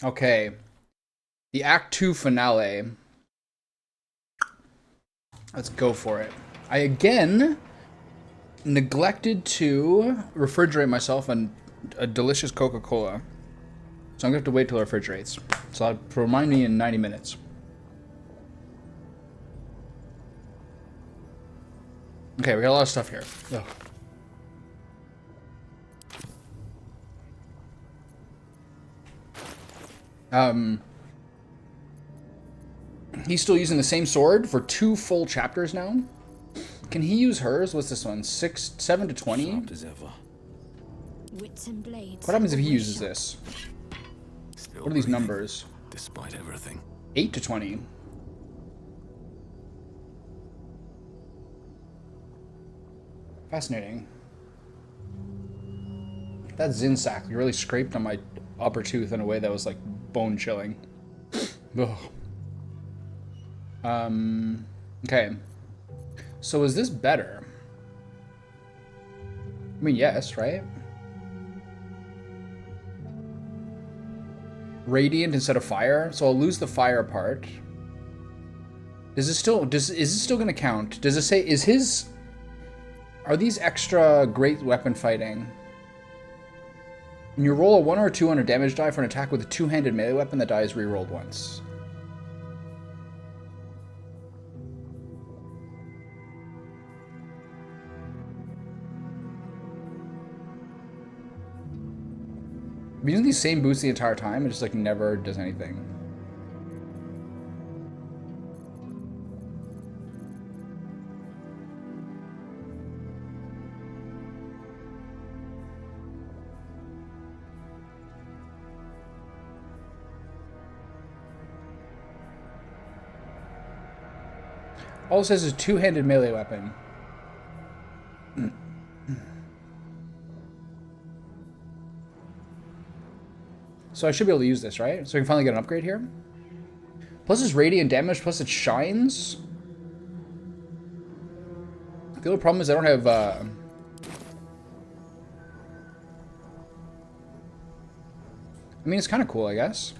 Okay. The Act 2 finale. Let's go for it. I again neglected to refrigerate myself a delicious Coca-Cola. So I'm gonna have to wait till it refrigerates. So I'll remind me in 90 minutes. Okay, we got a lot of stuff here. Ugh. He's still using the same sword for 2 full chapters now. Can he use hers? What's this one? 7 to 20? Sharp as ever. Wits and blades. What happens if he uses this? Still What are these breathing, numbers? despite everything. 8 to 20. Fascinating. That Zinsack really scraped on my upper tooth in a way that was like bone chilling. Ugh. Okay. So is this better? I mean, yes, right? Radiant instead of fire, so I'll lose the fire part. Is this still is this still gonna count? Does it say are these extra great weapon fighting? When you roll a 1 or 2 on a damage die for an attack with a 2-handed melee weapon, that die is rerolled once. I'm using these same boots the entire time, it just like never does anything. All it says is 2-handed melee weapon. So I should be able to use this, right? So I can finally get an upgrade here. Plus it's radiant damage, plus it shines. The only problem is I don't have, I mean, it's kind of cool, I guess.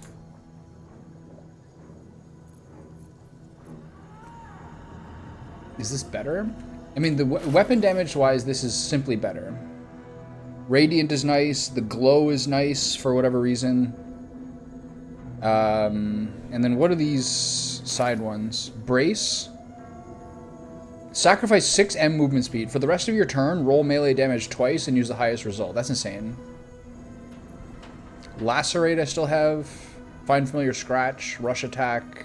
Is this better? I mean, the weapon damage-wise, this is simply better. Radiant is nice. The glow is nice for whatever reason. And then what are these side ones? Brace. Sacrifice 6M movement speed. For the rest of your turn, roll melee damage twice and use the highest result. That's insane. Lacerate I still have. Find familiar scratch. Rush attack.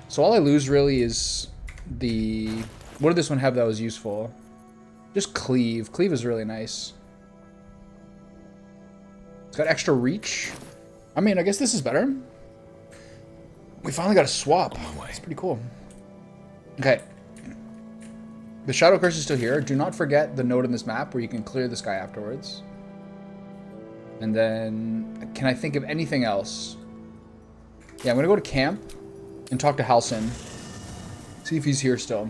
So all I lose really is the... What did this one have that was useful? Just cleave. Cleave is really nice. It's got extra reach. I mean, I guess this is better. We finally got a swap. It's pretty cool. Okay. The Shadow Curse is still here. Do not forget the note in this map where you can clear this guy afterwards. And then... Can I think of anything else? Yeah, I'm going to go to camp and talk to Halsin. See if he's here still.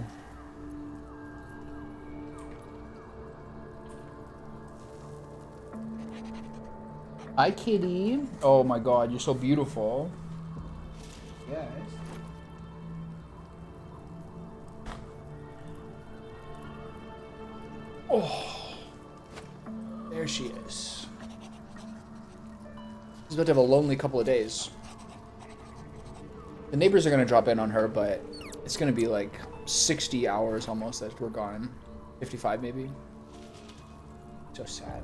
Hi, kitty. Oh my god, you're so beautiful. Yes. Oh. There she is. She's about to have a lonely couple of days. The neighbors are going to drop in on her, but it's going to be like 60 hours almost that we're gone. 55 maybe. So sad.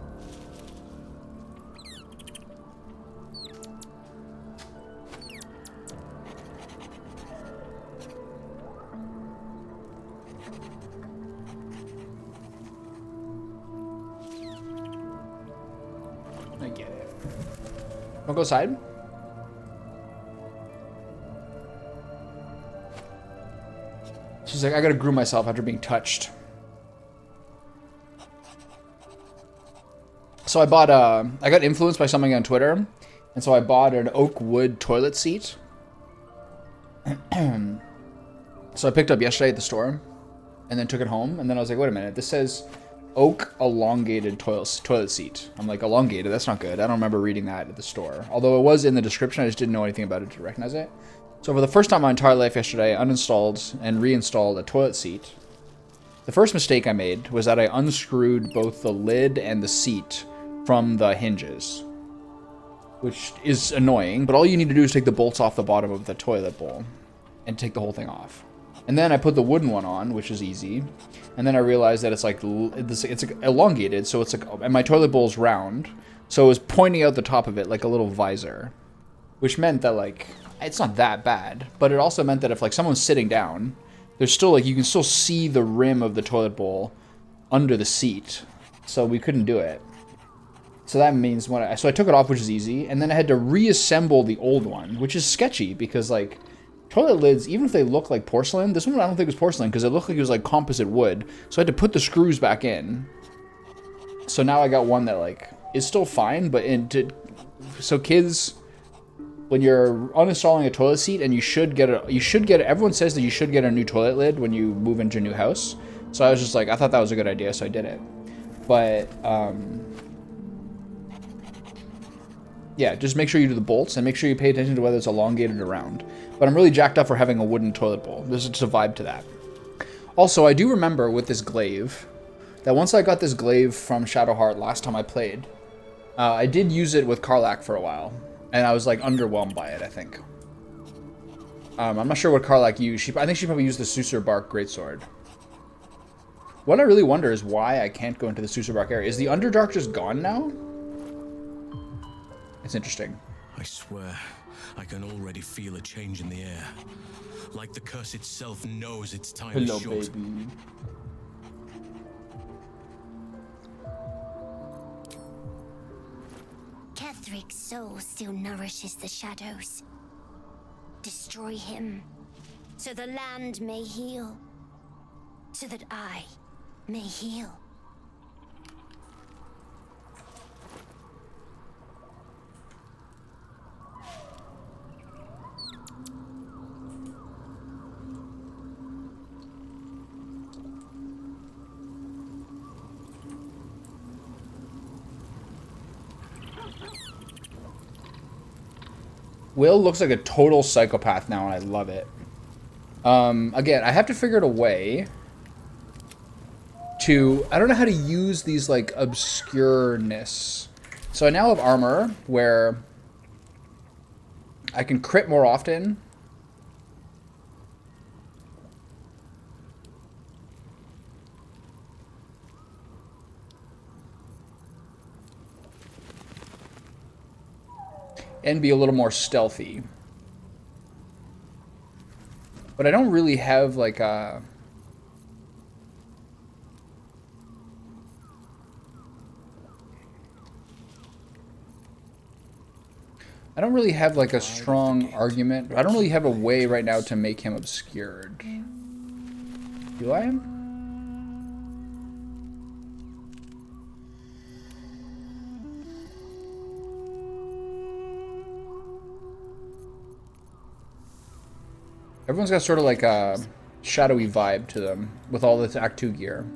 I get it. Wanna go outside? She's like, I gotta groom myself after being touched. So I bought, I got influenced by something on Twitter, and so I bought an oak wood toilet seat. So I picked up yesterday at the store, and then took it home, and then I was like, wait a minute, this says Oak elongated toilet seat. I'm like, elongated? That's not good. I don't remember reading that at the store. Although it was in the description, I just didn't know anything about it to recognize it. So for the first time in my entire life yesterday, I uninstalled and reinstalled a toilet seat. The first mistake I made was that I unscrewed both the lid and the seat from the hinges, which is annoying, but all you need to do is take the bolts off the bottom of the toilet bowl and take the whole thing off. And then I put the wooden one on, which is easy. And then I realized that it's like, it's elongated, so it's like, and my toilet bowl's round, so it was pointing out the top of it like a little visor, which meant that like, it's not that bad, but it also meant that if like someone's sitting down, there's still like, you can still see the rim of the toilet bowl under the seat, so we couldn't do it. So that means so I took it off, which is easy, and then I had to reassemble the old one, which is sketchy because like toilet lids, even if they look like porcelain, this one I don't think was porcelain because it looked like it was like composite wood. So I had to put the screws back in. So now I got one that like is still fine, but so kids, when you're uninstalling a toilet seat, and you should get everyone says that you should get a new toilet lid when you move into a new house. So I was just like, I thought that was a good idea, so I did it. But yeah, just make sure you do the bolts and make sure you pay attention to whether it's elongated or round. But I'm really jacked up for having a wooden toilet bowl. There's just a vibe to that. Also, I do remember with this glaive that once I got this glaive from Shadowheart last time I played, I did use it with Karlach for a while, and I was like underwhelmed by it, I think. I'm not sure what Karlach used. I think she probably used the Susur Bark Greatsword. What I really wonder is why I can't go into the Susur Bark area. Is the Underdark just gone now? It's interesting. I swear, I can already feel a change in the air. Like the curse itself knows its time is short. Baby. Kethric's soul still nourishes the shadows. Destroy him, so the land may heal, so that I may heal. Will looks like a total psychopath now, and I love it. Again, I have to figure out a way to... I don't know how to use these, like, obscureness. So I now have armor, where I can crit more often. And be a little more stealthy. But I don't really have like a... I don't really have like a strong argument. I don't really have a way right now to make him obscured. Do I? Everyone's got sort of like a shadowy vibe to them with all this Act 2 gear.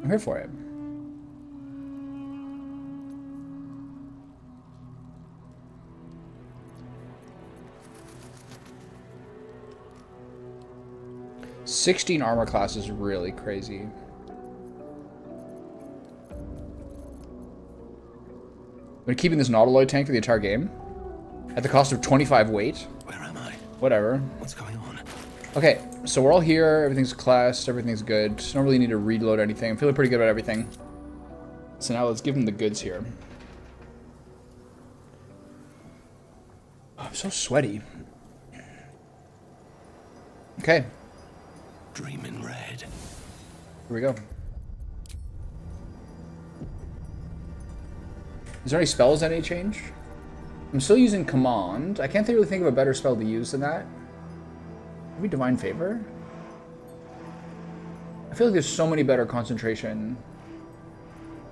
I'm here for it. "16 armor class is really crazy. We're keeping this Nautiloid tank for the entire game at the cost of 25 weight. Where am I? Whatever. What's going on? Okay, so we're all here. Everything's classed. Everything's good. Don't really need to reload anything. I'm feeling pretty good about everything. So now let's give him the goods here. Oh, I'm so sweaty. Okay. Dream in red. Here we go. Is there any spells that need change? I'm still using Command. I can't really think of a better spell to use than that. Maybe Divine Favor? I feel like there's so many better concentration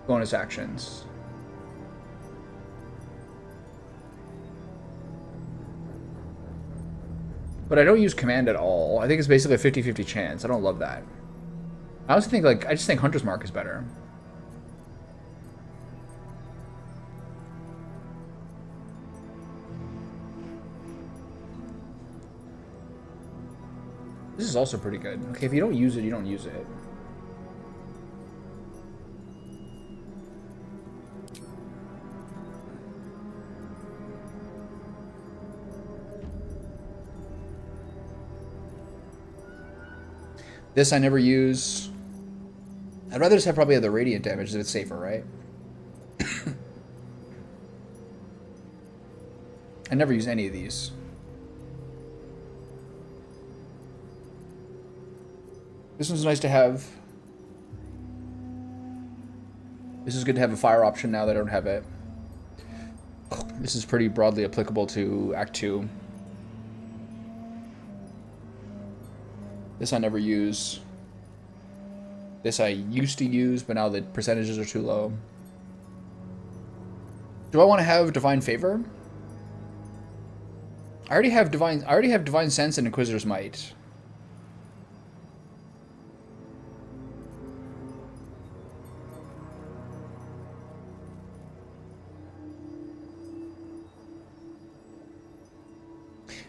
bonus actions. But I don't use Command at all. I think it's basically a 50-50 chance. I don't love that. I also think, like, I just think Hunter's Mark is better. This is also pretty good. Okay, if you don't use it, you don't use it. This I never use. I'd rather just have probably the radiant damage if it's safer, right? I never use any of these. This one's nice to have. This is good to have a fire option now that I don't have it. This is pretty broadly applicable to Act 2. This I never use. This I used to use, but now the percentages are too low. Do I want to have Divine Favor? I already have Divine Sense and Inquisitor's Might.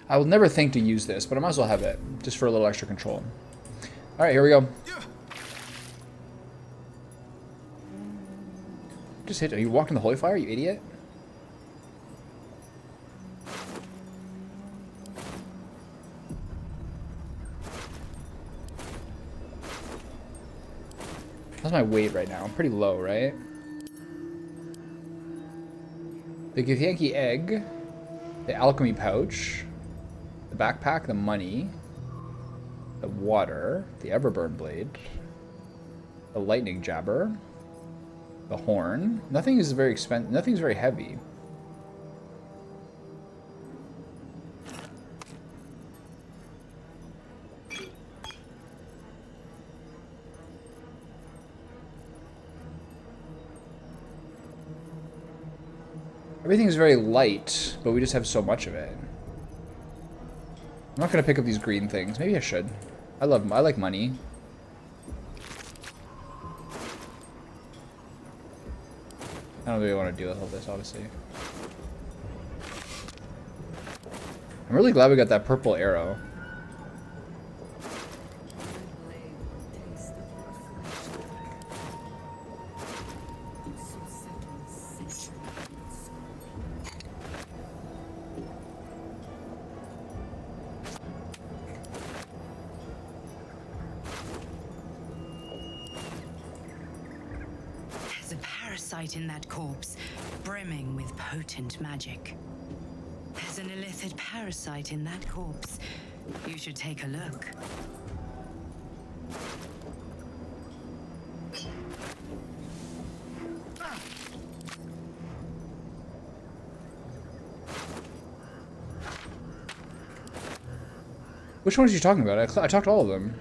I will never think to use this, but I might as well have it, just for a little extra control. Alright, here we go. Just hit. Are you walking the Holy Fire, you idiot? How's my weight right now? I'm pretty low, right? The Githyanki Egg, the Alchemy Pouch, the Backpack, the Money, the Water, the Everburn Blade, the Lightning Jabber, the Horn. Nothing is very expensive. Nothing's very heavy. Everything's very light, but we just have so much of it. I'm not gonna pick up these green things. Maybe I should. I like money. I don't really want to deal with all this, honestly. I'm really glad we got that purple arrow. In that corpse, brimming with potent magic. There's an illithid parasite in that corpse. You should take a look. Which one is you talking about? I talked to all of them.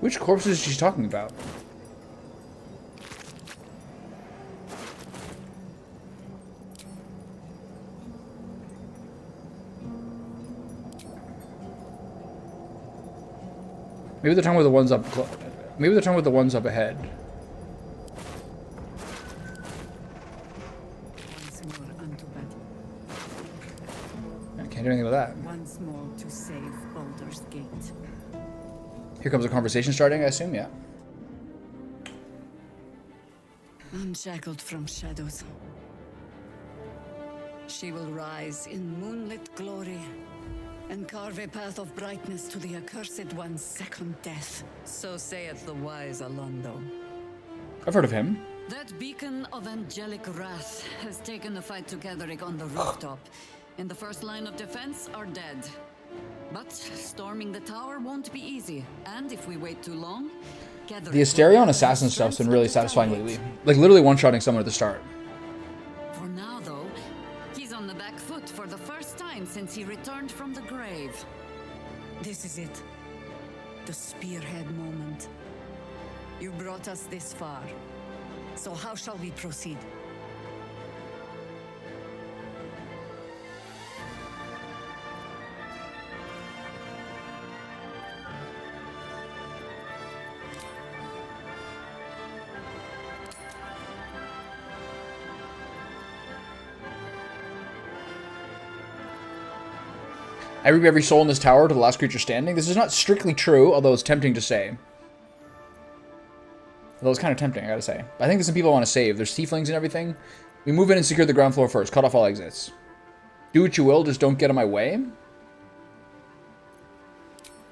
Which corpses is she talking about? Maybe they're talking about the ones up. Maybe they're talking about the ones up ahead. Once more unto battle. I can't do anything about that. Once more to save Baldur's Gate. Here comes a conversation starting, I assume, yeah. Unshackled from shadows, she will rise in moonlit glory and carve a path of brightness to the accursed one's second death. So saith the wise Alondo. I've heard of him. That beacon of angelic wrath has taken the fight to Ketheric on the rooftop. In the first line of defense are dead. But storming the tower won't be easy, and if we wait too long, the Asterion assassin stuff's been really satisfying lately. Like literally one-shotting someone at the start. For now, though, time since he returned from the grave. This is it. The spearhead moment. You brought us this far. So how shall we proceed? I reap every soul in this tower to the last creature standing. This is not strictly true, although it's tempting to say. Although it's kind of tempting, I gotta say. I think there's some people I want to save. There's tieflings and everything. We move in and secure the ground floor first. Cut off all exits. Do what you will, just don't get in my way.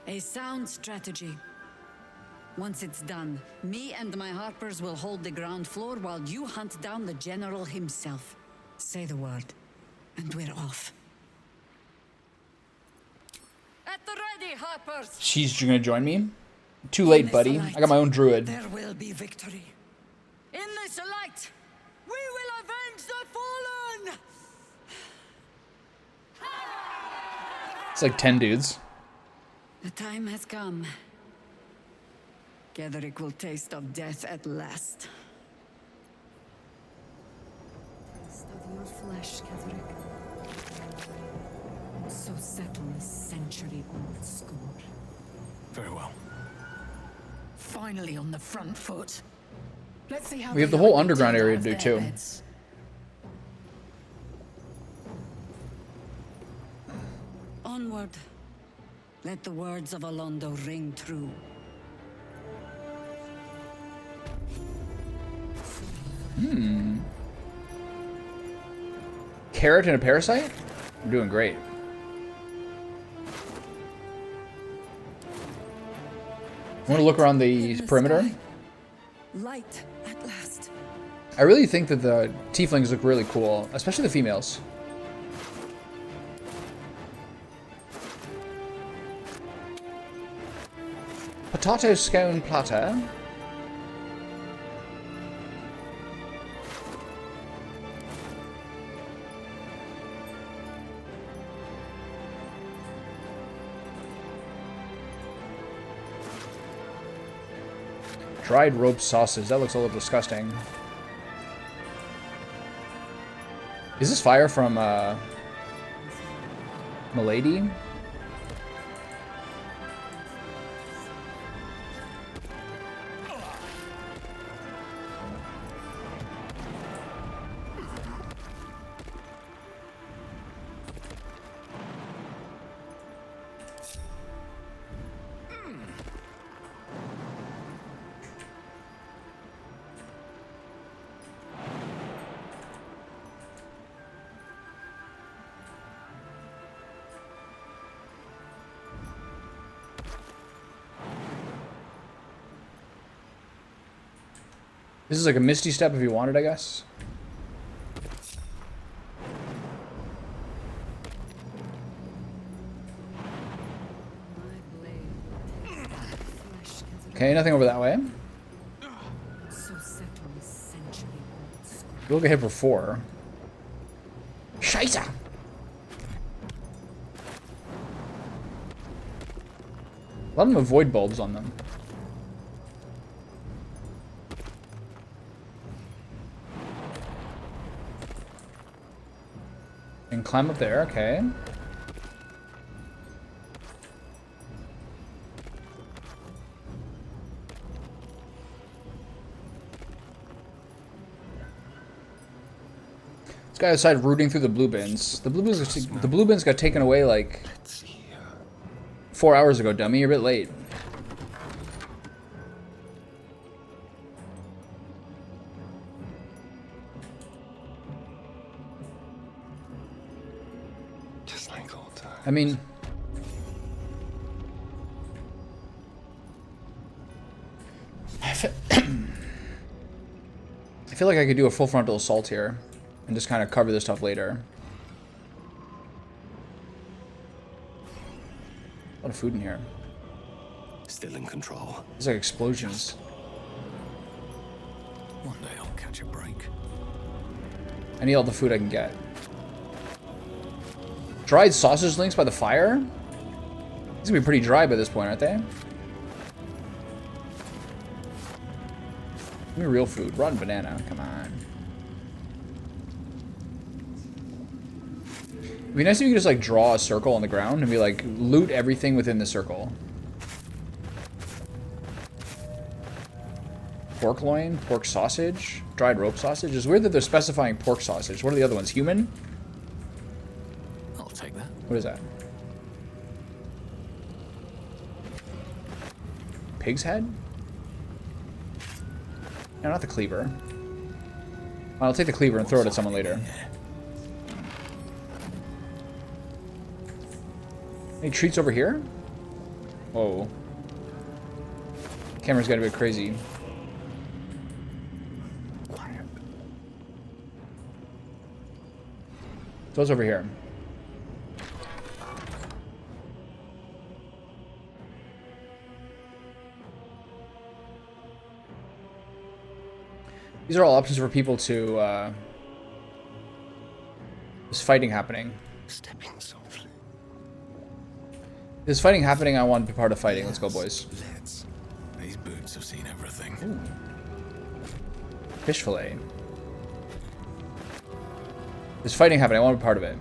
A sound strategy. Once it's done, me and my harpers will hold the ground floor while you hunt down the general himself. Say the word, and we're off. At the ready, harpers! She's gonna join me? Too late, buddy. I got my own druid. There will be victory. In this light, we will avenge the fallen! It's like 10 dudes. The time has come. Gederick will taste of death at last. Taste of your flesh, Gederick. So settle a century-old score. Very well. Finally on the front foot. Let's see how We have the whole underground area to do, too. Onward. Let the words of Alondo ring true. Carrot and a parasite? I'm doing great. I want to look around the perimeter. Sky. Light at last. I really think that the tieflings look really cool, especially the females. Potato scone platter. Dried rope sausage. That looks a little disgusting. Is this fire from, Milady? This is like a misty step if you want it, I guess. Okay, nothing over that way. We'll get hit for 4. Scheiße! A lot of them have void bulbs on them. And climb up there, okay. This guy outside rooting through the blue bins. The blue bins got taken away like 4 hours ago, dummy. You're a bit late. I mean, I feel like I could do a full frontal assault here and just kind of cover this stuff later. A lot of food in here. Still in control. It's like explosions. One day I'll catch a break. I need all the food I can get. Dried sausage links by the fire? These gonna be pretty dry by this point, aren't they? Give me real food. Rotten banana. Come on. It'd be nice if you could just like draw a circle on the ground and be like, loot everything within the circle. Pork loin, pork sausage, dried rope sausage. It's weird that they're specifying pork sausage. What are the other ones? Human? I'll take that. What is that? Pig's head? No, not the cleaver. I'll take the cleaver and throw it at someone later. Any treats over here? Whoa. Camera's got a bit crazy. So what's over here? These are all options for people to, there's fighting happening. Stepping softly. There's fighting happening, I want to be part of fighting. Let's go, boys. Let's. These boots have seen everything. Ooh. Fish fillet. There's fighting happening, I want to be part of it.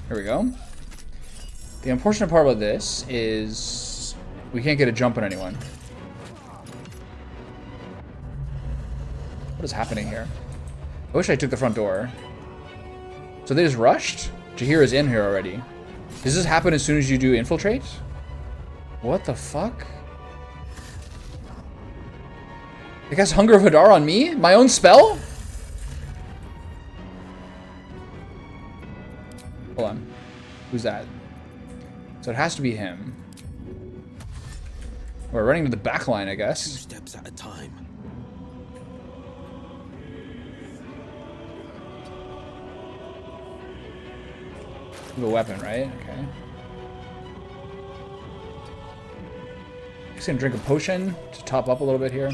Here we go. The unfortunate part about this is we can't get a jump on anyone. What is happening here? I wish I took the front door. So they just rushed? Jahira's in here already. Does this happen as soon as you do infiltrate? What the fuck? It has Hunger of Hadar on me? My own spell? Hold on. Who's that? So it has to be him. We're running to the back line, I guess. 2 steps at a time. You have a weapon, right? Okay. Just gonna drink a potion to top up a little bit here.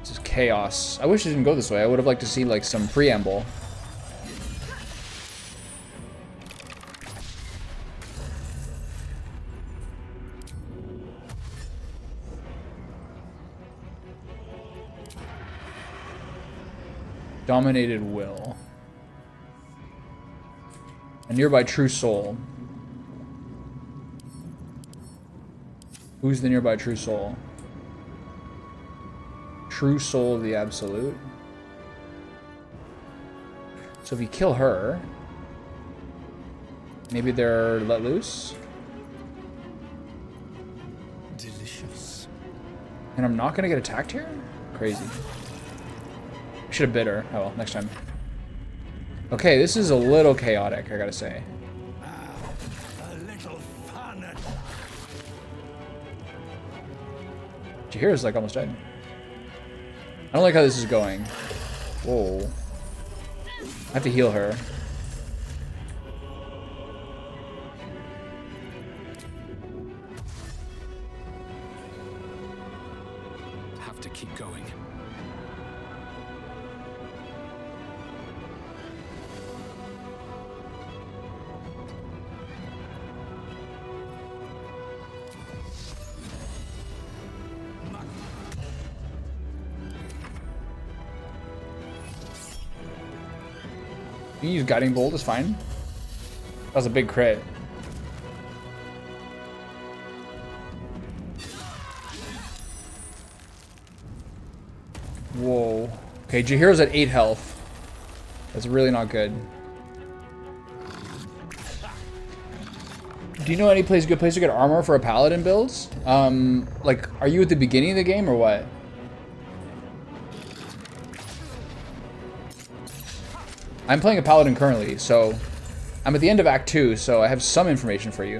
This is chaos. I wish it didn't go this way. I would have liked to see like some preamble. Dominated will. A nearby true soul. Who's the nearby true soul? True soul of the absolute. So if you kill her, maybe they're let loose. Delicious. And I'm not gonna get attacked here? Crazy. Should have bit her. Oh well, next time. Okay, this is a little chaotic, I gotta say. A little fun. Jahira's like almost dead. I don't like how this is going. Whoa. I have to heal her. Have to keep going. You can use Guiding Bolt, it's fine. That was a big crit. Whoa. Okay, Jahira's at 8 health. That's really not good. Do you know any place, good place to get armor for a paladin builds? Like, are you at the beginning of the game or what? I'm playing a paladin currently, so I'm at the end of Act 2, so I have some information for you.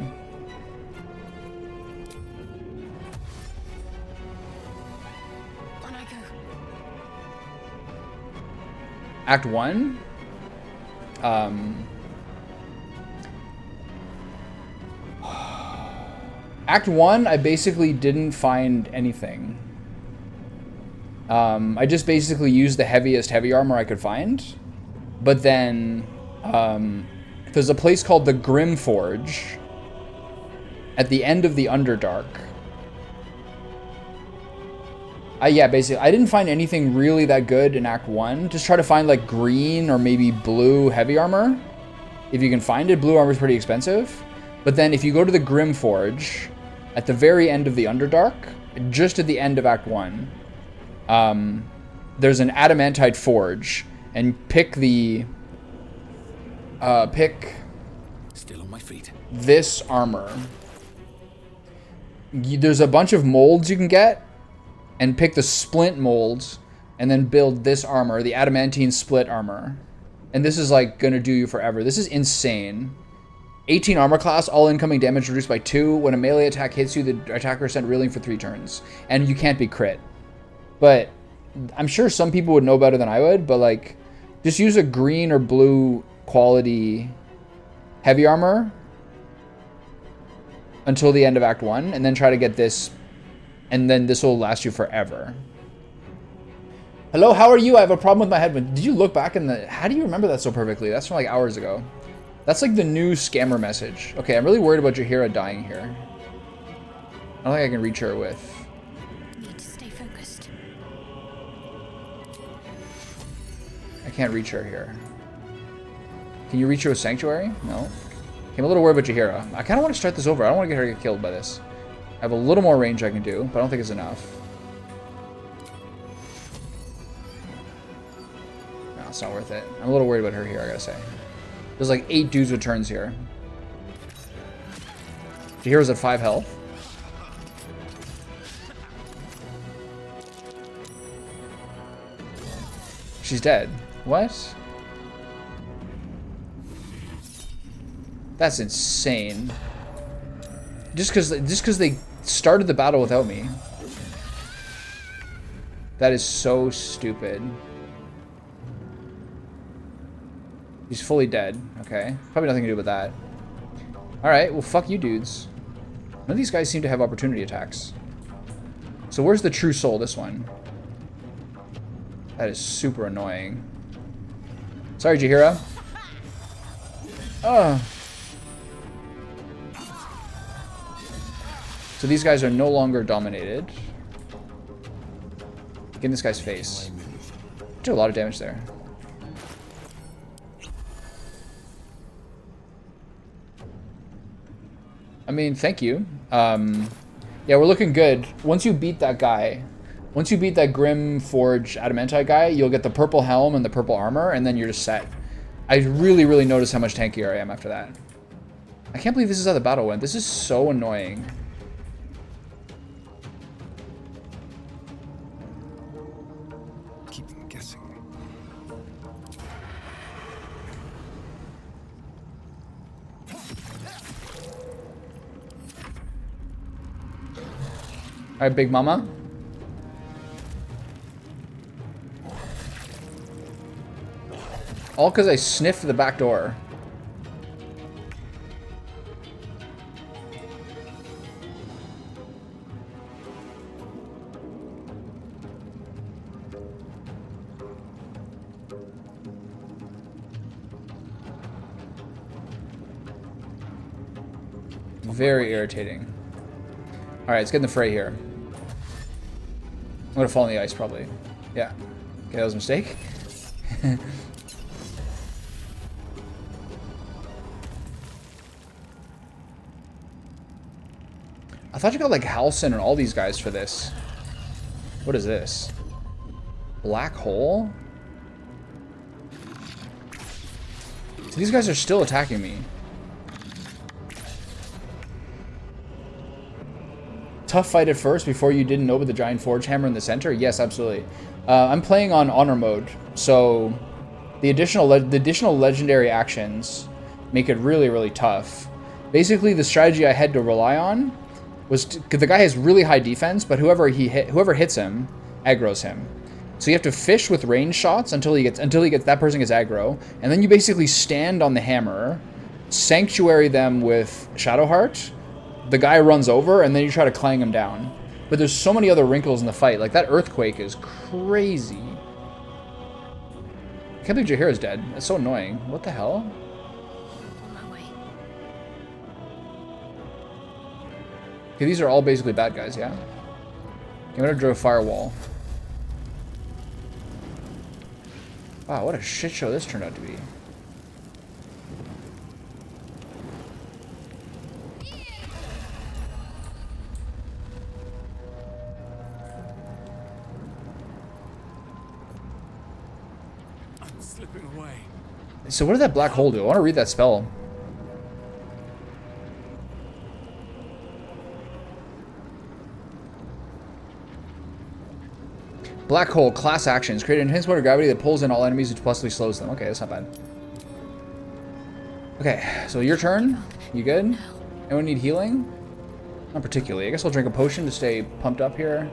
On I go. Act 1? Act 1, I basically didn't find anything. I just basically used the heaviest heavy armor I could find. But then, there's a place called the Grim Forge at the end of the Underdark. Yeah, basically, I didn't find anything really that good in Act 1. Just try to find, like, green or maybe blue heavy armor. If you can find it. Blue armor is pretty expensive. But then if you go to the Grim Forge, at the very end of the Underdark, just at the end of Act 1, there's an adamantite forge, and pick the... Still on my feet. This armor. There's a bunch of molds you can get, and pick the splint molds, and then build this armor, the adamantine split armor. And this is like gonna do you forever. This is insane. 18 armor class, all incoming damage reduced by 2. When a melee attack hits you, the attacker is sent reeling for 3 turns. And you can't be crit. But I'm sure some people would know better than I would, but like, just use a green or blue quality heavy armor until the end of Act 1, and then try to get this, and then this will last you forever. Hello, how are you? I have a problem with my headband. Did you look back in the... How do you remember that so perfectly? That's from like hours ago. That's like the new scammer message. Okay, I'm really worried about Jaheira dying here. I don't think I can reach her with... Need to stay focused. I can't reach her here. Can you reach her with Sanctuary? No. Okay, I'm a little worried about Jaheira. I kind of want to start this over. I don't want to get her to get killed by this. I have a little more range I can do, but I don't think it's enough. No, it's not worth it. I'm a little worried about her here, I gotta say. There's like 8 dudes with turns here. Jaheira's at 5 health. She's dead. What? That's insane. Just because they started the battle without me. That is so stupid. He's fully dead. Okay. Probably nothing to do with that. Alright, well fuck you dudes. None of these guys seem to have opportunity attacks. So where's the true soul, this one? That is super annoying. Sorry, Jaheira. Ugh. So these guys are no longer dominated. Get in this guy's face. Did a lot of damage there. I mean, thank you. Yeah, we're looking good. Once you beat that guy, once you beat that Grim Forge Adamantite guy, you'll get the purple helm and the purple armor, and then you're just set. I really, really noticed how much tankier I am after that. I can't believe this is how the battle went. This is so annoying. Keep them guessing. Alright, Big Mama. All because I sniffed the back door. Very irritating. Alright, let's get in the fray here. I'm gonna fall in the ice, probably. Yeah. Okay, that was a mistake. I thought you got like Halsin and all these guys for this. What is this? Black hole? So these guys are still attacking me. Tough fight at first before you didn't know with the giant forge hammer in the center? Yes, absolutely. I'm playing on honor mode, so the additional legendary actions make it really, really tough. Basically, the strategy I had to rely on was because the guy has really high defense, but whoever hits him aggroes him. So you have to fish with range shots until that person gets aggro, and then you basically stand on the hammer, sanctuary them with Shadowheart, the guy runs over, and then you try to clang him down. But there's so many other wrinkles in the fight. Like, that earthquake is crazy. I can't believe Jaheira's dead. It's so annoying. What the hell? On my way. Okay, these are all basically bad guys, yeah? I'm gonna draw a firewall. Wow, what a shit show this turned out to be. I'm slipping away. So what did that black hole do? I want to read that spell. Black hole, class actions. Create an enhanced mode of gravity that pulls in all enemies which possibly slows them. Okay, that's not bad. Okay, so your turn. You good? Anyone need healing? Not particularly. I guess I'll drink a potion to stay pumped up here.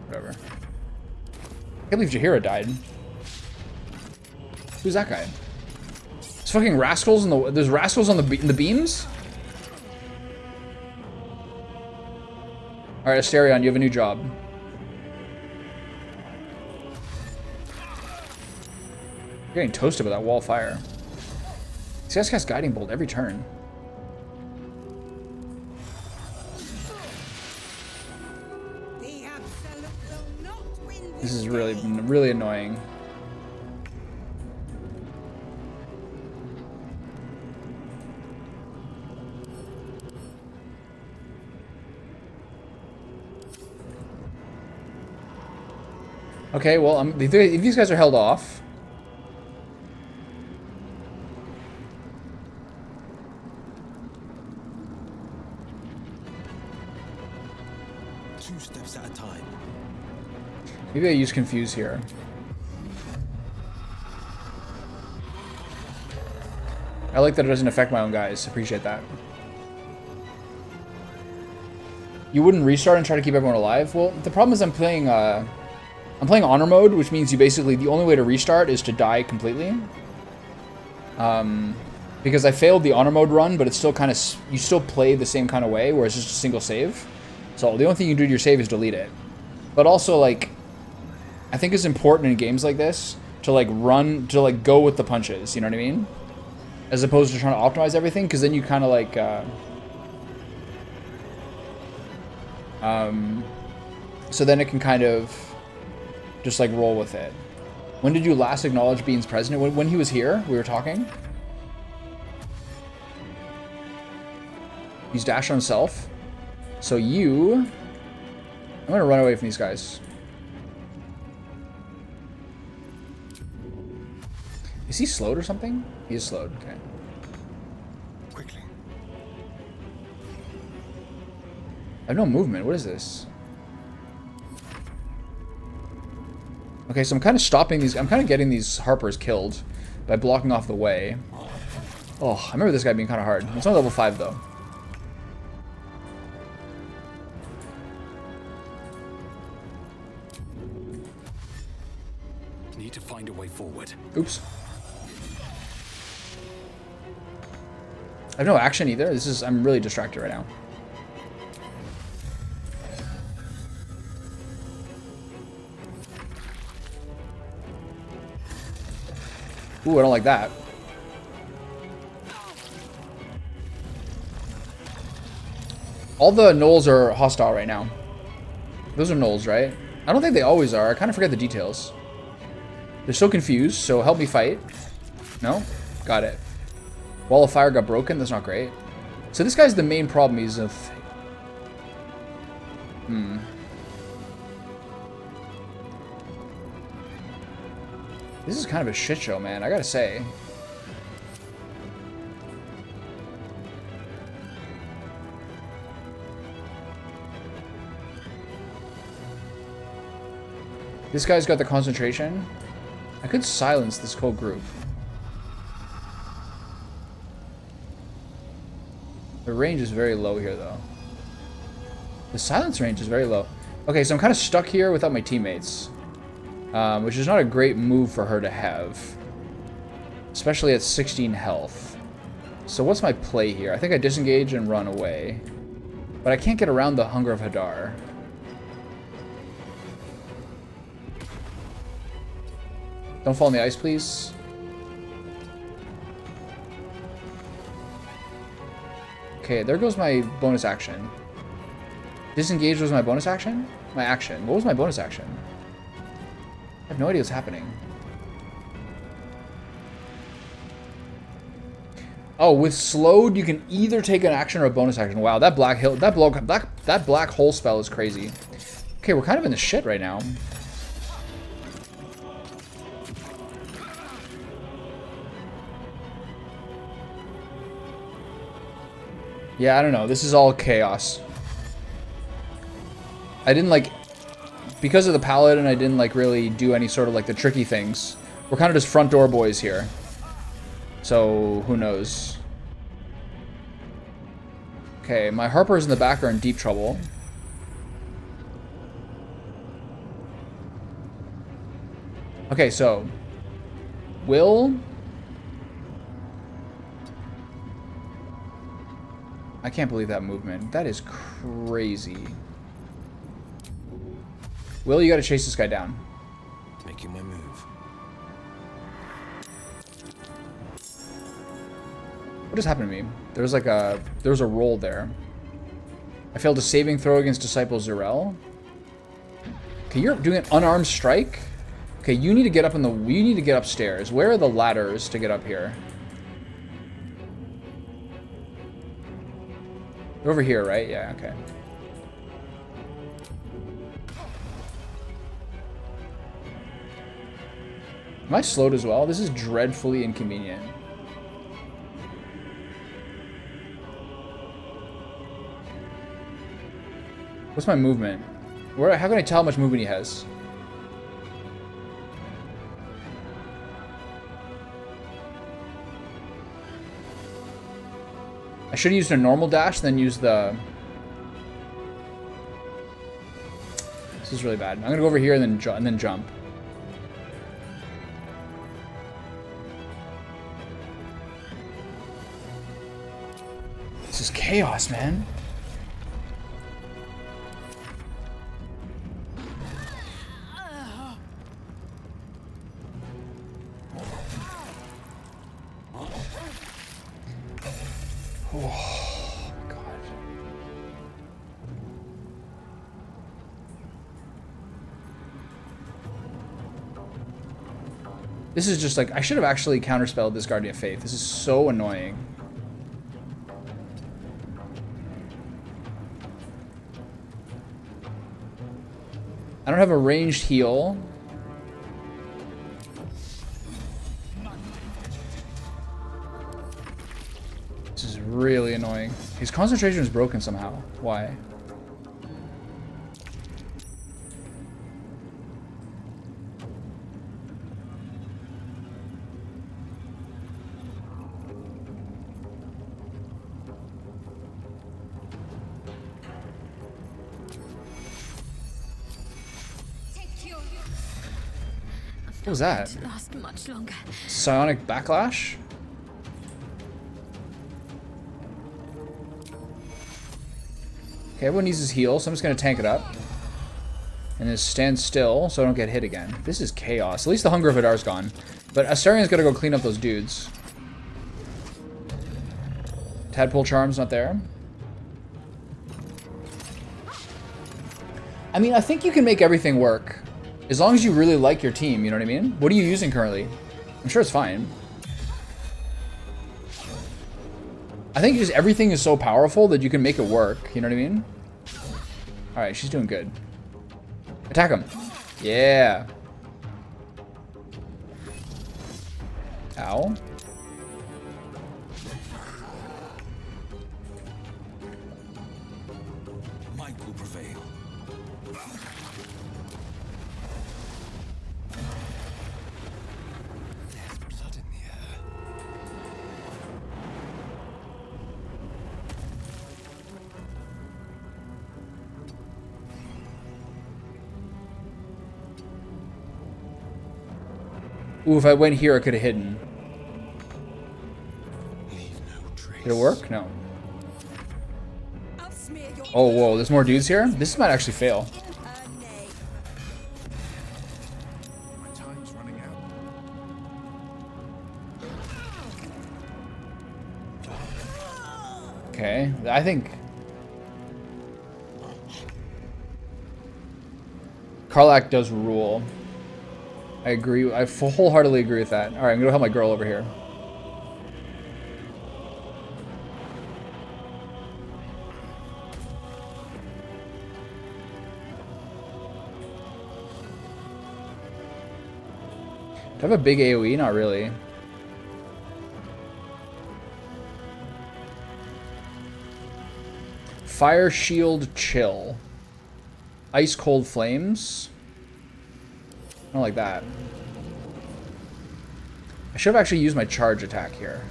Whatever. I can't believe Jaheira died. Who's that guy? There's fucking rascals in the... There's rascals on the beams? Alright, Asterion, you have a new job. You're getting toasted by that wall of fire. See, this guy's guiding bolt every turn. This is really annoying. Okay, well, if these guys are held off. Two steps at a time. Maybe I use confuse here. I like that it doesn't affect my own guys. Appreciate that. You wouldn't restart and try to keep everyone alive? Well, the problem is I'm playing honor mode, which means you basically, the only way to restart is to die completely. Because I failed the honor mode run, but it's still kind of, you still play the same kind of way, where it's just a single save. So the only thing you can do to your save is delete it. But also, like, I think it's important in games like this to, like, go with the punches, you know what I mean? As opposed to trying to optimize everything, because then you kind of, like, so then it can kind of just, like, roll with it. When did you last acknowledge Bean's president? When he was here, we were talking. He's dashed on himself. So I'm gonna run away from these guys. Is he slowed or something? He is slowed, okay. Quickly. I have no movement. What is this? Okay, so I'm kind of stopping these. I'm kind of getting these Harpers killed by blocking off the way. Oh, I remember this guy being kind of hard. It's only level 5 though. Need to find a way forward. Oops. I have no action either. I'm really distracted right now. Ooh, I don't like that. All the gnolls are hostile right now. Those are gnolls, right? I don't think they always are. I kind of forget the details. They're so confused, so help me fight. No? Got it. Wall of fire got broken. That's not great. So this guy's the main problem. He's a... This is kind of a shit show, man. I gotta say. This guy's got the concentration. I could silence this whole group. The range is very low here, though. The silence range is very low. Okay, so I'm kind of stuck here without my teammates. Which is not a great move for her to have. Especially at 16 health. So what's my play here? I think I disengage and run away. But I can't get around the Hunger of Hadar. Don't fall in the ice, please. Okay, there goes my bonus action. Disengage was my bonus action? My action. What was my bonus action? I have no idea what's happening. Oh, with slowed, you can either take an action or a bonus action. Wow, that black hole spell is crazy. Okay, we're kind of in the shit right now. Yeah, I don't know. This is all chaos. I didn't like, because of the paladin, I didn't like really do any sort of like the tricky things. We're kind of just front door boys here. So, who knows? Okay, my Harpers in the back are in deep trouble. Okay, so Will... I can't believe that movement. That is crazy. Will, you gotta chase this guy down. Making my move. What just happened to me? There's like a... There's a roll there. I failed a saving throw against Disciple Zurel. Okay, you're doing an unarmed strike? Okay, you need to get up in the... You need to get upstairs. Where are the ladders to get up here? They're over here, right? Yeah, okay. Am I slowed as well? This is dreadfully inconvenient. What's my movement? Where? How can I tell how much movement he has? I should have used a normal dash, then use the... This is really bad. I'm gonna go over here and then jump. This is chaos, man. Oh, God. This is just like, I should have actually counterspelled this Guardian of Faith. This is so annoying. I don't have a ranged heal. This is really annoying. His concentration is broken somehow. Why? What was that? Last much longer. Psionic Backlash? Okay, everyone needs his heal, so I'm just gonna tank it up. And then stand still so I don't get hit again. This is chaos. At least the Hunger of Hadar's gone. But Astarion's gotta go clean up those dudes. Tadpole Charm's not there. I mean, I think you can make everything work. As long as you really like your team, you know what I mean? What are you using currently? I'm sure it's fine. I think just everything is so powerful that you can make it work, you know what I mean? Alright, she's doing good. Attack him. Yeah. Ow. Might will prevail. There's blood in the air. Ooh, if I went here, I could have hidden. Leave no Did it work? No. Oh, whoa, there's more dudes here? This might actually fail. My time's running out. Okay, I think Karlach does rule. I agree. I wholeheartedly agree with that. All right, I'm gonna help my girl over here. Do I have a big AoE? Not really. Fire Shield Chill. Ice Cold Flames. I don't like that. I should have actually used my charge attack here.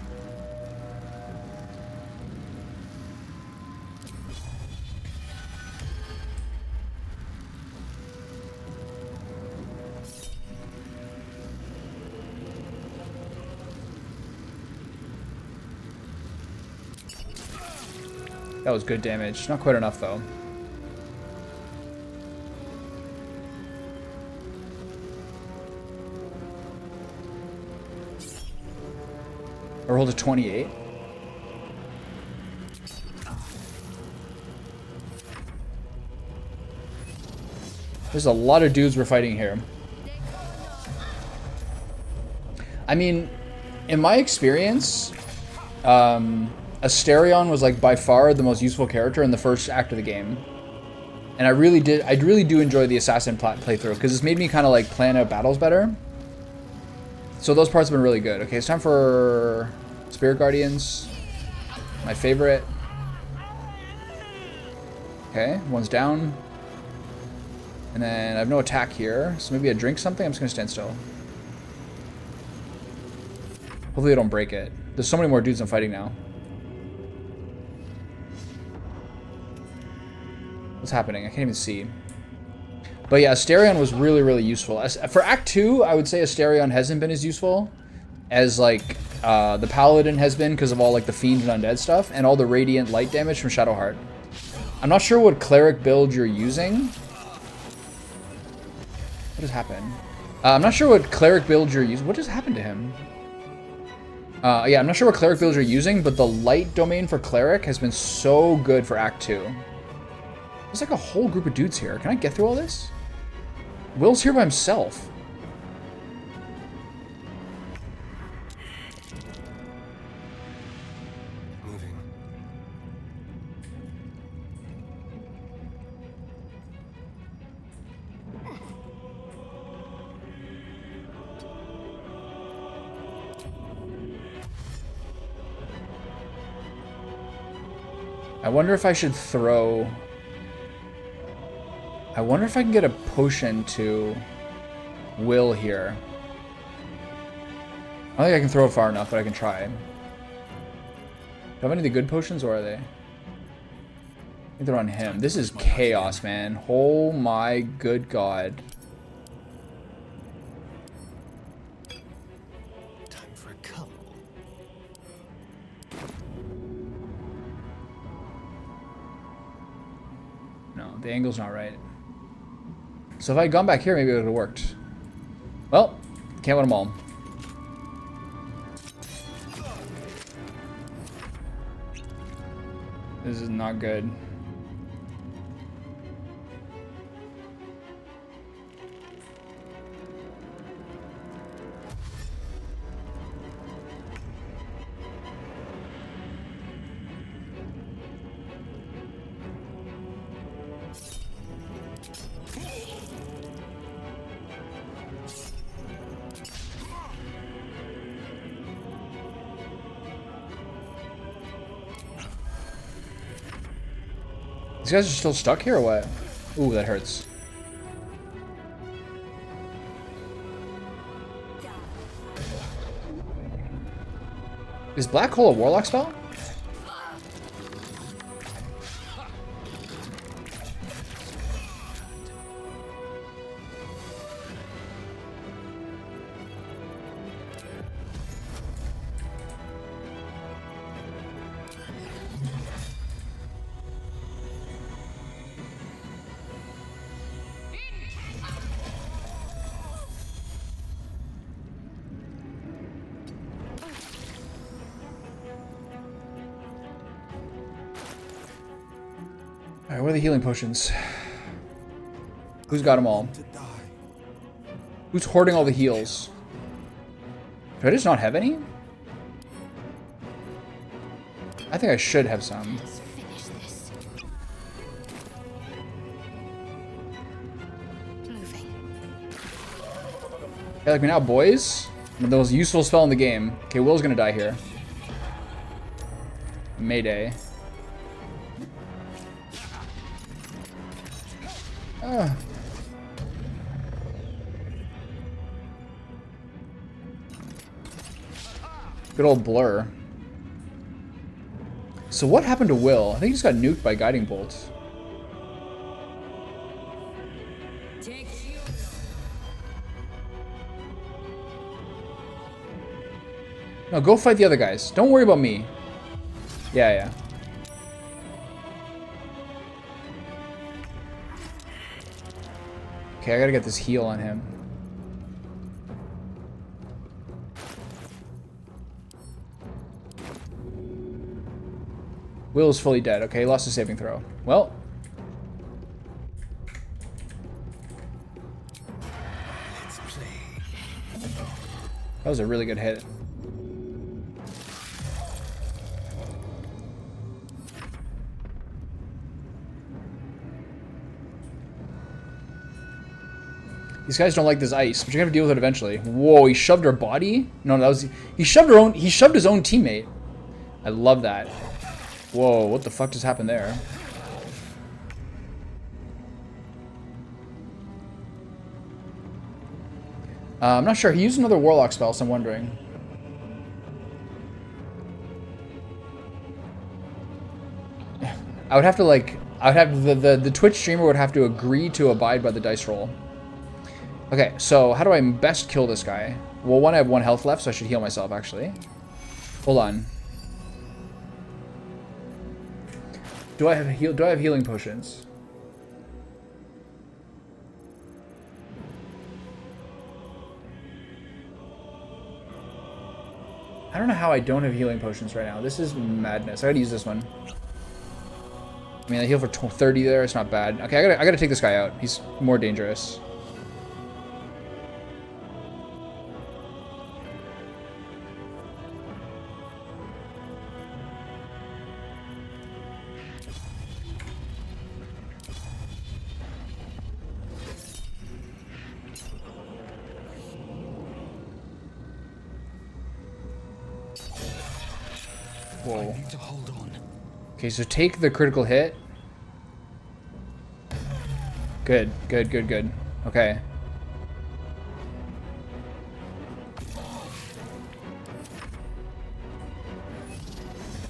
That was good damage. Not quite enough, though. I rolled a 28. There's a lot of dudes we're fighting here. I mean, in my experience, Asterion was like by far the most useful character in the first act of the game. And I really do enjoy the assassin playthrough because it's made me kind of like plan out battles better. So those parts have been really good. Okay, it's time for Spirit Guardians. My favorite. Okay, one's down. And then I have no attack here, so maybe I drink something. I'm just gonna stand still. Hopefully I don't break it. There's so many more dudes I'm fighting now. What's happening? I can't even see. But yeah, Asterion was really, really useful. For Act 2, I would say Asterion hasn't been as useful as like the Paladin has been because of all like the Fiend and Undead stuff and all the Radiant Light damage from Shadowheart. I'm not sure what Cleric build you're using. What has happened? I'm not sure what Cleric build you're using. What just happened to him? Yeah, I'm not sure what Cleric build you're using, but the Light domain for Cleric has been so good for Act 2. There's like a whole group of dudes here. Can I get through all this? Will's here by himself. Moving. I wonder if I should throw... I wonder if I can get a potion to Will here. I don't think I can throw it far enough, but I can try. Do I have any of the good potions, or are they? I think they're on him. This is chaos, man. Oh my good god. Time for a cuddle. No, the angle's not right. So if I had gone back here, maybe it would have worked. Well, can't win them all. This is not good. These guys are still stuck here or what? Ooh, that hurts. Is Black Hole a Warlock spell? Alright, what are the healing potions? Who's got them all? Who's hoarding all the heals? Do I just not have any? I think I should have some. Let's finish this. Moving. Yeah, like me now, boys. The most useful spell in the game. Okay, Will's gonna die here. Mayday. Good old Blur. So what happened to Will? I think he just got nuked by Guiding Bolt. No, go fight the other guys. Don't worry about me. Yeah, yeah. Okay, I gotta get this heal on him. Will's fully dead. Okay, he lost his saving throw. Well. That was a really good hit. These guys don't like this ice, but you're gonna have to deal with it eventually. Whoa, he shoved her body? No, that was he shoved his own teammate. I love that. Whoa, what the fuck just happened there? I'm not sure. He used another Warlock spell, so I'm wondering. I would have to the Twitch streamer would have to agree to abide by the dice roll. Okay, so how do I best kill this guy? Well, one, I have 1 health left, so I should heal myself, actually. Hold on. Do I have healing potions? I don't know how I don't have healing potions right now. This is madness. I gotta use this one. I mean, I heal for 30 there. It's not bad. Okay, I gotta take this guy out. He's more dangerous. Whoa. To hold on. Okay, so take the critical hit. Good, good, good, good. Okay.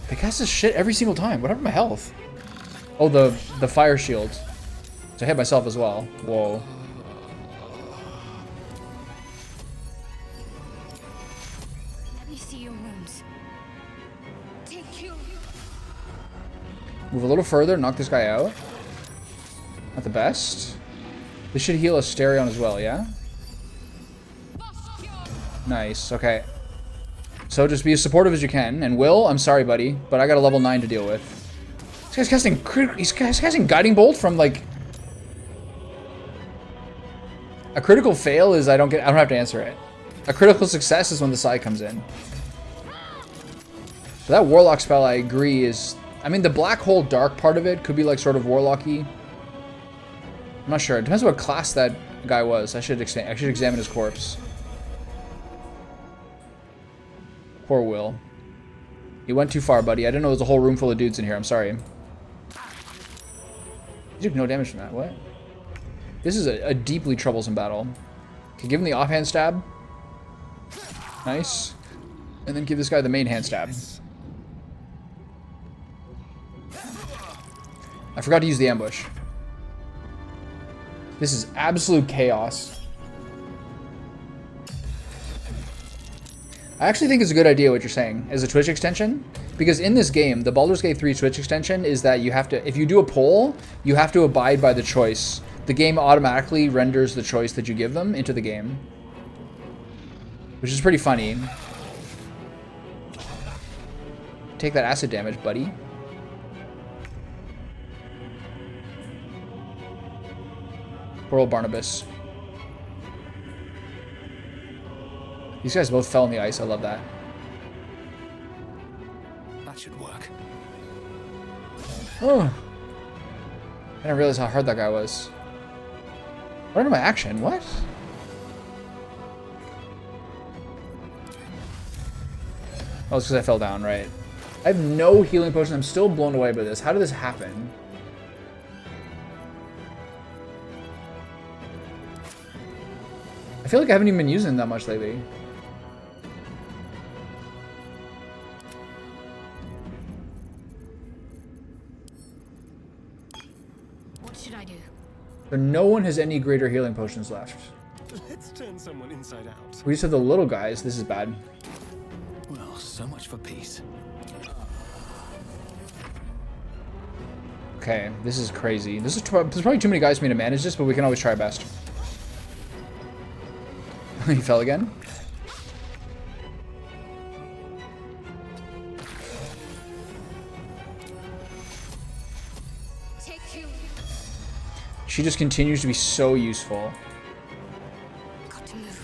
They cast this shit every single time. What happened to my health? Oh, the fire shield. So I hit myself as well. Whoa. Let me see your wounds. Take you. Move a little further, knock this guy out. Not the best. This should heal Asterion as well, yeah? Nice, okay. So just be as supportive as you can. And Will, I'm sorry, buddy, but I got a level 9 to deal with. This guy's casting Guiding Bolt from, like... A critical fail is I don't have to answer it. A critical success is when the Sai comes in. So that Warlock spell, I agree, is... I mean, the Black Hole Dark part of it could be, like, sort of Warlock-y. I'm not sure. It depends what class that guy was. I should examine his corpse. Poor Will. You went too far, buddy. I didn't know there was a whole room full of dudes in here. I'm sorry. You took no damage from that. What? This is a deeply troublesome battle. Okay, give him the offhand stab. Nice. And then give this guy the main hand stab. I forgot to use the ambush. This is absolute chaos. I actually think it's a good idea what you're saying as a Twitch extension, because in this game, the Baldur's Gate 3 Twitch extension is that you have to, if you do a poll, you have to abide by the choice. The game automatically renders the choice that you give them into the game, which is pretty funny. Take that acid damage, buddy. Poor old Barnabas. These guys both fell in the ice. I love that. That should work. Oh. I didn't realize how hard that guy was. What happened to my action? What? Oh, it's because I fell down, right? I have no healing potion. I'm still blown away by this. How did this happen? I feel like I haven't even been using that much lately. What should I do? So no one has any greater healing potions left. Let's turn someone inside out. We just have the little guys. This is bad. Well, so much for peace. Okay, this is crazy. There's probably too many guys for me to manage this, but we can always try our best. He fell again. She just continues to be so useful.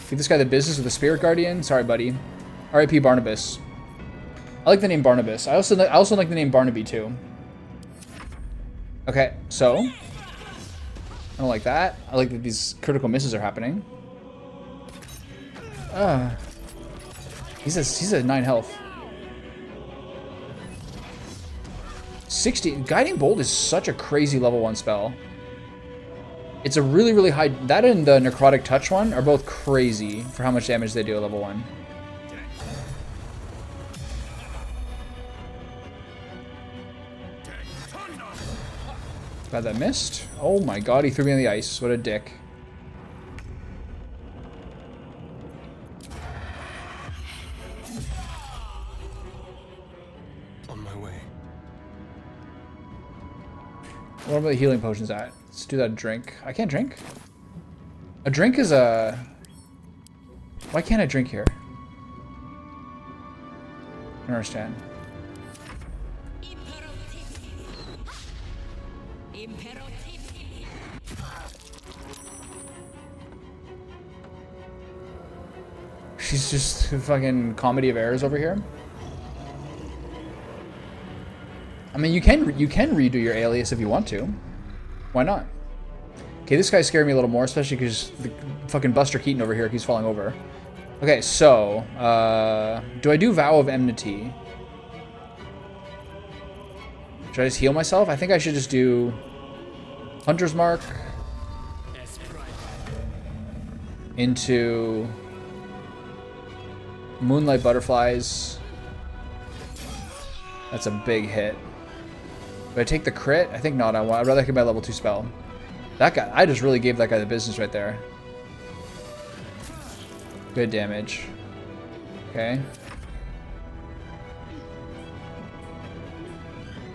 Give this guy the business with the Spirit Guardian. Sorry, buddy. R.I.P. Barnabas. I like the name Barnabas. I also like the name Barnaby too. Okay, so I don't like that. I like that these critical misses are happening. He's at 9 health. 60. Guiding Bolt is such a crazy level 1 spell. It's a really, really high... That and the Necrotic Touch one are both crazy for how much damage they do at level 1. Glad that missed. Oh my god, he threw me on the ice. What a dick. On my way. What about the healing potions at? Let's do that drink. I can't drink? A drink is a... Why can't I drink here? I don't understand. She's just a fucking comedy of errors over here. I mean, you can redo your alias if you want to. Why not? Okay, this guy's scaring me a little more, especially because the fucking Buster Keaton over here keeps falling over. Okay, so do I do Vow of Enmity? Should I just heal myself? I think I should just do Hunter's Mark into Moonlight Butterflies. That's a big hit. Do I take the crit? I think not. I'd rather get my level 2 spell. That guy, I just really gave that guy the business right there. Good damage. Okay.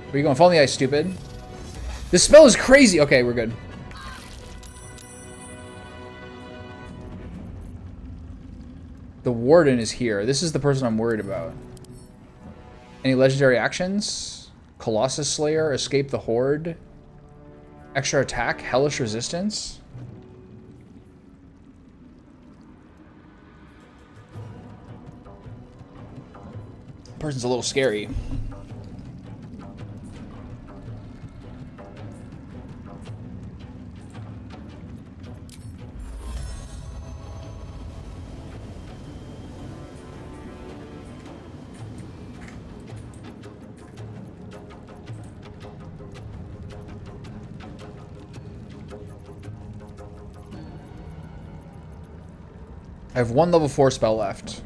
Where are you going? Fall in the ice, stupid. This spell is crazy. Okay, we're good. The Warden is here. This is the person I'm worried about. Any legendary actions? Colossus Slayer, Escape the Horde, Extra Attack, Hellish Resistance. Person's a little scary. I have one level 4 spell left.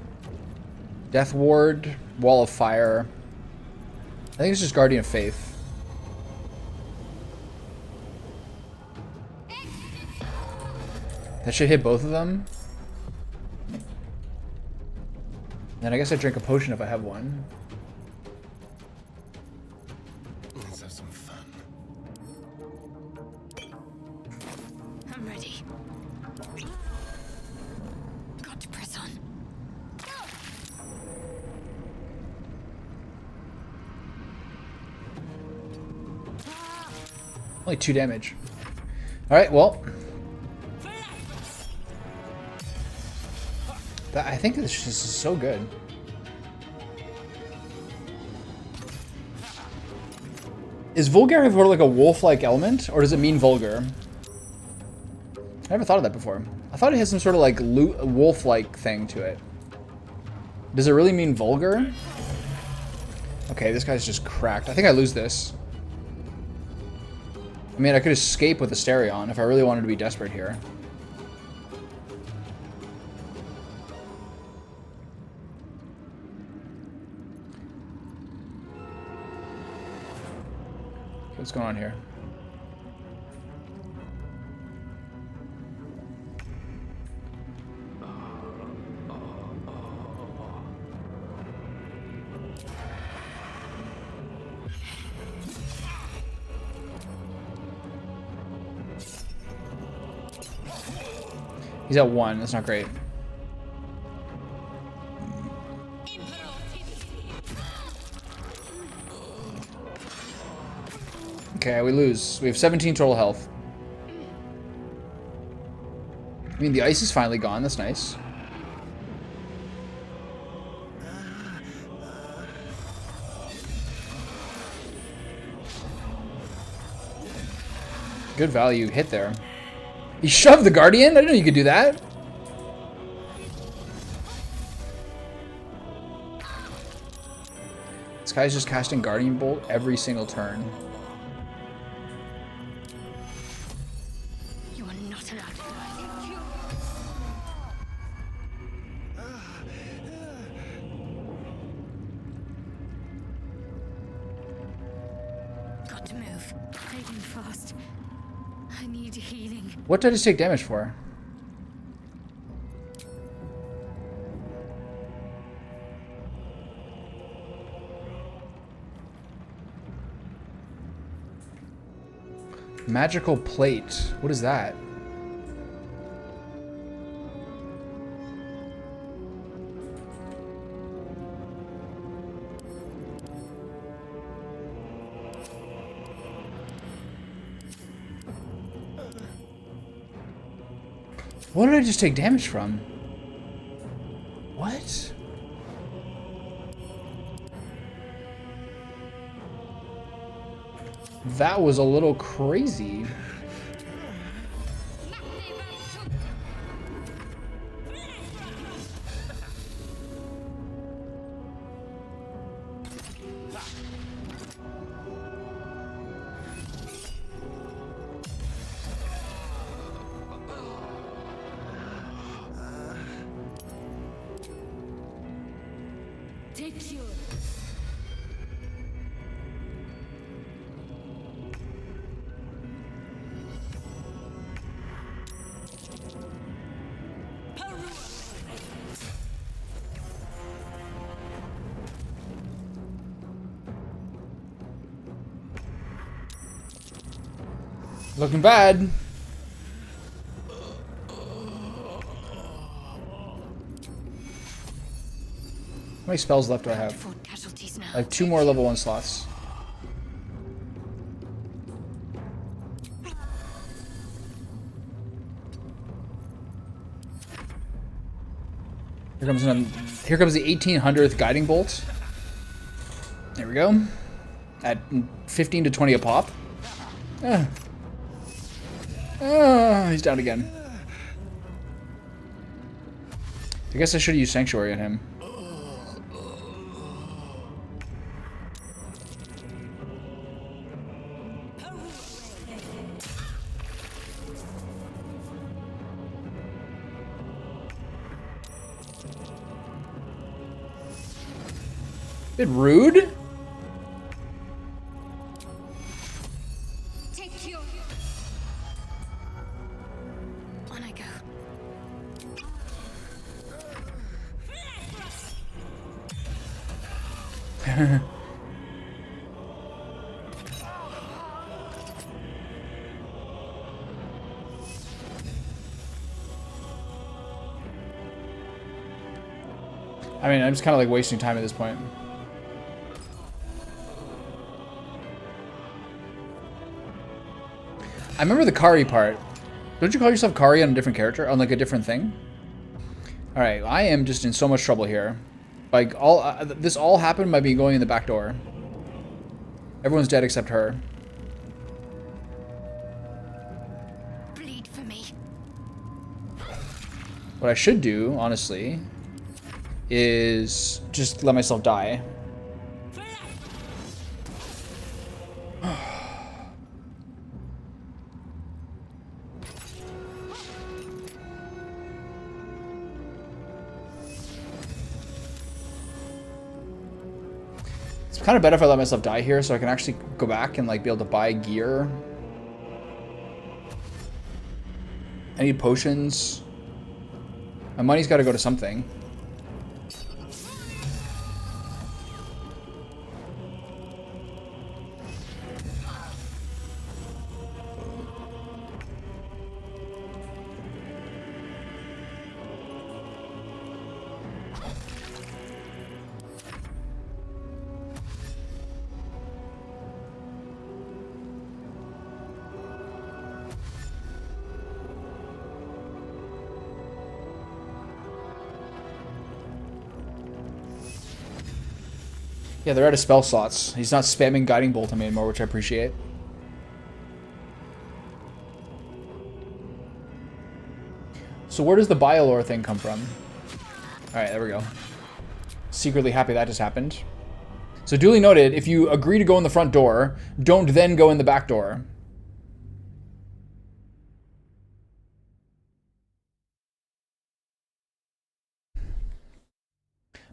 Death Ward, Wall of Fire. I think it's just Guardian of Faith. That should hit both of them. Then I guess I drink a potion if I have one. Let's have some fun. I'm ready. Got to press on. Only 2 damage. Alright, well. I think this is so good. Is vulgar have like a wolf-like element, or does it mean vulgar? I never thought of that before. I thought it has some sort of like wolf-like thing to it. Does it really mean vulgar? Okay, this guy's just cracked. I think I lose this. I mean, I could escape with Asterion if I really wanted to be desperate here. What's going on here? He's at 1. That's not great. Okay, we lose. We have 17 total health. I mean, the ice is finally gone. That's nice. Good value hit there. He shoved the Guardian? I didn't know you could do that. This guy's just casting Guardian Bolt every single turn. You are not allowed to go. Got to move. Fading fast. I need healing. What did I just take damage for? Magical plate. What is that? What did I just take damage from? What? That was a little crazy. Take you. Looking bad. How many spells left do I have? I have 2 more level 1 slots. Here comes the 1800th guiding bolt. There we go. At 15 to 20 a pop. He's down again. I guess I should have used Sanctuary on him. Bit rude. Take you. On I go. I mean, I'm just kind of like wasting time at this point. I remember the Kari part. Don't you call yourself Kari on a different character? On like a different thing? All right, I am just in so much trouble here. Like this all happened by me going in the back door. Everyone's dead except her. Bleed for me. What I should do, honestly, is just let myself die. It's kind of better if I let myself die here so I can actually go back and like be able to buy gear. I need potions. My money's got to go to something. Yeah, they're out of spell slots. He's not spamming Guiding Bolt on me anymore, which I appreciate. So where does the Biolore thing come from? Alright, there we go. Secretly happy that just happened. So duly noted, if you agree to go in the front door, don't then go in the back door.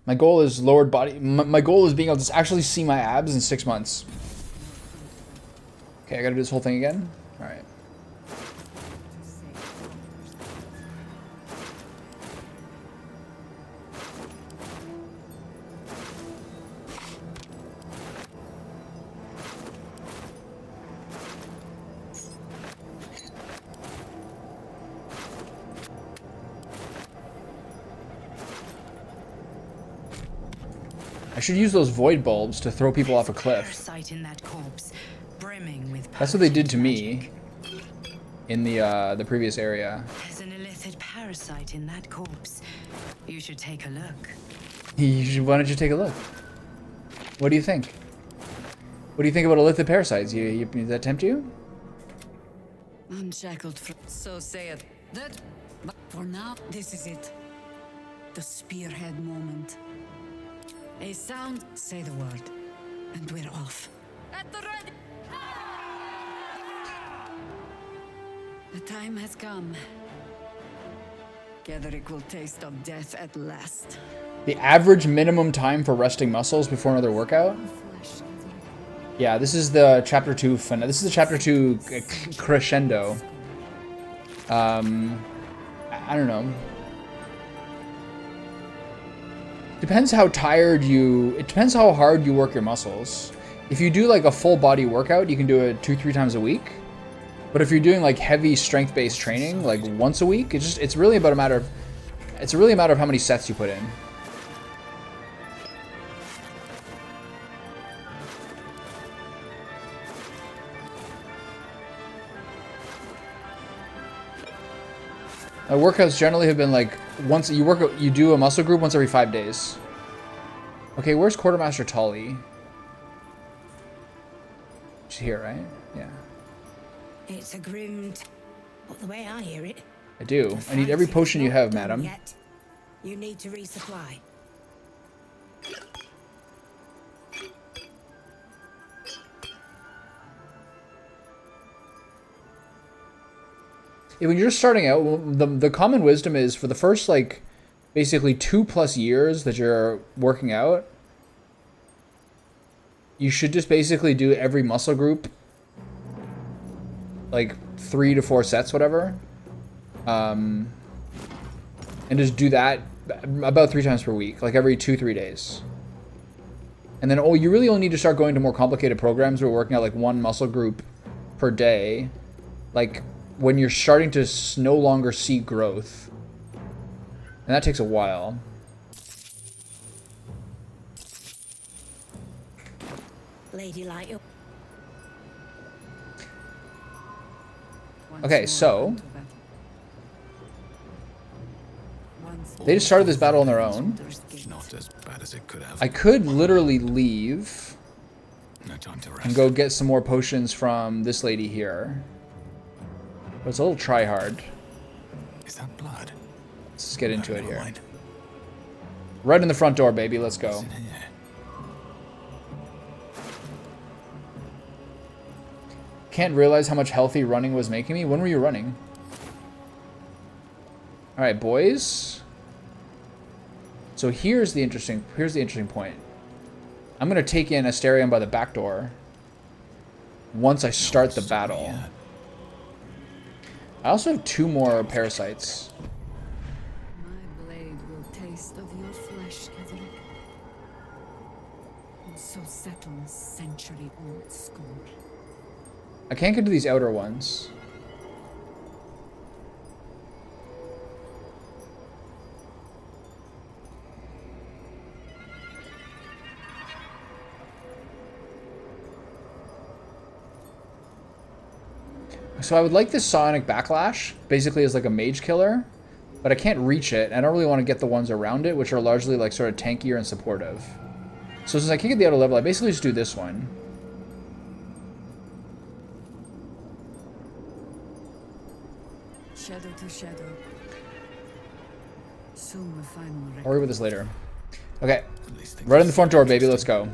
My goal is lowered body. My goal is being able to actually see my abs in 6 months. Okay, I gotta do this whole thing again? Alright. I should use those void bulbs to throw people off a cliff. In that corpse, brimming with That's what they did to me in the previous area. There's an illithid parasite in that corpse. You should take a look. Why don't you take a look? What do you think? What do you think about illithid parasites? Does that tempt you? Unshackled from. So say it. That. But for now, this is it. The spearhead moment. A sound, say the word, and we're off. At the ready! The time has come. Gedrick will taste of death at last. The average minimum time for resting muscles before another workout? Yeah, this is the chapter 2 this is the chapter 2 crescendo. I don't know. Depends how tired it depends how hard you work your muscles. If you do like a full body workout, you can do it 2-3 times a week. But if you're doing like heavy strength-based training, like once a week, it's really a matter of how many sets you put in. Workouts generally have been like you do a muscle group once every 5 days. Okay, where's Quartermaster Tully? She's here, right? Yeah. It's a grim, but the way I hear it, I do. I need every potion you have, madam. yet. You need to resupply. When you're starting out, the common wisdom is for the first like basically 2+ years that you're working out, you should just basically do every muscle group like 3 to 4 sets, whatever, and just do that about 3 times per week, like every 2-3 days. And then you really only need to start going to more complicated programs where we're working out like 1 muscle group per day, like when you're starting to no longer see growth. And that takes a while. Lady Light. Okay, so They just started this battle on their own. Not as bad as it could have. I could literally leave No time to rest. and go get some more potions from this lady here. But it's a little try hard. Is that blood? Let's just get into it Never here. mind. Right in the front door, baby. Let's go. What's in here? Can't realize how much healthy running was making me. When were you running? All right, boys. So here's the interesting point. I'm gonna take in Asterion by the back door once I start the battle. Yeah. I also have 2 more parasites. My blade will taste of your flesh, Ketherick. And so settles century-old score. I can't get to these outer ones. So I would like this Sonic Backlash, basically as like a mage killer, but I can't reach it. I don't really want to get the ones around it, which are largely like sort of tankier and supportive. So since I can't get the outer level, I basically just do this one. Shadow to shadow. Soon we'll find more. I'll worry about this later. Okay, At least things right in the are front door, baby. Let's go.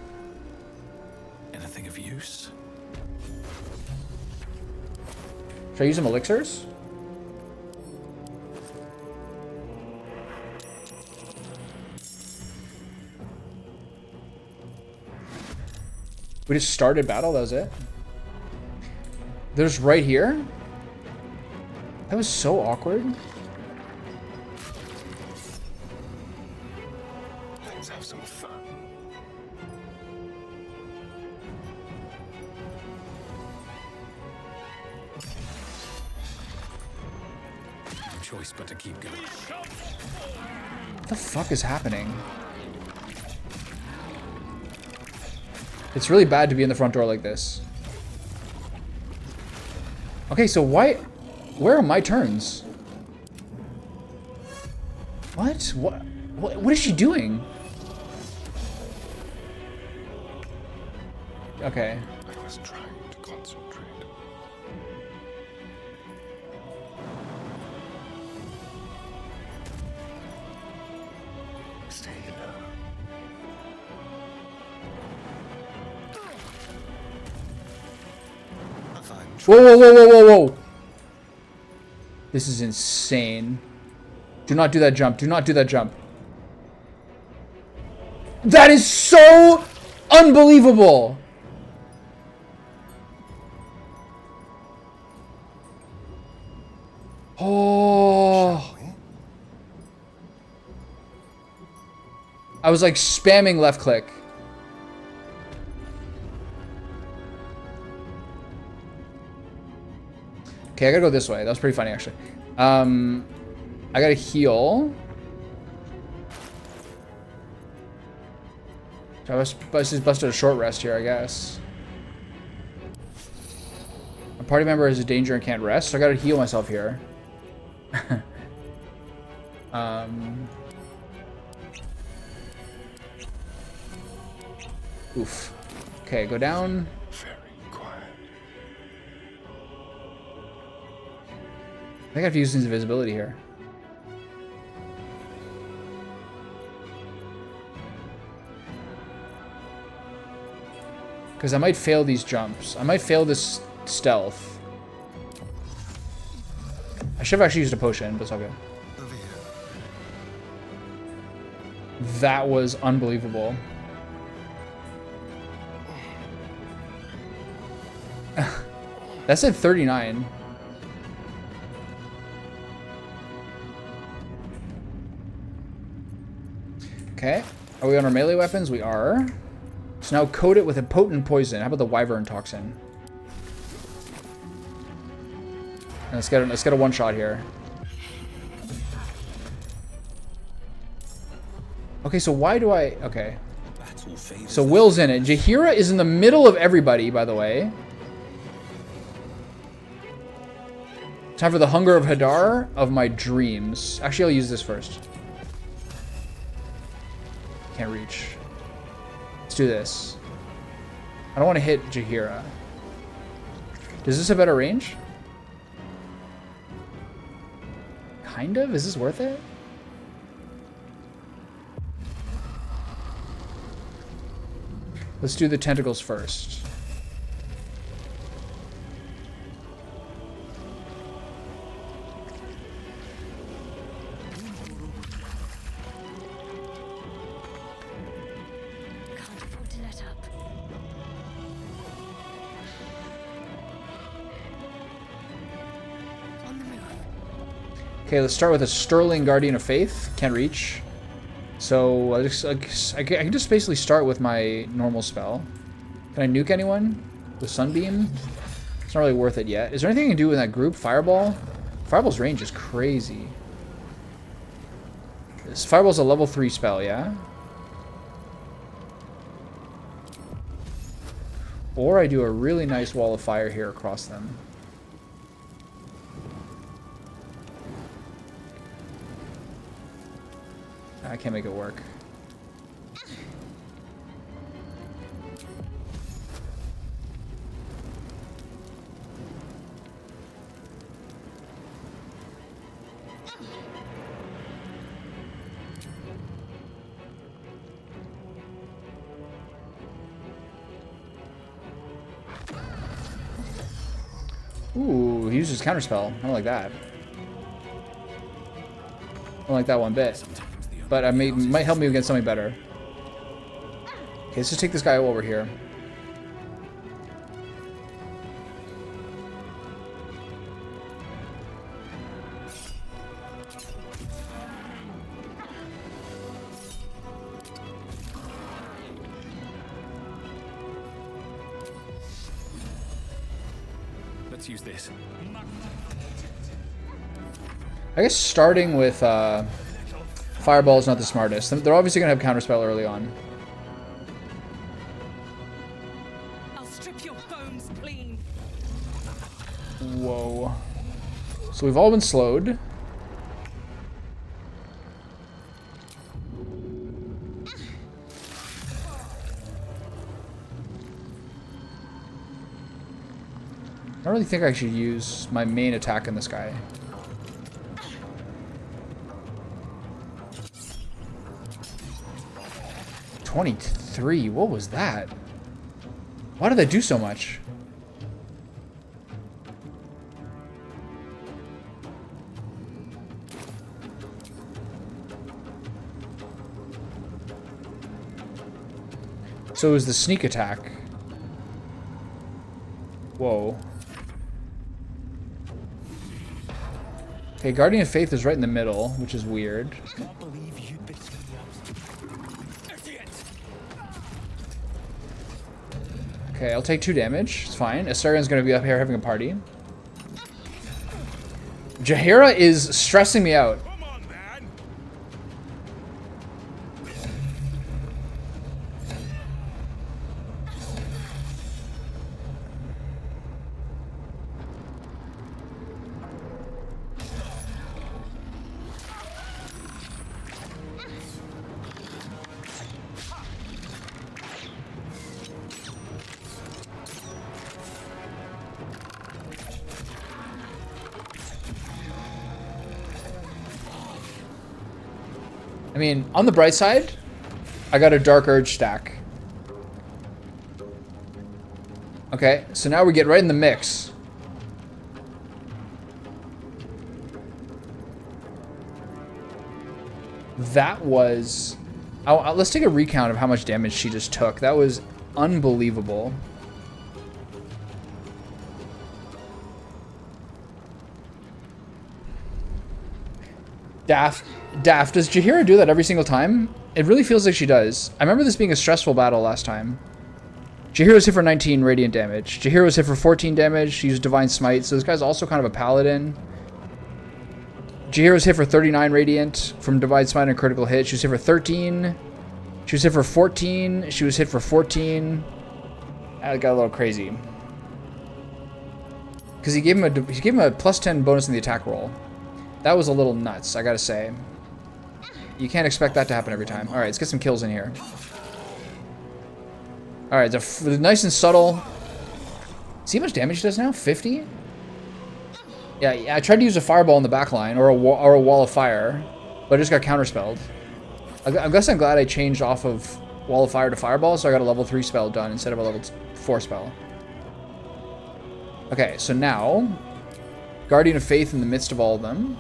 Anything of use? Should I use some elixirs? We just started battle, that was it? There's right here? That was so awkward. Let's have some fun. No choice but to keep going. What the fuck is happening? It's really bad to be in the front door like this. Okay, so why... Where are my turns? What? What is she doing? Okay. I was trying to concentrate. Stay low. Whoa, whoa, whoa, whoa, whoa, whoa! This is insane. Do not do that jump. Do not do that jump. That is so unbelievable! Oh. I was like spamming left click. Okay, I gotta go this way. That was pretty funny, actually. I gotta heal. So I was busted a short rest here, I guess. A party member is a danger and can't rest, so I gotta heal myself here. Oof. Okay, go down. Very quiet. I think I have to use invisibility here. Because I might fail these jumps. I might fail this stealth. I should have actually used a potion, but it's okay. Over here. That was unbelievable. That said 39. Okay. Are we on our melee weapons? We are. So now coat it with a potent poison. How about the wyvern toxin? And let's get a one shot here. Okay, so why do I... Okay. So Will's in it. Jaheira is in the middle of everybody, by the way. Time for the Hunger of Hadar of my dreams. Actually, I'll use this first. Can't reach. Let's do this. I don't want to hit Jaheira. Does this have better range? Kind of? Is this worth it? Let's do the tentacles first. Can't afford to let up. On the move. Okay, let's start with a Sterling Guardian of Faith. Can't reach. So I can just basically start with my normal spell. Can I nuke anyone with Sunbeam? It's not really worth it yet. Is there anything I can do in that group? Fireball? Fireball's range is crazy. This Fireball's a level 3 spell, yeah? Or I do a really nice wall of fire here across them. I can't make it work. Ooh, he uses counterspell. I don't like that. I don't like that one bit. But might help me against something better. Okay, let's just take this guy over here. Let's use this. I guess starting with Fireball is not the smartest. They're obviously going to have counterspell early on. I'll strip your bones clean. Whoa. So we've all been slowed. I don't really think I should use my main attack on this guy. $23. What was that? Why did that do so much? So it was the sneak attack. Whoa. Okay, Guardian of Faith is right in the middle, which is weird. Okay, I'll take 2 damage. It's fine. Astarion's gonna be up here having a party. Jaheira is stressing me out. I mean, on the bright side, I got a Dark Urge stack. Okay, so now we get right in the mix. That was... let's take a recount of how much damage she just took. That was unbelievable. Daft, does Jaheira do that every single time? It really feels like she does. I remember this being a stressful battle last time. Jaheira was hit for 19 radiant damage. Jaheira was hit for 14 damage. She used Divine Smite, so this guy's also kind of a paladin. Jaheira was hit for 39 radiant from Divine Smite and critical hit. She was hit for 13. She was hit for 14. She was hit for 14. That got a little crazy. Because he gave him a plus 10 bonus in the attack roll. That was a little nuts, I gotta say. You can't expect that to happen every time. All right, let's get some kills in here. All right, the nice and subtle. See how much damage he does now? 50? Yeah, I tried to use a fireball in the back line or a wall of fire, but I just got counterspelled. I guess I'm glad I changed off of wall of fire to fireball, so I got a level 3 spell done instead of a level 4 spell. Okay, so now, Guardian of Faith in the midst of all of them.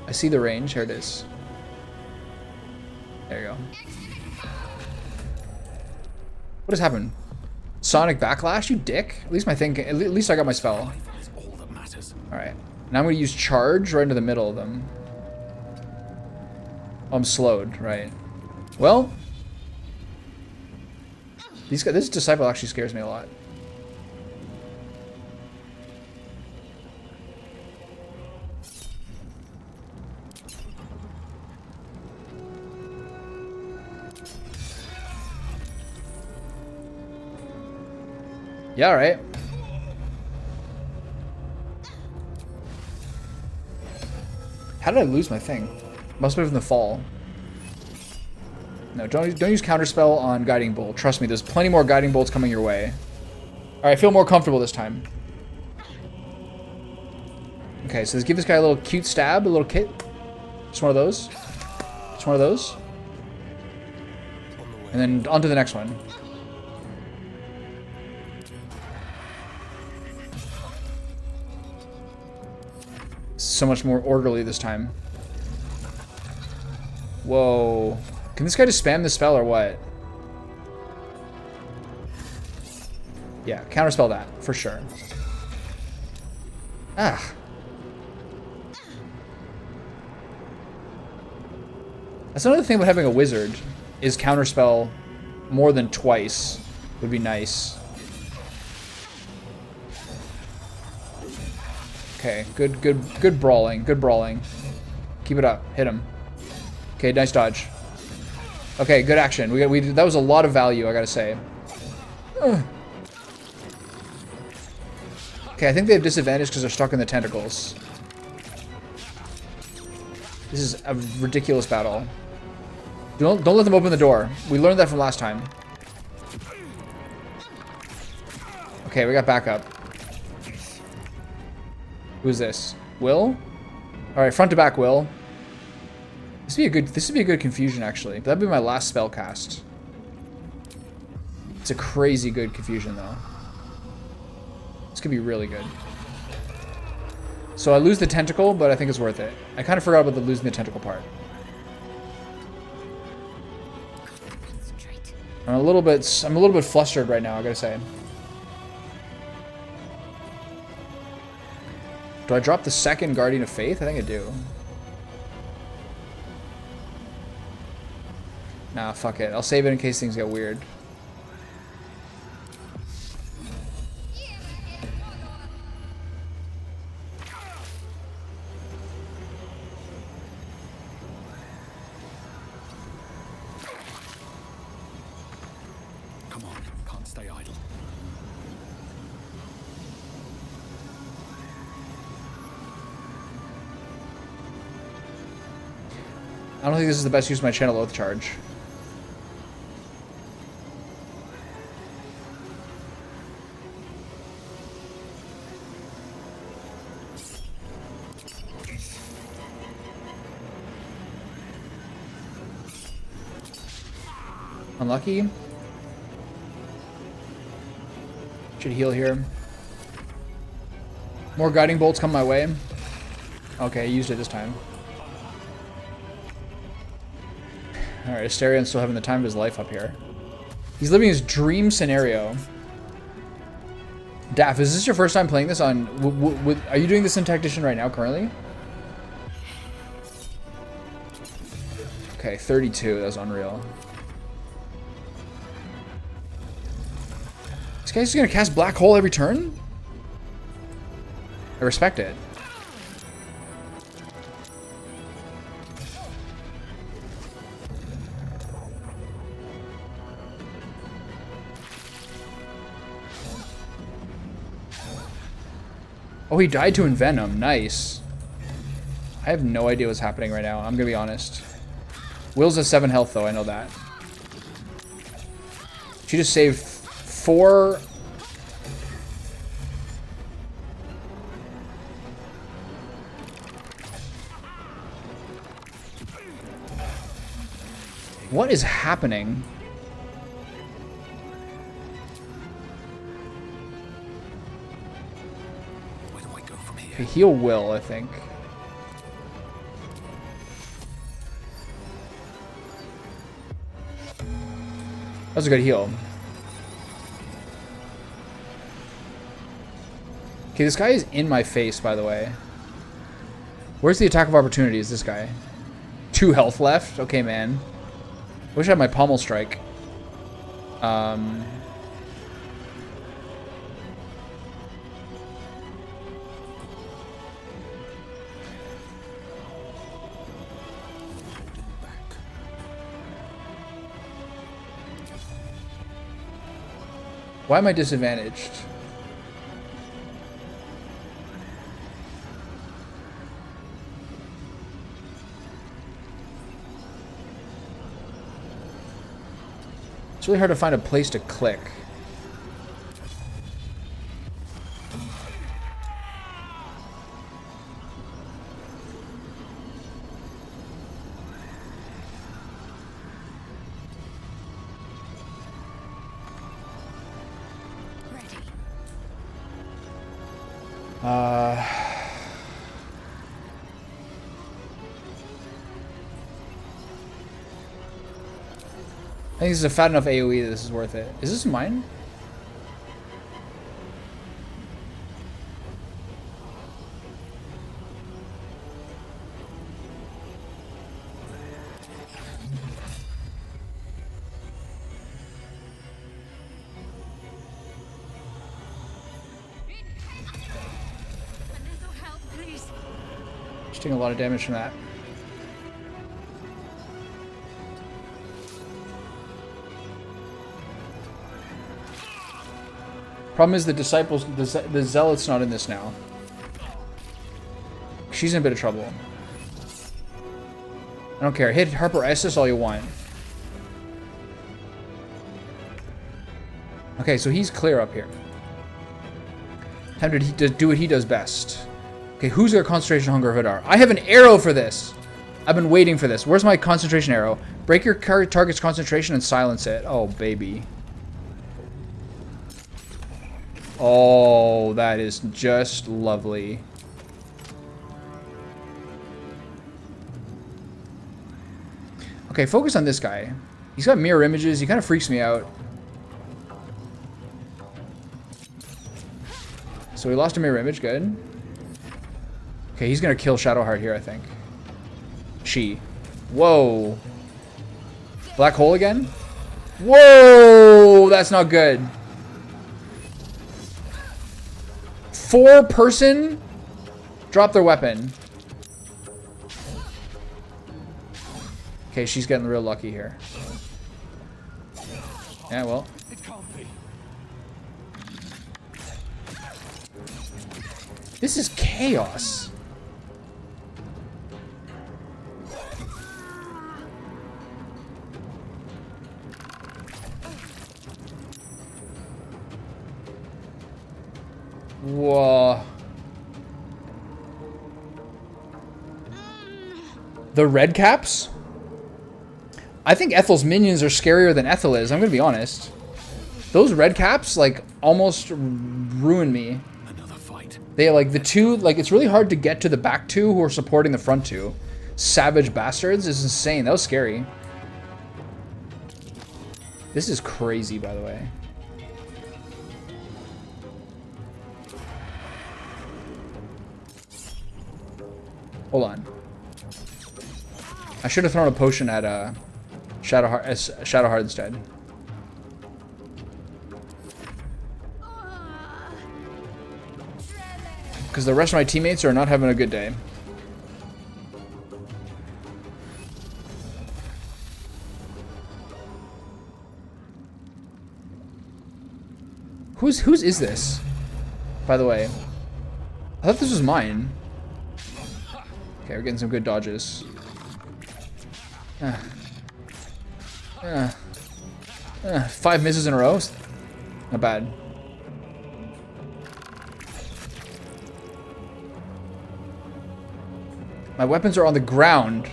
I see the range. Here it is. There you go. What has happened? Sonic Backlash, you dick. At least at least I got my spell. Alright. Now I'm going to use Charge right into the middle of them. Oh, I'm slowed, right. Well. This Disciple actually scares me a lot. Yeah, alright. How did I lose my thing? Must have been from the fall. No, don't use Counterspell on Guiding Bolt. Trust me, there's plenty more Guiding Bolts coming your way. Alright, I feel more comfortable this time. Okay, so let's give this guy a little cute stab, a little kit. Just one of those. Just one of those. And then on to the next one. So much more orderly this time. Whoa. Can this guy just spam the spell or what? Yeah, counterspell that, for sure. Ah. That's another thing about having a wizard, is counterspell more than twice would be nice. Okay, good brawling, good brawling. Keep it up, hit him. Okay, nice dodge. Okay, good action. That was a lot of value, I gotta say. Ugh. Okay, I think they have disadvantage because they're stuck in the tentacles. This is a ridiculous battle. Don't let them open the door. We learned that from last time. Okay, we got backup. Who's this? Will? Alright, front to back, Will. This would be a good confusion, actually. But that'd be my last spell cast. It's a crazy good confusion, though. This could be really good. So I lose the tentacle, but I think it's worth it. I kind of forgot about the losing the tentacle part. I'm a little bit flustered right now, I gotta say. Do I drop the second Guardian of Faith? I think I do. Nah, fuck it. I'll save it in case things get weird. Come on, can't stay idle. I don't think this is the best use of my Channel Oath charge. Unlucky. Should heal here. More guiding bolts come my way. Okay, I used it this time. Alright, Asterian's still having the time of his life up here. He's living his dream scenario. Daff, is this your first time playing this on... are you doing this in Tactician right now, currently? Okay, 32. That's unreal. This guy's just gonna cast Black Hole every turn? I respect it. Oh, he died to Envenom. Nice. I have no idea what's happening right now. I'm gonna be honest. Will's at 7 health though, I know that. She just saved 4. What is happening? Where do I go from here? Okay, heal Will, I think. That was a good heal. Okay, this guy is in my face, by the way. Where's the attack of opportunity? Is this guy? 2 health left? Okay, man. Wish I had my pommel strike. Why am I disadvantaged? It's really hard to find a place to click. I think this is a fat enough AoE that this is worth it. Is this mine? Just taking a lot of damage from that. Problem is the disciples, the zealot's not in this now. She's in a bit of trouble. I don't care. Hit Harper Essus all you want. Okay, so he's clear up here. Time to do what he does best. Okay, who's got concentration, hunger, Hadar? I have an arrow for this. I've been waiting for this. Where's my concentration arrow? Break your target's concentration and silence it. Oh, baby. Oh, that is just lovely. Okay, focus on this guy. He's got mirror images. He kind of freaks me out. So we lost a mirror image. Good. Okay, he's going to kill Shadowheart here, I think. Whoa. Black hole again? Whoa! That's not good. 4-person drop their weapon. Okay, she's getting real lucky here. Yeah, well. It can't be. This is chaos. Whoa. The red caps? I think Ethel's minions are scarier than Ethel is, I'm gonna be honest. Those red caps, like, almost ruin me. Another fight. They, like, the two, like, it's really hard to get to the back two who are supporting the front two. Savage bastards is insane. That was scary. This is crazy, by the way. Hold on. I should have thrown a potion at Shadowheart instead. Because the rest of my teammates are not having a good day. Whose is this? By the way. I thought this was mine. Okay, we're getting some good dodges. 5 misses in a row. Not bad. My weapons are on the ground.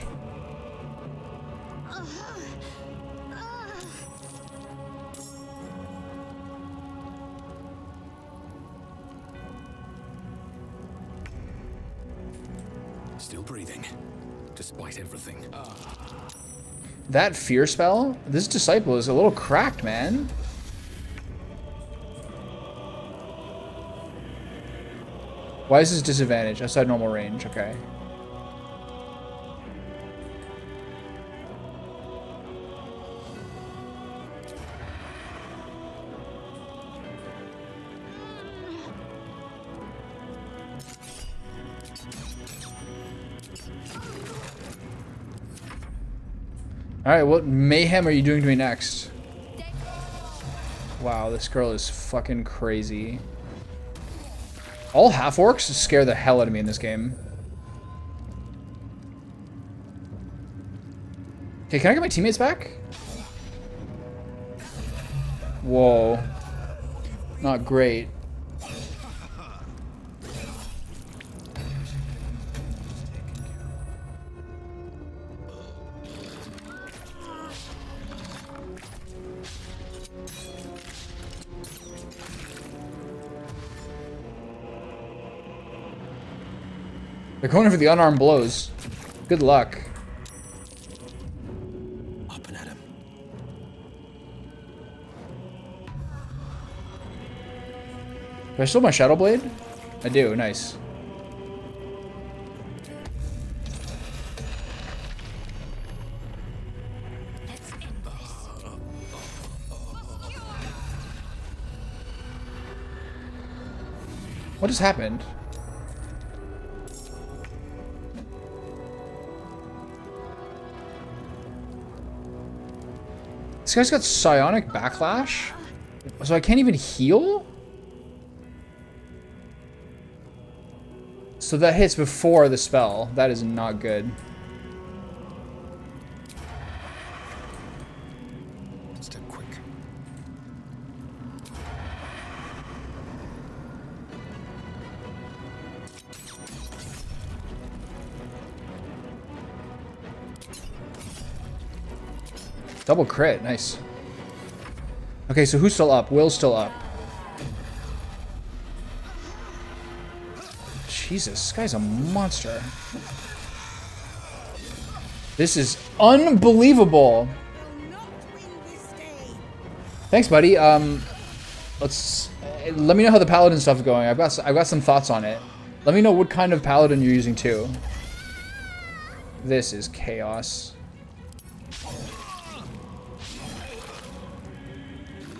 Still breathing, despite everything. That fear spell? This disciple is a little cracked, man. Why is this disadvantage? Outside normal range, okay. Alright, what mayhem are you doing to me next? Wow, this girl is fucking crazy. All half-orcs scare the hell out of me in this game. Okay, can I get my teammates back? Whoa. Not great. They're going for the unarmed blows. Good luck. Up and at him. Do I still have my Shadow Blade? I do, nice. Let's end this. What just happened? This guy's got psionic backlash? So I can't even heal? So that hits before the spell. That is not good. Step quick. Double crit, nice. Okay, so who's still up? Will's still up. Jesus, this guy's a monster. This is unbelievable. Thanks, buddy. Let me know how the paladin stuff's going. I've got some thoughts on it. Let me know what kind of paladin you're using too. This is chaos.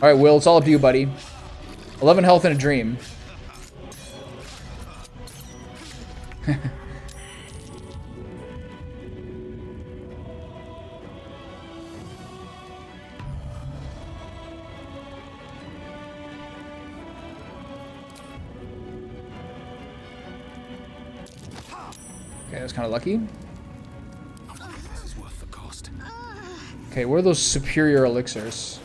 Alright, Will, it's all up to you, buddy. 11 health and a dream. Okay, that's kind of lucky. This is worth the cost. Okay, where are those superior elixirs?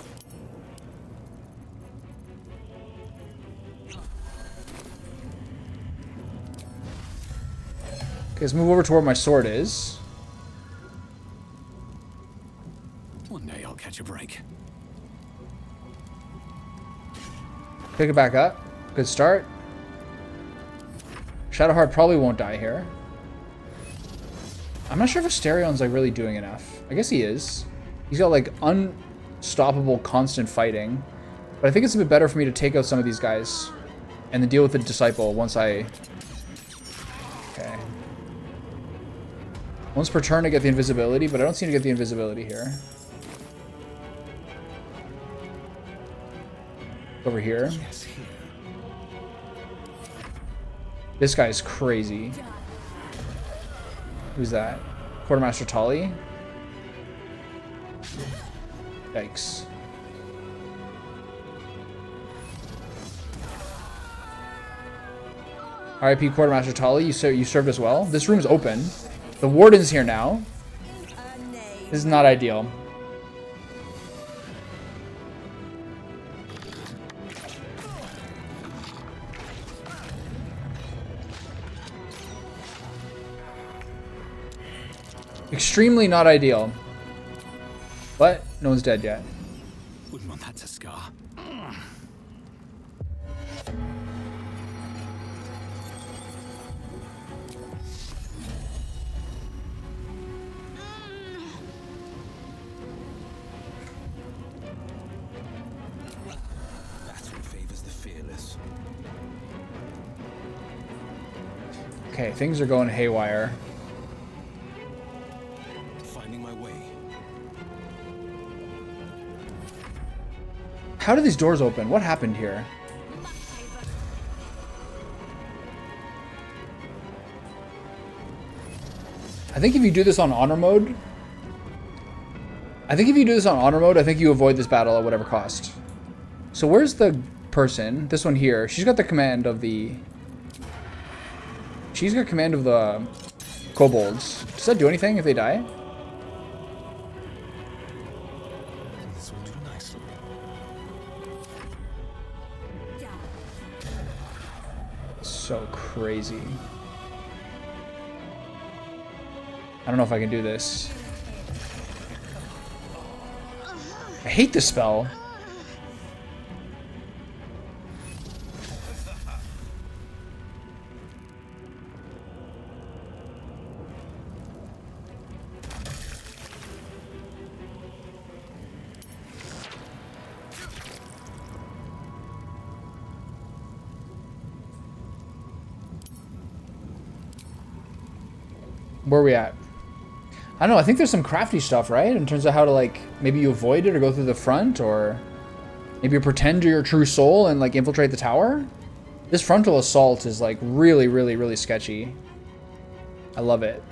Okay, let's move over to where my sword is. One day I'll catch a break. Pick it back up. Good start. Shadowheart probably won't die here. I'm not sure if Asterion's like really doing enough. I guess he is. He's got like unstoppable constant fighting. But I think it's a bit better for me to take out some of these guys and then deal with the disciple once I... Okay. Once per turn I get the invisibility, but I don't seem to get the invisibility here. Over here. Yes, here. This guy's crazy. Who's that? Quartermaster Tolly? Yikes. RIP Quartermaster Tolly, you served us well. This room's open. The warden's here now. This is not ideal. Extremely not ideal. But no one's dead yet. Wouldn't want that to scar. That's what favors the fearless. Okay, things are going haywire. Finding my way. How do these doors open? What happened here? I think if you do this on honor mode, I think you avoid this battle at whatever cost. So where's the person? This one here. She's got the command of the... She's got command of the kobolds. Does that do anything if they die? This will do nicely. So crazy. I don't know if I can do this. I hate this spell. Where are we at? I don't know, I think there's some crafty stuff, right? In terms of how to, like, maybe you avoid it or go through the front, or maybe you pretend you're your true soul and, like, infiltrate the tower. This frontal assault is, like, really, really, really sketchy. I love it.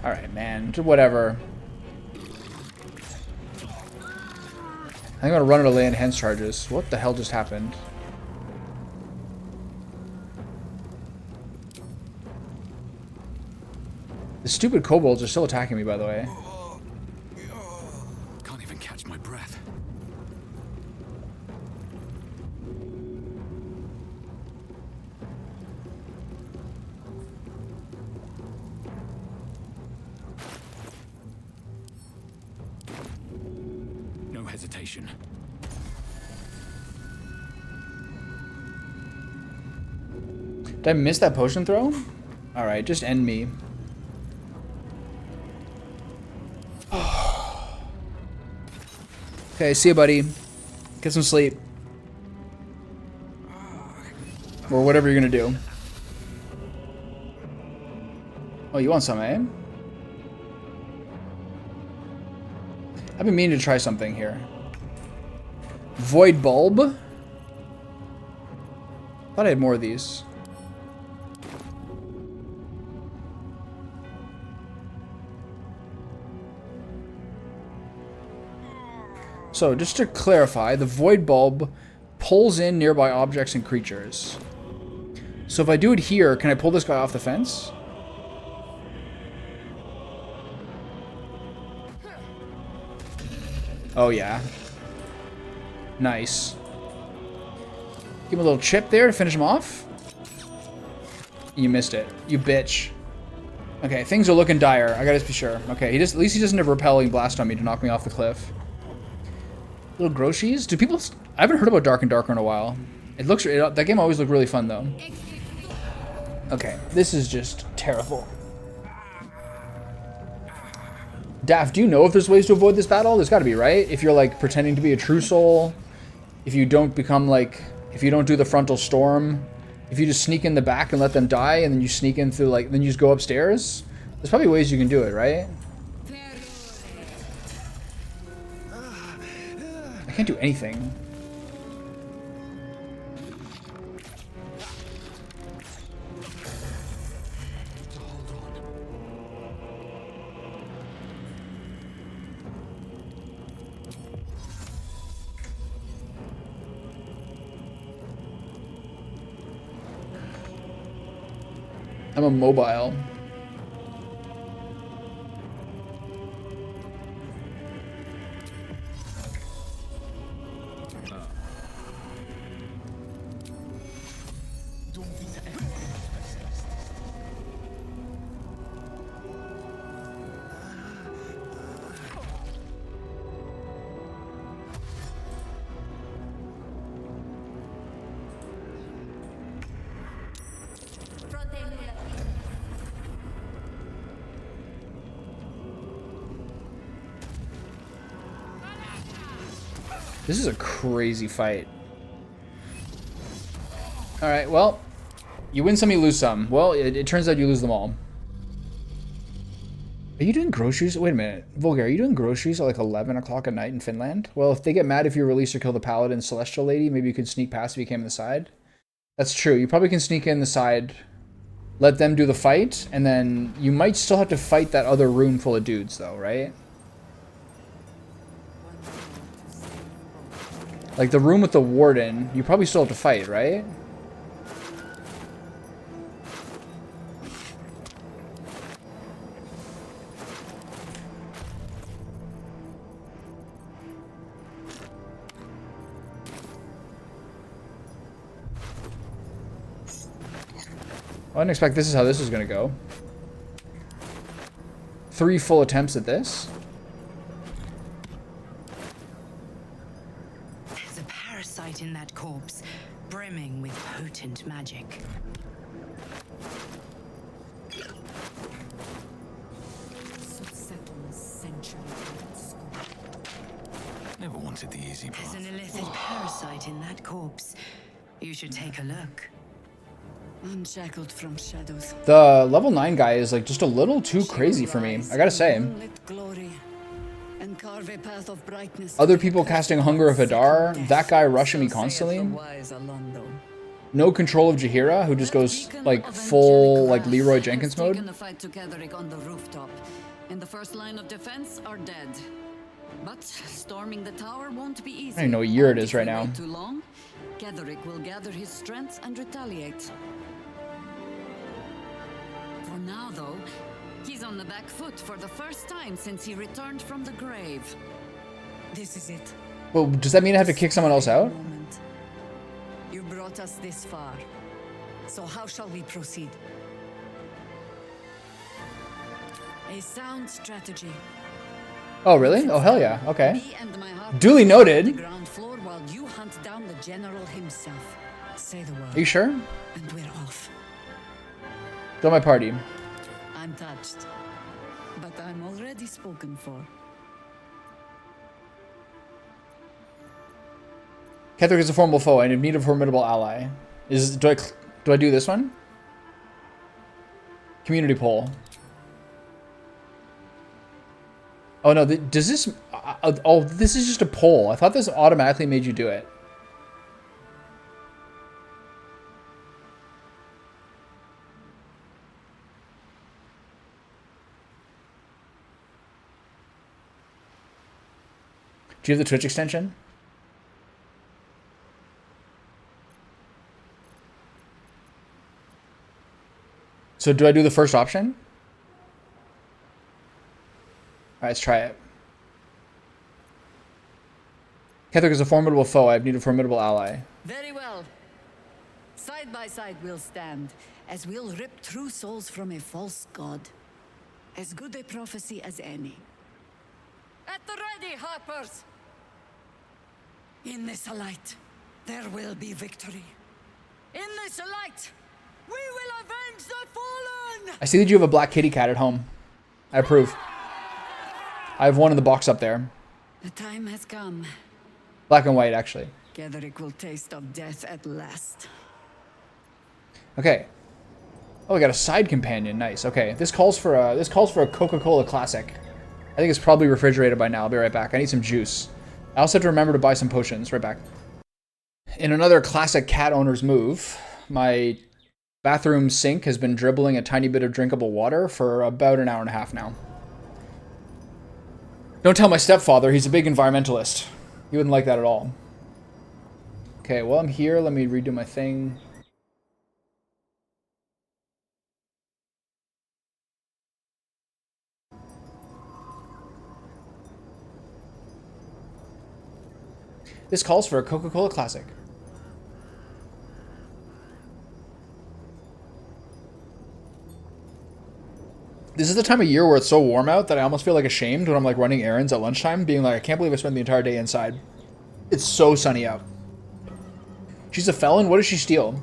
Alright, man. Whatever. I think I'm gonna run out of land hens charges. What the hell just happened? The stupid kobolds are still attacking me, by the way. Can't even catch my breath. No hesitation. Did I miss that potion throw? Alright, just end me. Okay, see you, buddy. Get some sleep. Or whatever you're gonna do. Oh, you want some, eh? I've been meaning to try something here. Void bulb? Thought I had more of these. So, just to clarify, the void bulb pulls in nearby objects and creatures. So if I do it here, can I pull this guy off the fence? Oh yeah. Nice. Give him a little chip there to finish him off. You missed it. You bitch. Okay, things are looking dire. I gotta be sure. Okay, at least he doesn't have a repelling blast on me to knock me off the cliff. Little Groshies? Do people... I haven't heard about Dark and Darker in a while. That game always looked really fun, though. Okay, this is just terrible. Daft, do you know if there's ways to avoid this battle? There's gotta be, right? If you're, like, pretending to be a true soul. If you don't become, like... If you don't do the frontal storm. If you just sneak in the back and let them die, and then you sneak in through, like... Then you just go upstairs. There's probably ways you can do it, right? I can't do anything. I'm a mobile. This is a crazy fight. Alright, well, you win some, you lose some. Well, it turns out you lose them all. Are you doing groceries? Wait a minute. Volgar, are you doing groceries at like 11 o'clock at night in Finland? Well, if they get mad if you release or kill the Paladin Celestial Lady, maybe you could sneak past if you came in the side. That's true. You probably can sneak in the side, let them do the fight, and then you might still have to fight that other room full of dudes, though, right? Like the room with the warden, you probably still have to fight, right? I didn't expect this is how this is going to go. 3 full attempts at this. There's a parasite in that corpse, brimming with potent magic. Never wanted the easy There's path. an illicit parasite in that corpse. You should take a look. Unshackled from shadows. The level 9 guy is like just a little too crazy for me, I gotta say. Glory and carve a path of brightness. Other people casting Hunger of Hadar, that guy rushing me constantly. No control of Jaheira, who just goes like full like Leroy Jenkins mode. The fight to Ketheric on the rooftop. In the first line of defense are dead. But storming the tower won't be easy. I don't even know what year it is right now. Too long, Ketheric will gather his strength and retaliate. For now, though, he's on the back foot for the first time since he returned from the grave. This is it. Well, does that mean I have to kick someone else out? Moment. You brought us this far. So how shall we proceed? A sound strategy. Oh, really? Oh, hell yeah. Okay. Me and my heart Duly the noted. ground floor while you hunt down the general himself. Say the word. Are you sure? And we're off. Join my party. I'm touched. But I'm already spoken for. Ketheric is a formidable foe. I need a formidable ally. Do I do this one? Community poll. Oh no, does this... oh, this is just a poll. I thought this automatically made you do it. Do you have the Twitch extension? So do I do the first option? Alright, let's try it. Ketheric is a formidable foe. I need a formidable ally. Very well. Side by side we'll stand, as we'll rip through souls from a false god. As good a prophecy as any. At the ready, Harpers! In this light, there will be victory. In this light, we will avenge the fallen! I see that you have a black kitty cat at home. I approve. I have one in the box up there. The time has come. Black and white, actually. Ketheric will taste of death at last. Okay. Oh, we got a side companion. Nice. Okay, this calls for a Coca-Cola Classic. I think it's probably refrigerated by now. I'll be right back. I need some juice. I also have to remember to buy some potions. Right back. In another classic cat owner's move, my bathroom sink has been dribbling a tiny bit of drinkable water for about an hour and a half now. Don't tell my stepfather. He's a big environmentalist. He wouldn't like that at all. Okay, well, I'm here. Let me redo my thing. This calls for a Coca-Cola Classic. This is the time of year where it's so warm out that I almost feel like ashamed when I'm like running errands at lunchtime, being like, I can't believe I spent the entire day inside. It's so sunny out. She's a felon? What does she steal?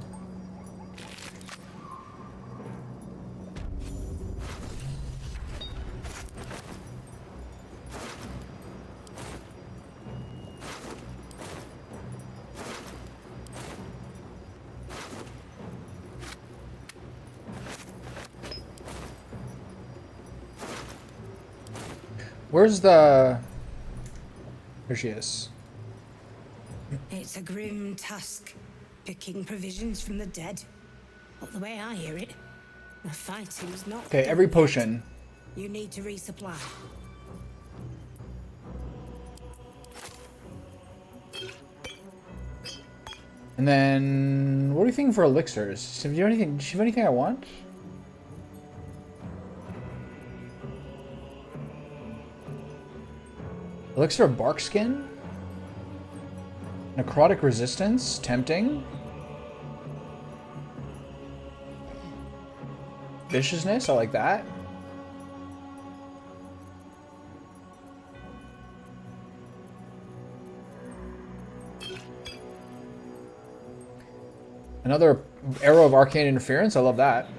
Where's the... There she is. It's a grim task, picking provisions from the dead. But the way I hear it, the fighting's not... Okay, every potion. You need to resupply. And then... What are you thinking for elixirs? Do you have anything, does she have anything I want? Elixir of bark skin? Necrotic resistance? Tempting? Viciousness? I like that. Another arrow of arcane interference? I love that.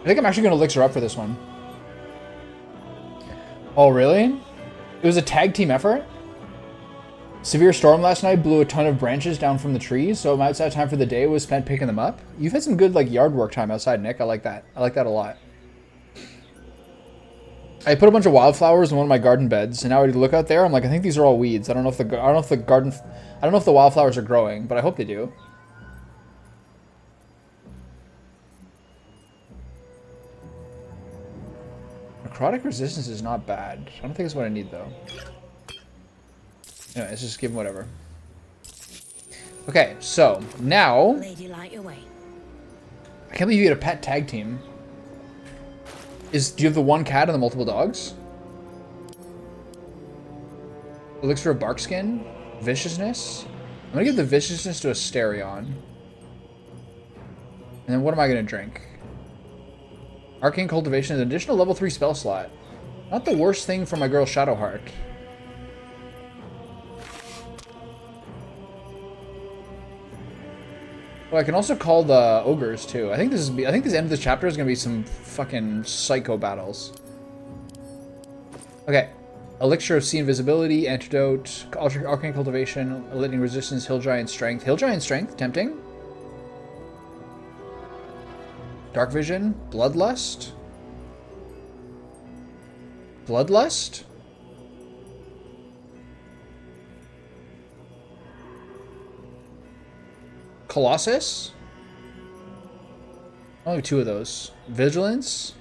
I think I'm actually going to elixir up for this one. Oh, really? It was a tag team effort? Severe storm last night blew a ton of branches down from the trees, so my outside time for the day was spent picking them up. You've had some good like yard work time outside, Nick. I like that. I like that a lot. I put a bunch of wildflowers in one of my garden beds, and now I look out there. I'm like, I think these are all weeds. I don't know if the wildflowers are growing, but I hope they do. Necrotic resistance is not bad. I don't think it's what I need, though. Anyway, let's just give him whatever. Okay, so now... Lady light away. I can't believe you get a pet tag team. Do you have the one cat and the multiple dogs? Elixir of bark skin? Viciousness? I'm gonna give the viciousness to Asterion. And then what am I gonna drink? Arcane Cultivation is an additional level 3 spell slot. Not the worst thing for my girl Shadowheart. Oh, I can also call the ogres too. I think this end of this chapter is gonna be some fucking psycho battles. Okay. Elixir of Sea Invisibility, Antidote, Arcane Cultivation, Lightning Resistance, Hill Giant Strength. Hill Giant Strength, tempting. Dark Vision, Bloodlust. Bloodlust? Colossus? Only 2 of those. Vigilance?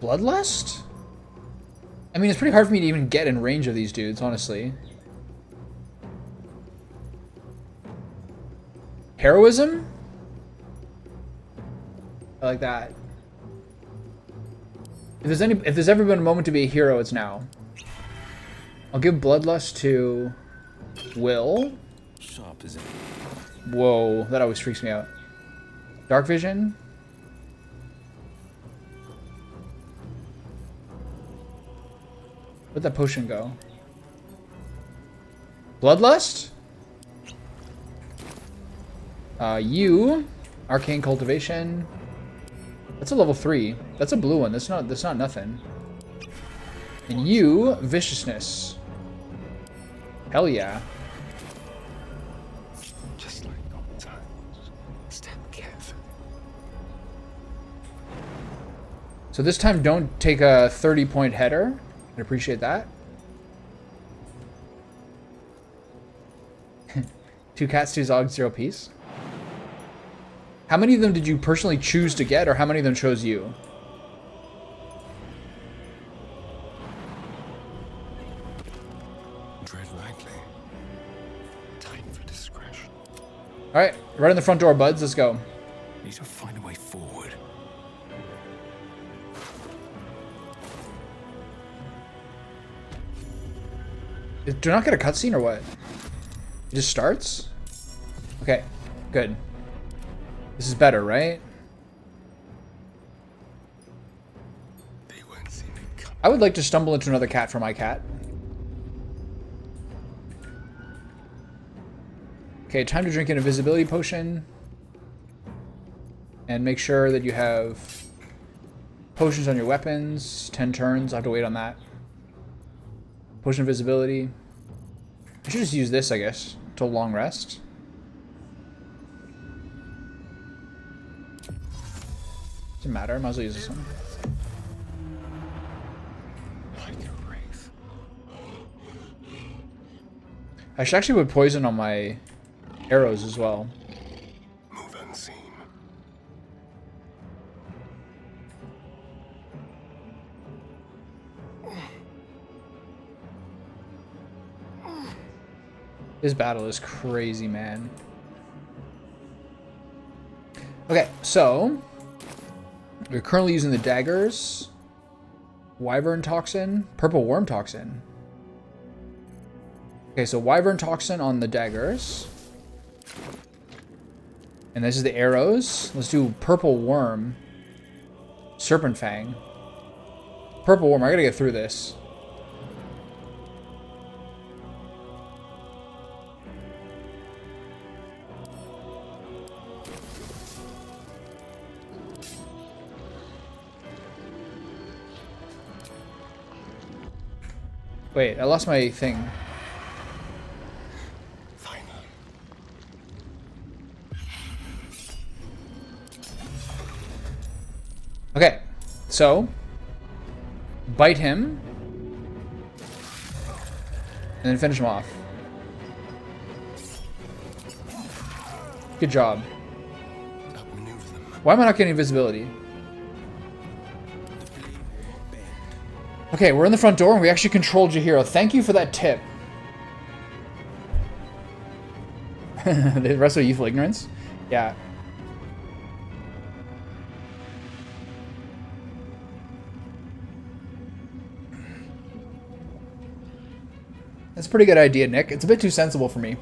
Bloodlust? I mean, it's pretty hard for me to even get in range of these dudes, honestly. Heroism? I like that. If there's ever been a moment to be a hero, it's now. I'll give Bloodlust to Will. Sharp as it. Whoa, that always freaks me out. Dark Vision. Where'd that potion go? Bloodlust? You. Arcane Cultivation. That's a level 3. That's a blue one. That's not nothing. And you, Viciousness. Hell yeah. Just like old times. Step careful. So this time don't take a 30-point header. I'd appreciate that. 2 cats, 2 zogs, 0 piece. How many of them did you personally choose to get, or how many of them chose you? Tread lightly. Time for discretion. All right, right in the front door, buds. Let's go. Need to find a way forward. Do I not get a cutscene or what? It just starts? Okay, good. This is better, right? They won't see me come. I would like to stumble into another cat for my cat. Okay, time to drink an invisibility potion. And make sure that you have potions on your weapons. 10 turns. I'll have to wait on that. Potion of invisibility. I should just use this, I guess, till long rest. Doesn't matter. Might as well use this one. Like a wraith. I should actually put poison on my arrows as well. Move unseen. This battle is crazy, man. Okay, so we're currently using the daggers, wyvern toxin, purple worm toxin. Okay, so wyvern toxin on the daggers. And this is the arrows. Let's do purple worm, serpent fang. Purple worm, I gotta get through this. Wait, I lost my thing. Finally. Okay, so bite him and then finish him off. Good job. Outmaneuver them. Why am I not getting invisibility? Okay, we're in the front door and we actually controlled Jahiro. Thank you for that tip. The rest of youthful ignorance? Yeah. That's a pretty good idea, Nick. It's a bit too sensible for me.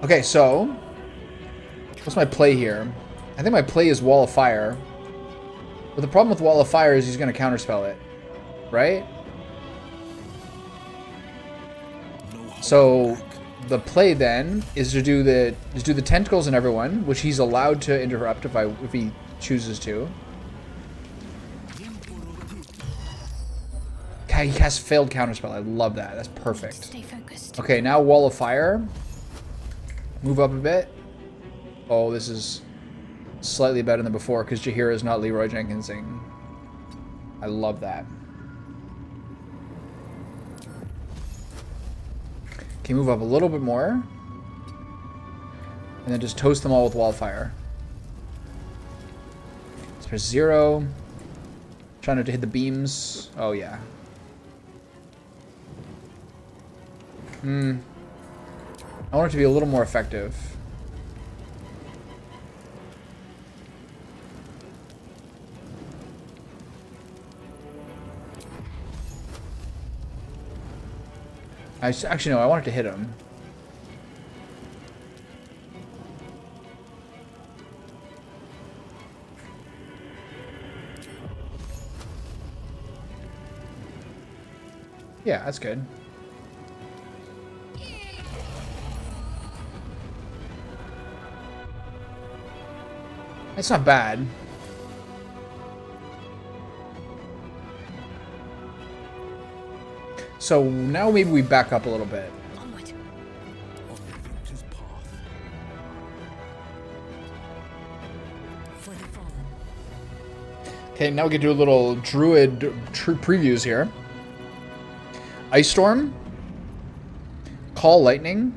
Okay, so what's my play here? I think my play is Wall of Fire. But the problem with Wall of Fire is he's going to counterspell it, right? So the play then is to do the tentacles on everyone, which he's allowed to interrupt if he chooses to. Okay, he has failed counterspell. I love that. That's perfect. Stay focused. Okay, now Wall of Fire. Move up a bit. Oh, this is slightly better than before because Jahiro is not Leroy Jenkinsing. I love that. Okay, move up a little bit more. And then just toast them all with Wildfire. Let's press 0. Trying not to hit the beams. Oh, yeah. I want it to be a little more effective. Actually, no, I wanted to hit him. Yeah, that's good. It's not bad. So now maybe we back up a little bit. Onward. For the fallen. Okay, now we can do a little druid previews here. Ice Storm. Call Lightning.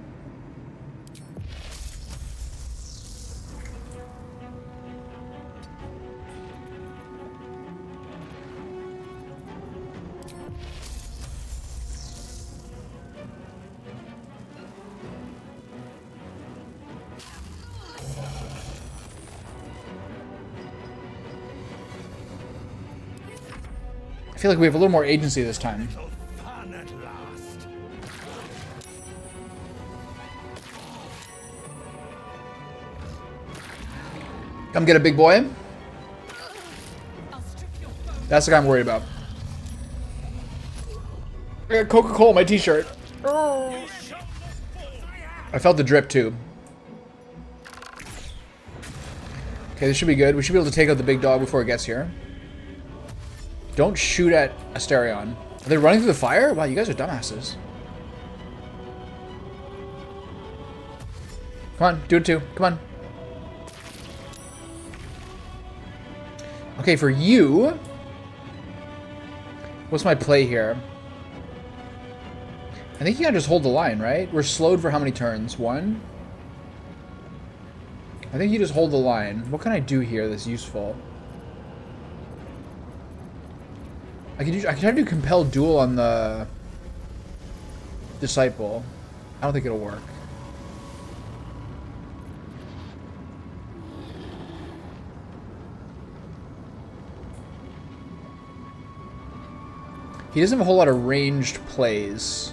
feel like we have a little more agency this time. Fun at last. Come get a big boy. That's the guy I'm worried about. I got Coca-Cola on my t-shirt. I felt the drip too. Okay, this should be good. We should be able to take out the big dog before it gets here. Don't shoot at Asterion. Are they running through the fire? Wow, you guys are dumbasses. Come on, do it too. Come on. Okay, for you... What's my play here? I think you gotta just hold the line, right? We're slowed for how many turns? 1? I think you just hold the line. What can I do here that's useful? I can try to do compelled duel on the disciple. I don't think it'll work. He doesn't have a whole lot of ranged plays.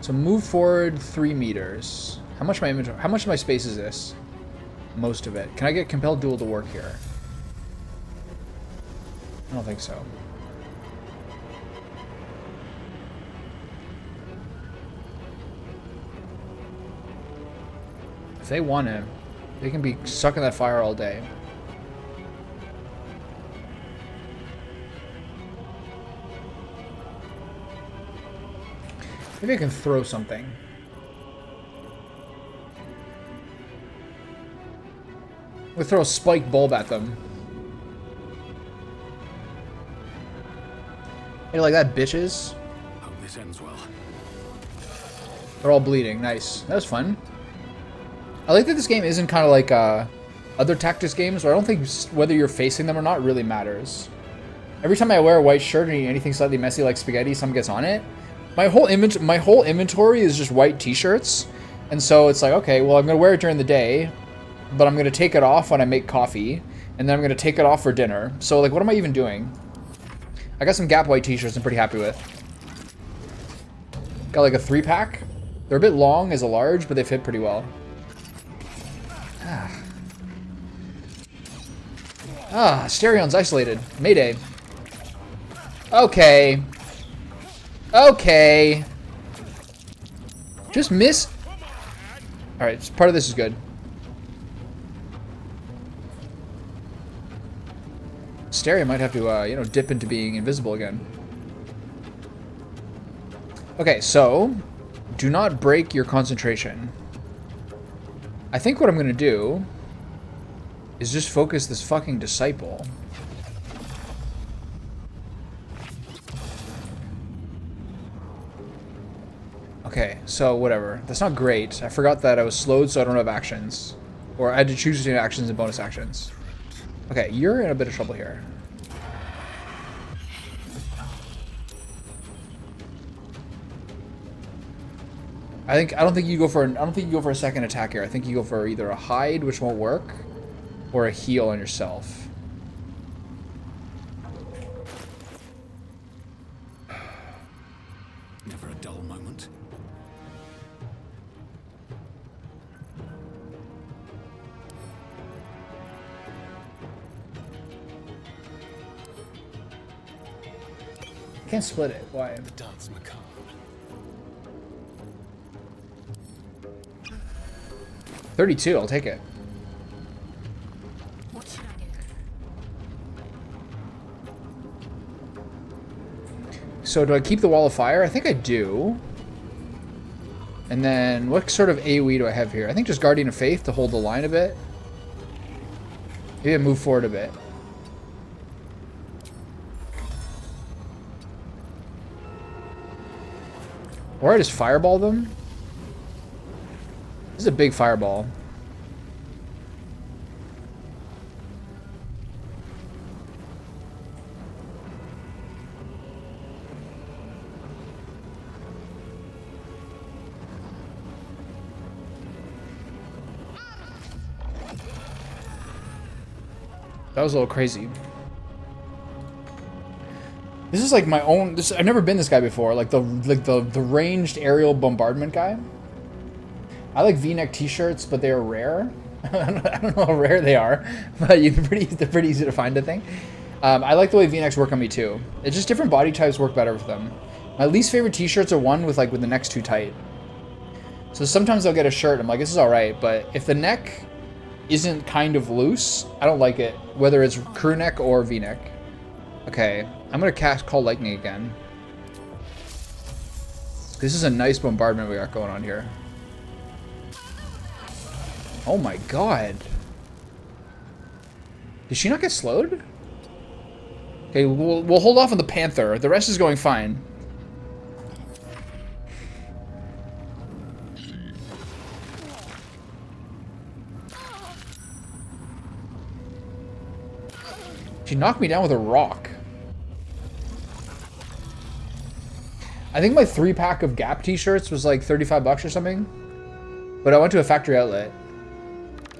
So move forward 3 meters. How much of my space is this? Most of it. Can I get compelled duel to work here? I don't think so. If they want him, they can be sucking that fire all day. Maybe I can throw something. We'll throw a spiked bulb at them. Hey, like that, bitches? Hope this ends well. They're all bleeding. Nice. That was fun. I like that this game isn't kind of like other tactics games, where I don't think whether you're facing them or not really matters. Every time I wear a white shirt and eat anything slightly messy like spaghetti, something gets on it. My whole inventory is just white t-shirts, and so it's like, okay, well, I'm gonna wear it during the day, but I'm gonna take it off when I make coffee, and then I'm gonna take it off for dinner. So like, what am I even doing? I got some Gap white t-shirts I'm pretty happy with. Got like a 3-pack. They're a bit long as a large, but they fit pretty well. Astarion's isolated. Mayday. Okay. Okay. Just miss. Alright, part of this is good. Asterion might have to, you know, dip into being invisible again. Okay, so do not break your concentration. I think what I'm gonna do is just focus this fucking disciple. Okay, so whatever. That's not great. I forgot that I was slowed, so I don't have actions. Or I had to choose between actions and bonus actions. Okay, you're in a bit of trouble here. I don't think you go for a second attack here. I think you go for either a hide, which won't work, or a heal on yourself. Never a dull moment. Can't split it. Why? The dance macabre. 32, I'll take it. What should I do? So do I keep the wall of fire? I think I do. And then what sort of AoE do I have here? I think just Guardian of Faith to hold the line a bit. Maybe I move forward a bit. Or I just fireball them. This is a big fireball. That was a little crazy. This is like my own. I've never been this guy before. Like the ranged aerial bombardment guy. I like V-neck T-shirts, but they are rare. I don't know how rare they are, but they're pretty easy to find, I think. I like the way V-necks work on me too. It's just different body types work better with them. My least favorite T-shirts are one with the necks too tight. So sometimes I'll get a shirt, I'm like, this is all right, but if the neck isn't kind of loose, I don't like it, whether it's crew neck or V-neck. Okay, I'm gonna cast Call Lightning again. This is a nice bombardment we got going on here. Oh my god. Did she not get slowed? Okay, we'll hold off on the Panther. The rest is going fine. She knocked me down with a rock. I think my 3-pack of Gap t-shirts was like 35 bucks or something. But I went to a factory outlet.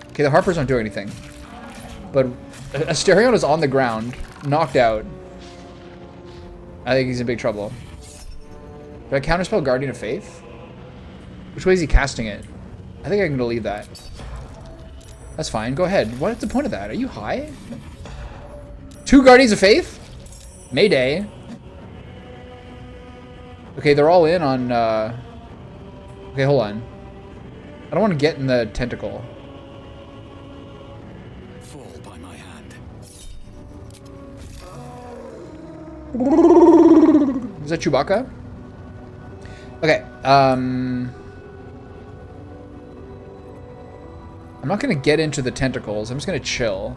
Okay, the Harpers aren't doing anything. But Asterion is on the ground, knocked out. I think he's in big trouble. Did I counterspell Guardian of Faith? Which way is he casting it? I think I'm going to leave that. That's fine. Go ahead. What's the point of that? Are you high? 2 Guardians of Faith? Mayday. Okay, they're all in on... Okay, hold on. I don't want to get in the tentacle. Fall by my hand. Is that Chewbacca? Okay, I'm not going to get into the tentacles. I'm just going to chill.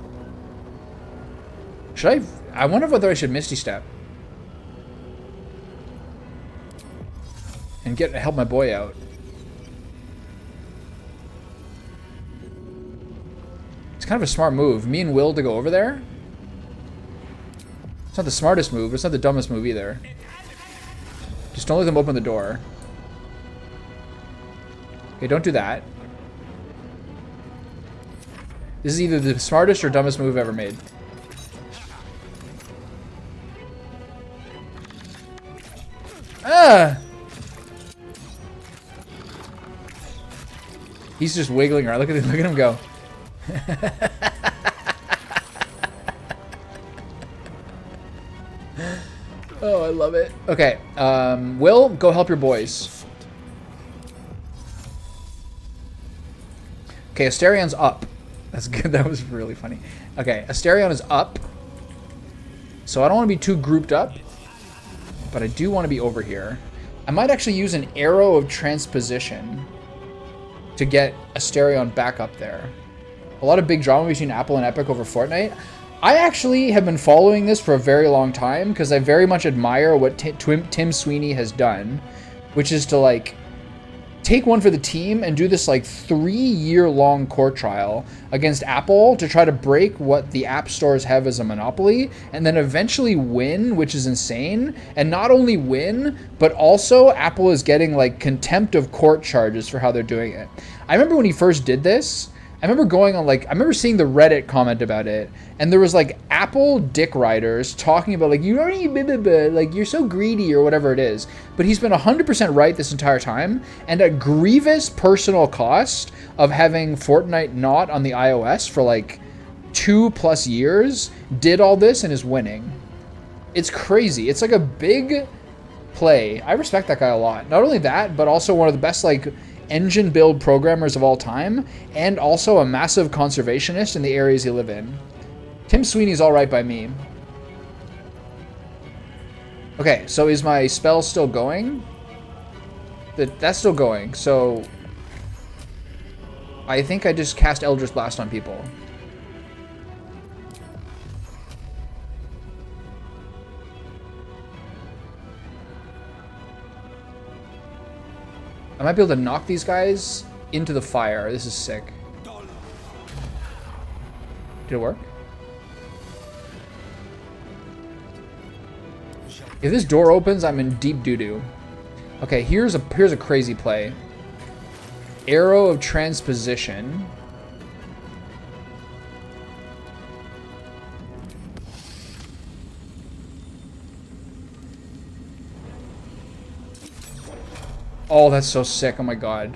Should I wonder whether I should Misty Step. And help my boy out. It's kind of a smart move. Me and Will to go over there. It's not the smartest move, but it's not the dumbest move either. Just don't let them open the door. Okay, don't do that. This is either the smartest or dumbest move ever made. Ah! He's just wiggling around. Look at him go. Oh, I love it. Okay, Will, go help your boys. Okay, Asterion's up. That's good. That was really funny. Okay, Asterion is up. So I don't want to be too grouped up, but I do want to be over here. I might actually use an arrow of transposition to get Asterion back up there. A lot of big drama between Apple and Epic over Fortnite. I actually have been following this for a very long time because I very much admire what Tim Sweeney has done, which is to like take one for the team and do this like 3-year-long court trial against Apple to try to break what the app stores have as a monopoly, and then eventually win, which is insane. And not only win, but also Apple is getting like contempt of court charges for how they're doing it. I remember when he first did this, I remember going on I remember seeing the Reddit comment about it, and there was like Apple dick riders talking about like, you already blah, blah, blah, like you're so greedy or whatever it is. But he's been 100% right this entire time, and at grievous personal cost of having Fortnite not on the iOS for like 2+ years, did all this and is winning. It's crazy. It's like a big play. I respect that guy a lot. Not only that, but also one of the best like engine build programmers of all time, and also a massive conservationist in the areas he live in. Tim Sweeney's all right by me. Okay, so is my spell still going? That's still going, so I think I just cast Eldritch Blast on people. I might be able to knock these guys into the fire. This is sick. Did it work? If this door opens, I'm in deep doo-doo. Okay, here's a crazy play. Arrow of Transposition. Oh, that's so sick. Oh my god.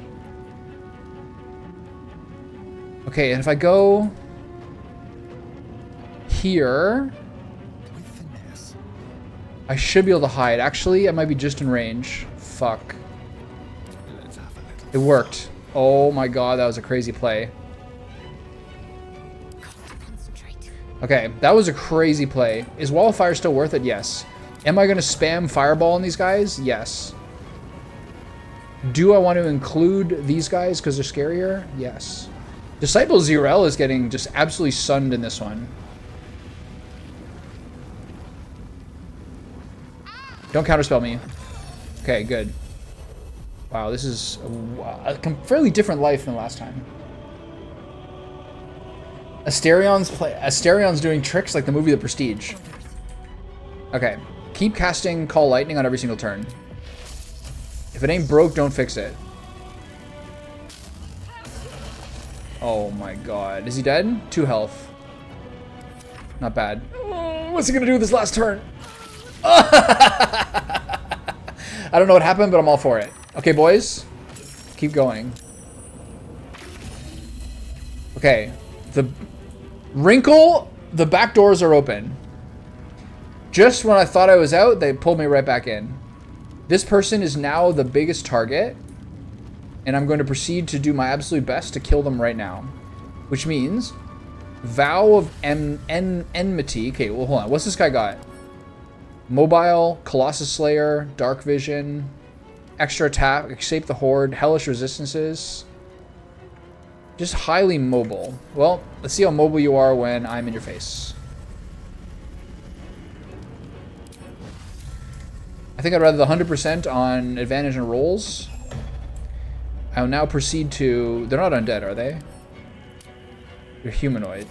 Okay, and if I go here, I should be able to hide. Actually, I might be just in range. Fuck. It worked. Oh my god, that was a crazy play. Okay, that was a crazy play. Is Wall of Fire still worth it? Yes. Am I going to spam Fireball on these guys? Yes. Do I want to include these guys because they're scarier? Yes. Disciple Zerel is getting just absolutely sunned in this one. Don't counterspell me. Okay, good. Wow, this is a fairly different life than last time. Asterion's doing tricks like the movie The Prestige. Okay. Keep casting Call Lightning on every single turn. If it ain't broke, don't fix it. Oh my god. Is he dead? 2 health. Not bad. Oh, what's he gonna do with this last turn? I don't know what happened, but I'm all for it. Okay, boys. Keep going. Okay. The back doors are open. Just when I thought I was out, they pulled me right back in. This person is now the biggest target, and I'm going to proceed to do my absolute best to kill them right now. Which means, Vow of Enmity. Okay, well, hold on. What's this guy got? Mobile, Colossus Slayer, Dark Vision, Extra Attack, Escape the Horde, Hellish Resistances. Just highly mobile. Well, let's see how mobile you are when I'm in your face. I think I'd rather the 100% on advantage and rolls. I'll now proceed to... They're not undead, are they? They're humanoid.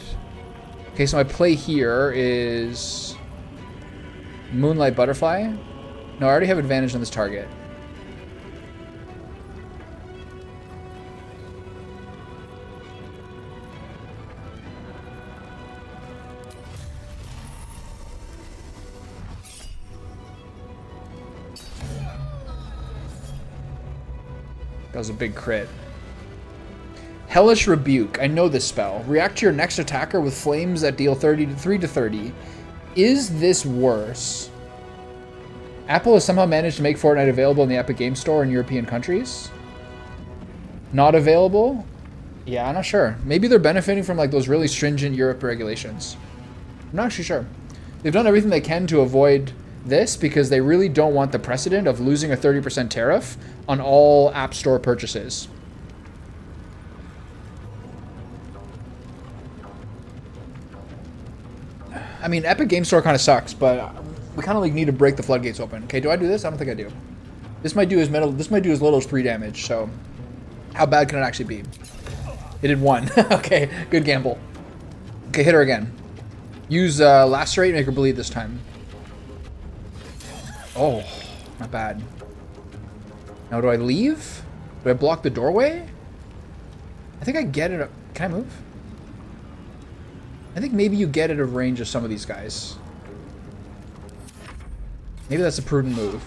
Okay, so my play here is... Moonlight Butterfly. No, I already have advantage on this target. That was a big crit. Hellish Rebuke. I know this spell. React to your next attacker with flames that deal 3 to 30. Is this worse? Apple has somehow managed to make Fortnite available in the Epic Game Store in European countries. Not available? Yeah, I'm not sure. Maybe they're benefiting from like those really stringent Europe regulations. I'm not actually sure. They've done everything they can to avoid this because they really don't want the precedent of losing a 30% tariff on all App Store purchases. I mean, Epic Game Store kind of sucks, but we kind of like need to break the floodgates open. Okay, do I do this? I don't think I do. This might do as little as 3 damage. So, how bad can it actually be? It did 1. Okay, good gamble. Okay, hit her again. Use Lacerate, make her bleed this time. Oh, not bad. Now, do I leave? Do I block the doorway? I think I get it. Can I move? I think maybe you get out of range of some of these guys. Maybe that's a prudent move.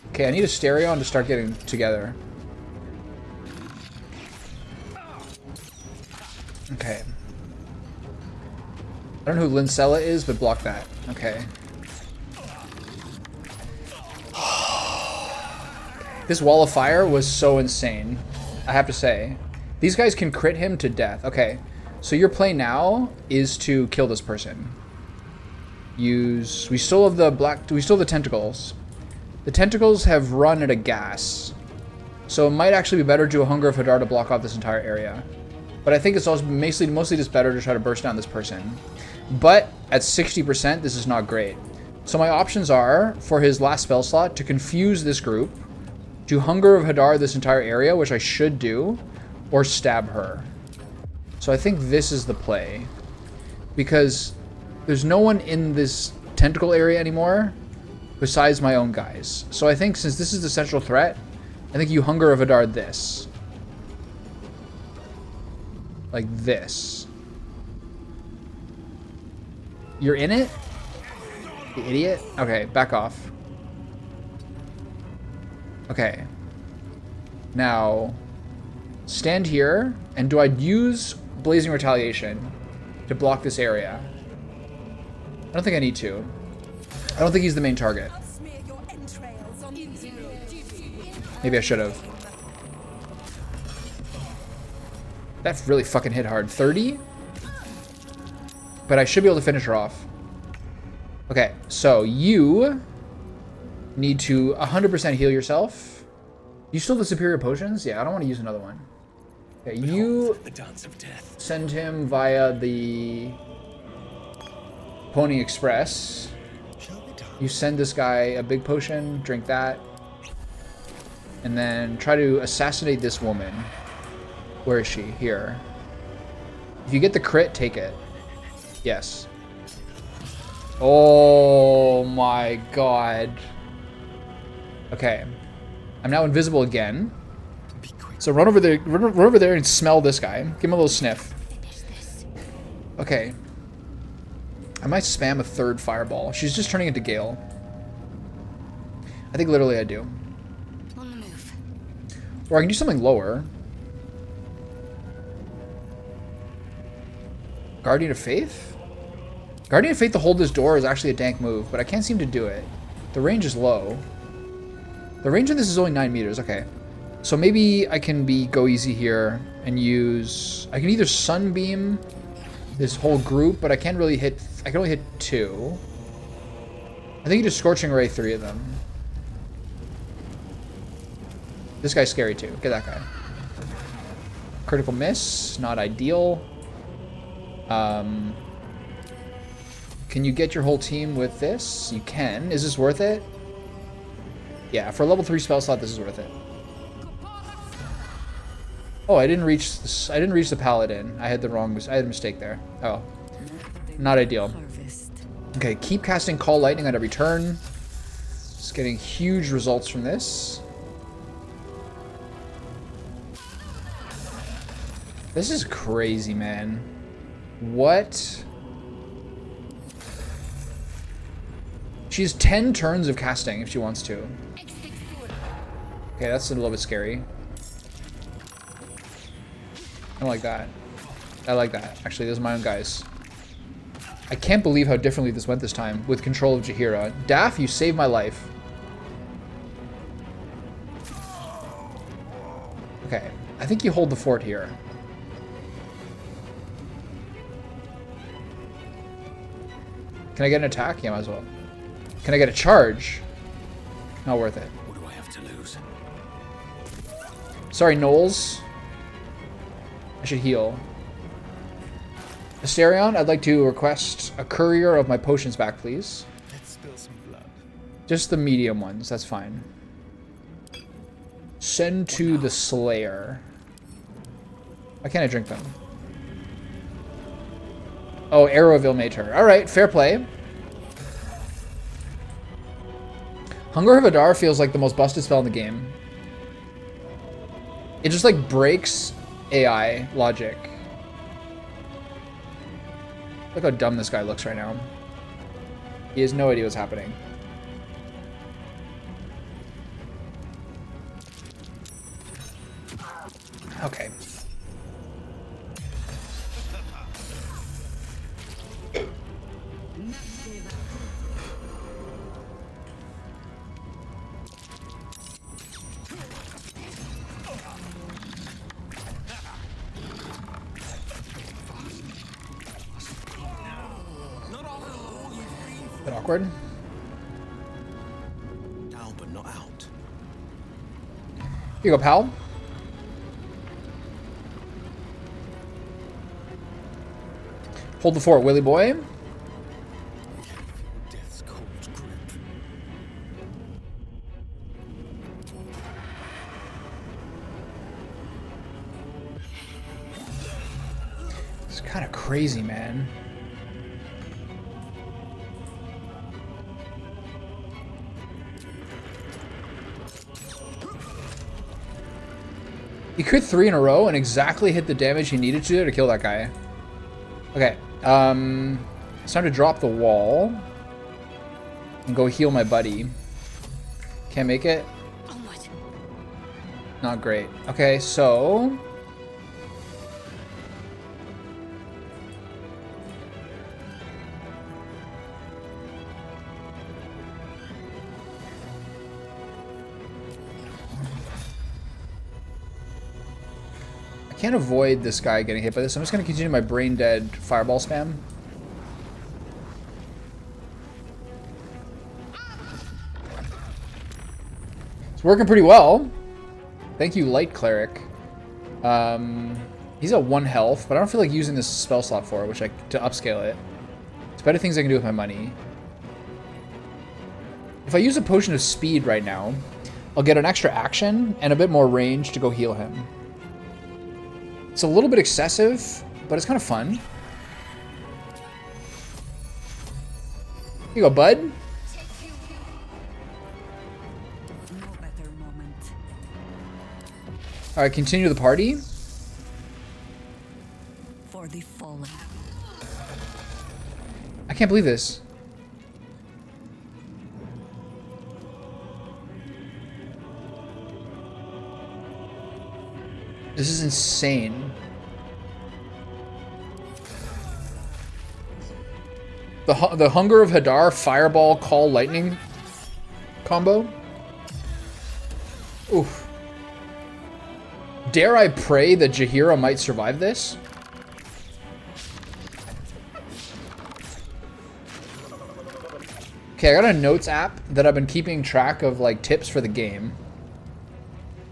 Okay, I need a stereo to start getting together. Okay. I don't know who Lincella is, but block that. Okay. This Wall of Fire was so insane, I have to say. These guys can crit him to death. Okay, so your play now is to kill this person. We still have the tentacles. The tentacles have run at a gas. So it might actually be better to do a Hunger of Hadar to block off this entire area. But I think it's also mostly just better to try to burst down this person. But at 60%, this is not great. So my options are, for his last spell slot, to confuse this group, to Hunger of Hadar this entire area, which I should do, or stab her. So I think this is the play. Because there's no one in this tentacle area anymore besides my own guys. So I think since this is the central threat, I think you Hunger of Hadar this. Like this. You're in it? You idiot? Okay, back off. Okay. Now, stand here, and do I use Blazing Retaliation to block this area? I don't think I need to. I don't think he's the main target. Maybe I should have. That really fucking hit hard. 30? But I should be able to finish her off. Okay, so you need to 100% heal yourself. You still have the superior potions? Yeah, I don't want to use another one. Okay, you send him via the Pony Express. You send this guy a big potion, drink that. And then try to assassinate this woman. Where is she? Here. If you get the crit, take it. Yes. Oh my god. Okay. I'm now invisible again. So run over there and smell this guy. Give him a little sniff. Okay. I might spam a third fireball. She's just turning into Gale. I think literally I do. On the move. Or I can do something lower. Guardian of Faith? Guardian of Faith to hold this door is actually a dank move, but I can't seem to do it. The range is low. The range of this is only 9 meters. Okay. So maybe I can go easy here and use... I can either Sunbeam this whole group, but I can't really hit... I can only hit 2. I think you just Scorching Ray 3 of them. This guy's scary too. Get that guy. Critical miss. Not ideal. Can you get your whole team with this? You can. Is this worth it? Yeah, for a level 3 spell slot, this is worth it. Oh, I didn't reach this. I didn't reach the paladin. I had a mistake there. Oh, not ideal. Okay, keep casting Call Lightning on every turn. Just getting huge results from this. This is crazy, man. What? She has 10 turns of casting if she wants to. Okay, that's a little bit scary. I don't like that. I like that. Actually, those are my own guys. I can't believe how differently this went this time with control of Jaheira. Daff, you saved my life. Okay, I think you hold the fort here. Can I get an attack? Yeah, might as well. Can I get a charge? Not worth it. What do I have to lose? Sorry, Knowles. I should heal. Asterion, I'd like to request a courier of my potions back, please. Let's spill some blood. Just the medium ones, that's fine. Send to the Slayer. Why can't I drink them? Oh, Arrow of Ilmater. Alright, fair play. Hunger of Adar feels like the most busted spell in the game. It just like breaks AI logic. Look how dumb this guy looks right now. He has no idea what's happening. Okay. Bit awkward. Down but not out. Here you go, pal. Hold the fort, Willy boy. Death's cold grip. It's kind of crazy, man. He crit 3 in a row and exactly hit the damage he needed to kill that guy. Okay, it's time to drop the wall and go heal my buddy. Can't make it. Not great. Okay, so... I can't avoid this guy getting hit by this. I'm just going to continue my brain dead fireball spam. It's working pretty well. Thank you, Light Cleric. He's at 1 health, but I don't feel like using this spell slot for it, to upscale it. There's better things I can do with my money. If I use a potion of speed right now, I'll get an extra action and a bit more range to go heal him. It's a little bit excessive, but it's kind of fun. Here you go, bud. No better moment. Alright, continue the party. For the fallen. I can't believe this. This is insane. The Hunger of Hadar Fireball Call Lightning combo. Oof. Dare I pray that Jaheira might survive this? Okay, I got a notes app that I've been keeping track of like tips for the game.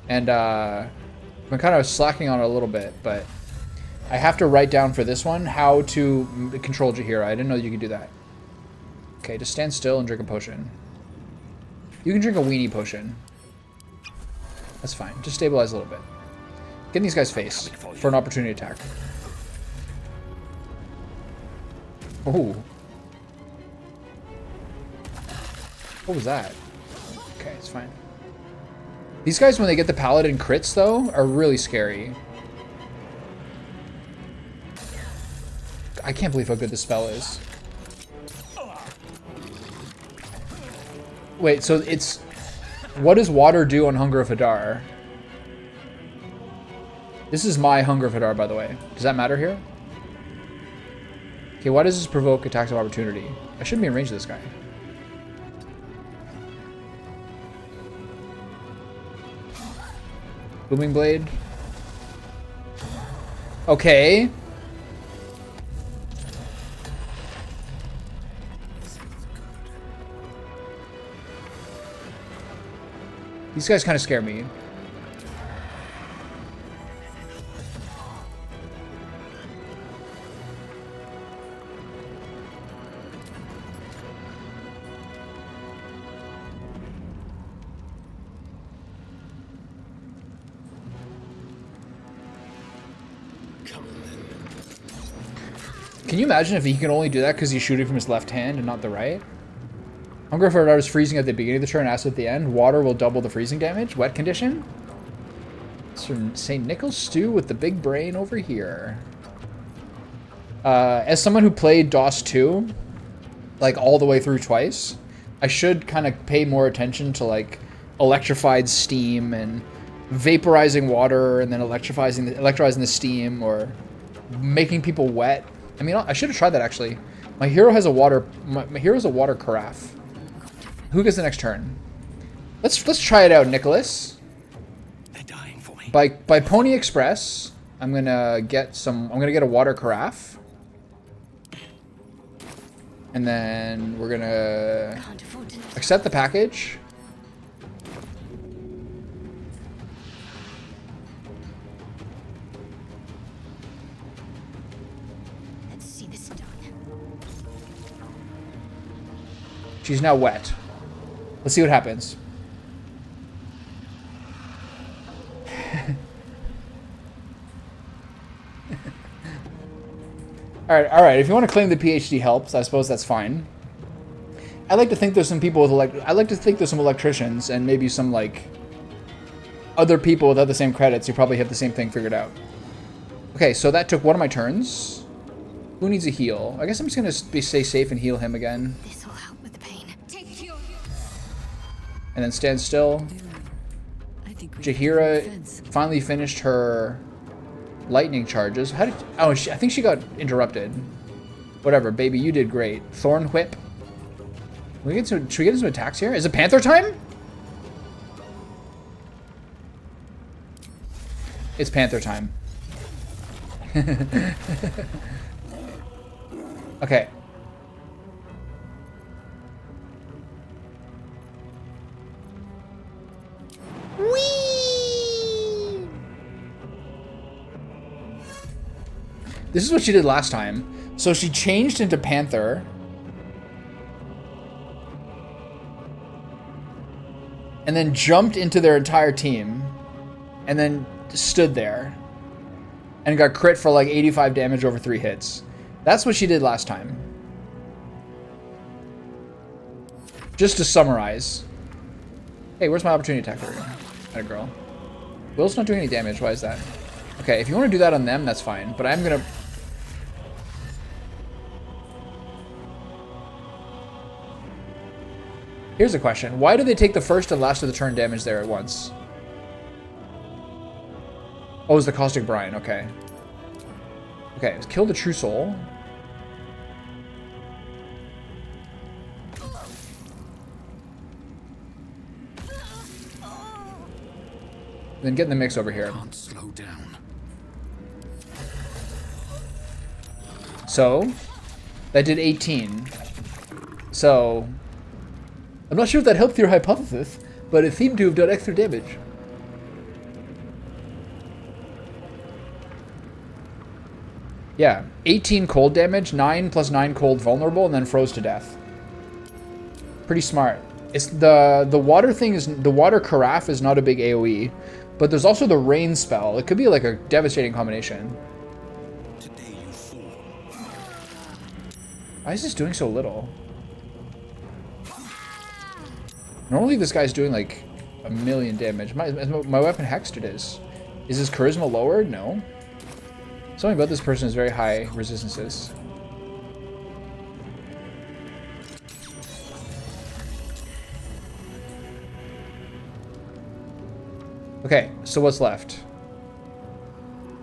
And I've been kind of slacking on it a little bit, but I have to write down for this one how to control Jaheira. I didn't know you could do that. Okay, just stand still and drink a potion. You can drink a weenie potion. That's fine. Just stabilize a little bit. Get in these guys' face for an opportunity attack. Oh. What was that? Okay, it's fine. These guys, when they get the paladin crits, though, are really scary. I can't believe how good this spell is. Wait, so it's... What does water do on Hunger of Hadar? This is my Hunger of Hadar, by the way. Does that matter here? Okay, why does this provoke attacks of opportunity? I shouldn't be in range of this guy. Booming Blade. Okay. These guys kind of scare me. Can you imagine if he can only do that because he's shooting from his left hand and not the right? Hunger of Hadar is freezing at the beginning of the turn, acid at the end. Water will double the freezing damage. Wet condition? Sir St. Nicholas Stew with the big brain over here. As someone who played DOS 2, like all the way through twice, I should kind of pay more attention to like electrified steam and vaporizing water and then electrolyzing the steam or making people wet. I mean, I should have tried that actually. My hero has a water. My hero's a water carafe. Who gets the next turn? Let's try it out, Nicholas. They're dying for me. By Pony Express, I'm gonna get a water carafe, and then we're gonna accept the package. She's now wet. Let's see what happens. All right. If you want to claim the PhD helps, I suppose that's fine. I like to think there's some people with I like to think there's some electricians and maybe some like other people without the same credits who probably have the same thing figured out. Okay, so that took one of my turns. Who needs a heal? I guess I'm just gonna stay safe and heal him again. This will help with the pain. Take you. And then stand still. I think we Jaheira can fence. finally finished her lightning charges. How did? Oh, I think she got interrupted. Whatever, baby, you did great. Thorn whip. Should we get into some attacks here? Is it Panther time? It's Panther time. Okay. Whee! This is what she did last time. So she changed into Panther. And then jumped into their entire team. And then stood there. And got crit for like 85 damage over 3 hits. That's what she did last time. Just to summarize. Hey, where's my opportunity attack? That girl. Will's not doing any damage. Why is that? Okay, if you want to do that on them, that's fine. But I'm gonna... Here's a question. Why do they take the first and last of the turn damage there at once? Oh, it's the Caustic Brine. Okay. Okay, let's kill the True Soul. Then get in the mix over here. Can't slow down. So, that did 18. So, I'm not sure if that helped your hypothesis, but it seemed to have done extra damage. Yeah, 18 cold damage, 9 plus 9 cold vulnerable, and then froze to death. Pretty smart. It's the water thing is the water carafe is not a big AoE, but there's also the rain spell. It could be like a devastating combination. Today you fall. Why is this doing so little? Normally this guy's doing like a million damage. My weapon hexed it is. Is his charisma lowered? No. Something about this person is very high resistances. Okay, so what's left?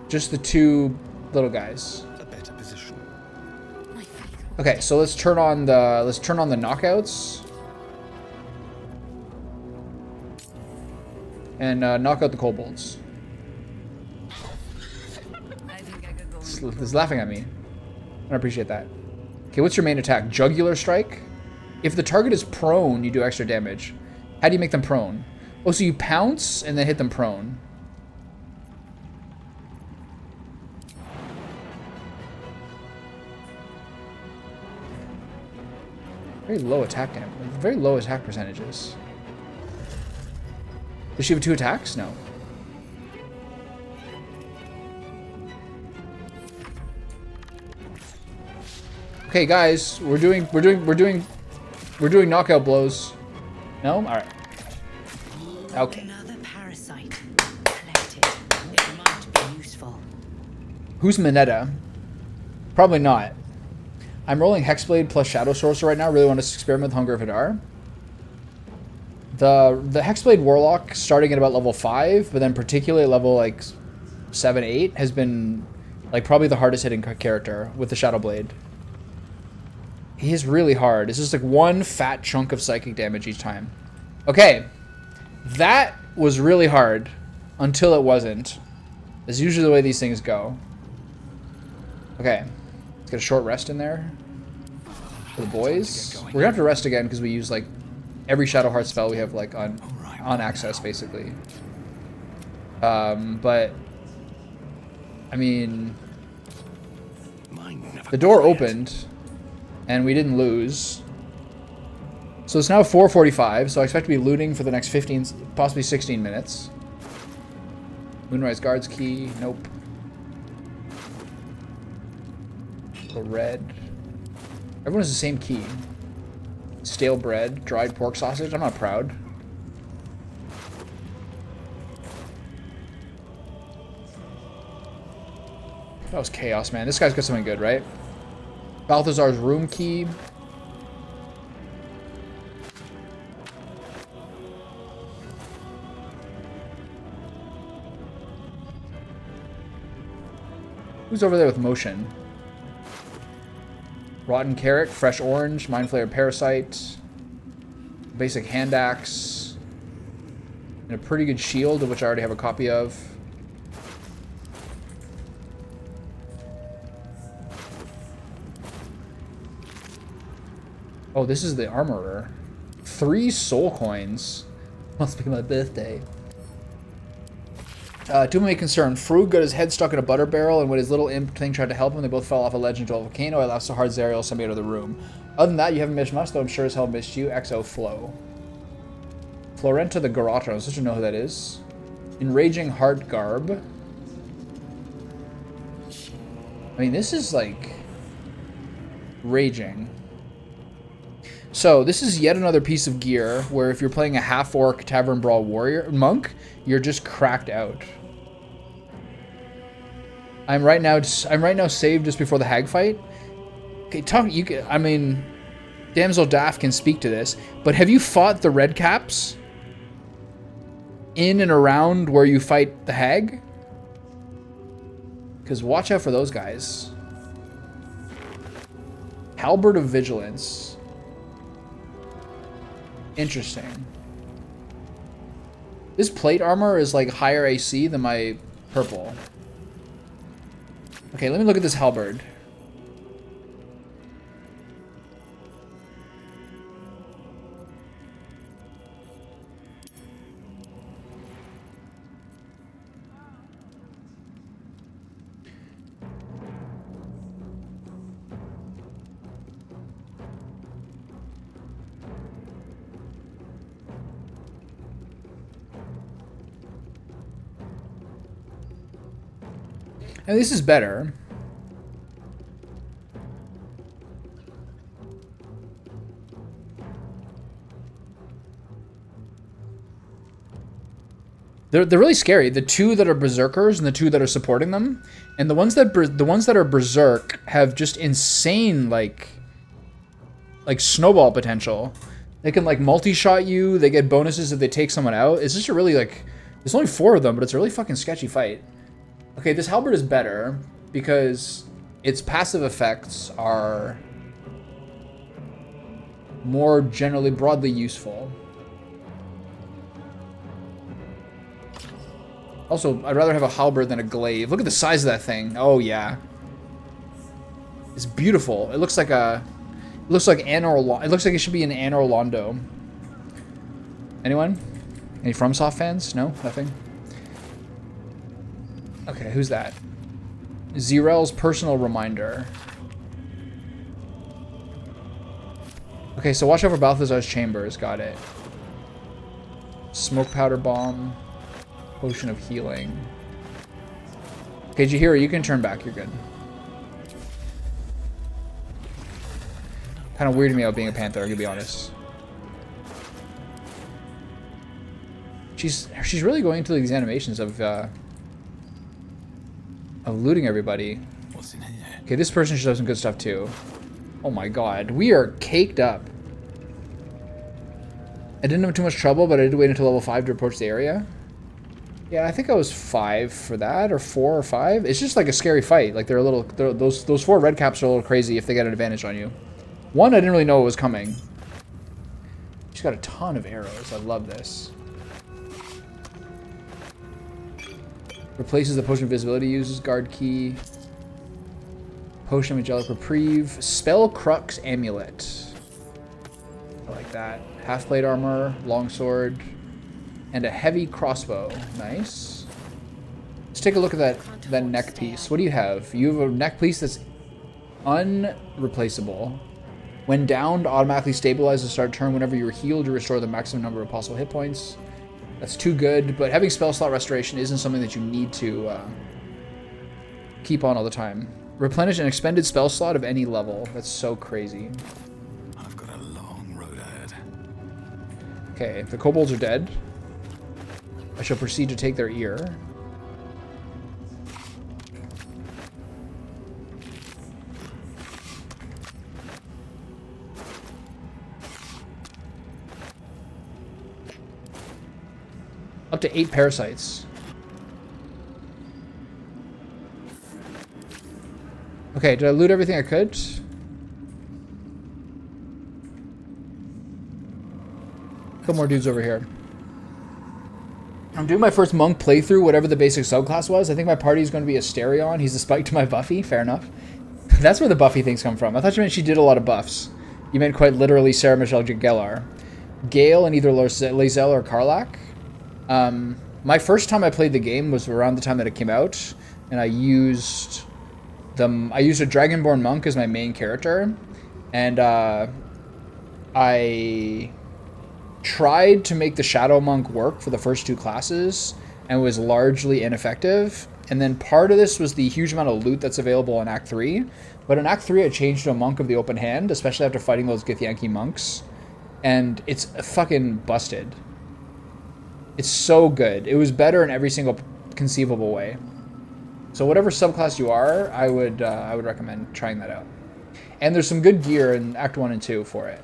Just the two little guys. A better position. Okay, so let's turn on the knockouts. And knock out the kobolds. It's laughing at me. I appreciate that. Okay, what's your main attack? Jugular Strike? If the target is prone, you do extra damage. How do you make them prone? Oh, so you pounce and then hit them prone. Very low attack damage. Very low attack percentages. Does she have 2 attacks? No. Okay, guys, we're doing knockout blows. No? All right. Okay. Another parasite collected. It might be useful. Who's Minetta? Probably not. I'm rolling Hexblade plus Shadow Sorcerer right now. Really want to experiment with Hunger of Hadar. The Hexblade Warlock starting at about level 5, but then particularly at level like 7, 8 has been like probably the hardest hitting character with the Shadow Blade. He is really hard. It's just like one fat chunk of psychic damage each time. Okay. That was really hard until it wasn't. That's usually the way these things go. Okay. Let's get a short rest in there. For the boys. We're gonna have to rest again because we use like every Shadow Heart spell we have like on access basically. But I mean the door opened and we didn't lose. So it's now 4:45, so I expect to be looting for the next 15, possibly 16 minutes. Moonrise Guards key, nope. The red. Everyone has the same key. Stale bread, dried pork sausage, I'm not proud. That was chaos, man. This guy's got something good, right? Balthazar's room key. Who's over there with motion? Rotten carrot, fresh orange, mind flayer parasite, basic hand axe, and a pretty good shield, of which I already have a copy of. Oh, this is the armorer. 3 soul coins. Must be my birthday. Two may concern. Frug got his head stuck in a butter barrel, and when his little imp thing tried to help him, they both fell off a ledge into a volcano. I laughed so hard Zariel sent me out of the room. Other than that, you haven't missed much, though I'm sure as hell missed you. XO Flo. Florenta the Garrotter. I don't know who that is. Enraging Heart Garb. I mean, this is like raging. So this is yet another piece of gear where if you're playing a half-orc Tavern Brawl warrior monk, you're just cracked out. I'm right now saved just before the hag fight. Okay, I mean, Damsel Daft can speak to this, but have you fought the red caps in and around where you fight the hag? Because watch out for those guys. Halberd of Vigilance. Interesting. This plate armor is like higher AC than my purple. Okay, let me look at this halberd. And this is better. They're really scary. The two that are berserkers and the two that are supporting them, and the ones that are berserk have just insane like snowball potential. They can like multi-shot you. They get bonuses if they take someone out. It's just a really like. There's only 4 of them, but it's a really fucking sketchy fight. Okay, this halberd is better because its passive effects are more generally broadly useful. Also, I'd rather have a halberd than a glaive. Look at the size of that thing. Oh yeah, it's beautiful. It looks like a, it looks like it should be an Anor Londo. Anyone? Any FromSoft fans? No, nothing. Okay, who's that? Zirel's personal reminder. Okay, so watch out for Balthazar's chambers. Got it. Smoke powder bomb. Potion of healing. Okay, Jahira, you can turn back. You're good. Kind of weirded me out being a panther, I'm gonna be honest. She's really going into these animations of looting everybody. What's in here? Okay, this person should have some good stuff too. Oh my god, we are caked up. I didn't have too much trouble, but I did wait until level 5 to approach the area. Yeah, I think I was 5 for that, or 4 or 5. It's just like a scary fight. Like those 4 red caps are a little crazy if they get an advantage on you. 1, I didn't really know it was coming. She's got a ton of arrows. I love this. Replaces the potion of invisibility, uses guard key. Potion of angelic reprieve. Spell crux amulet. I like that. Half plate armor, longsword, and a heavy crossbow. Nice. Let's take a look at that neck piece. What do you have? You have a neck piece that's unreplaceable. When downed, automatically stabilizes the start turn. Whenever you're healed, you restore the maximum number of possible hit points. That's too good, but having spell slot restoration isn't something that you need to keep on all the time. Replenish an expended spell slot of any level. That's so crazy. I've got a long road ahead. Okay, if the kobolds are dead, I shall proceed to take their ear. Up to 8 parasites. Okay, did I loot everything I could? Couple more dudes over here. I'm doing my first monk playthrough, whatever the basic subclass was. I think my party is going to be Asterion. He's a spike to my Buffy. Fair enough. That's where the Buffy things come from. I thought you meant she did a lot of buffs. You meant quite literally Sarah Michelle Gellar. Gale and either Lae'zel or Karlach. My first time I played the game was around the time that it came out, and I used a Dragonborn monk as my main character, and I tried to make the Shadow Monk work for the first two classes and was largely ineffective. And then part of this was the huge amount of loot that's available in Act 3. But in Act 3, I changed to a Monk of the Open Hand, especially after fighting those Githyanki monks. And it's fucking busted. It's so good. It was better in every single conceivable way. So whatever subclass you are, I would recommend trying that out. And there's some good gear in Act 1 and 2 for it.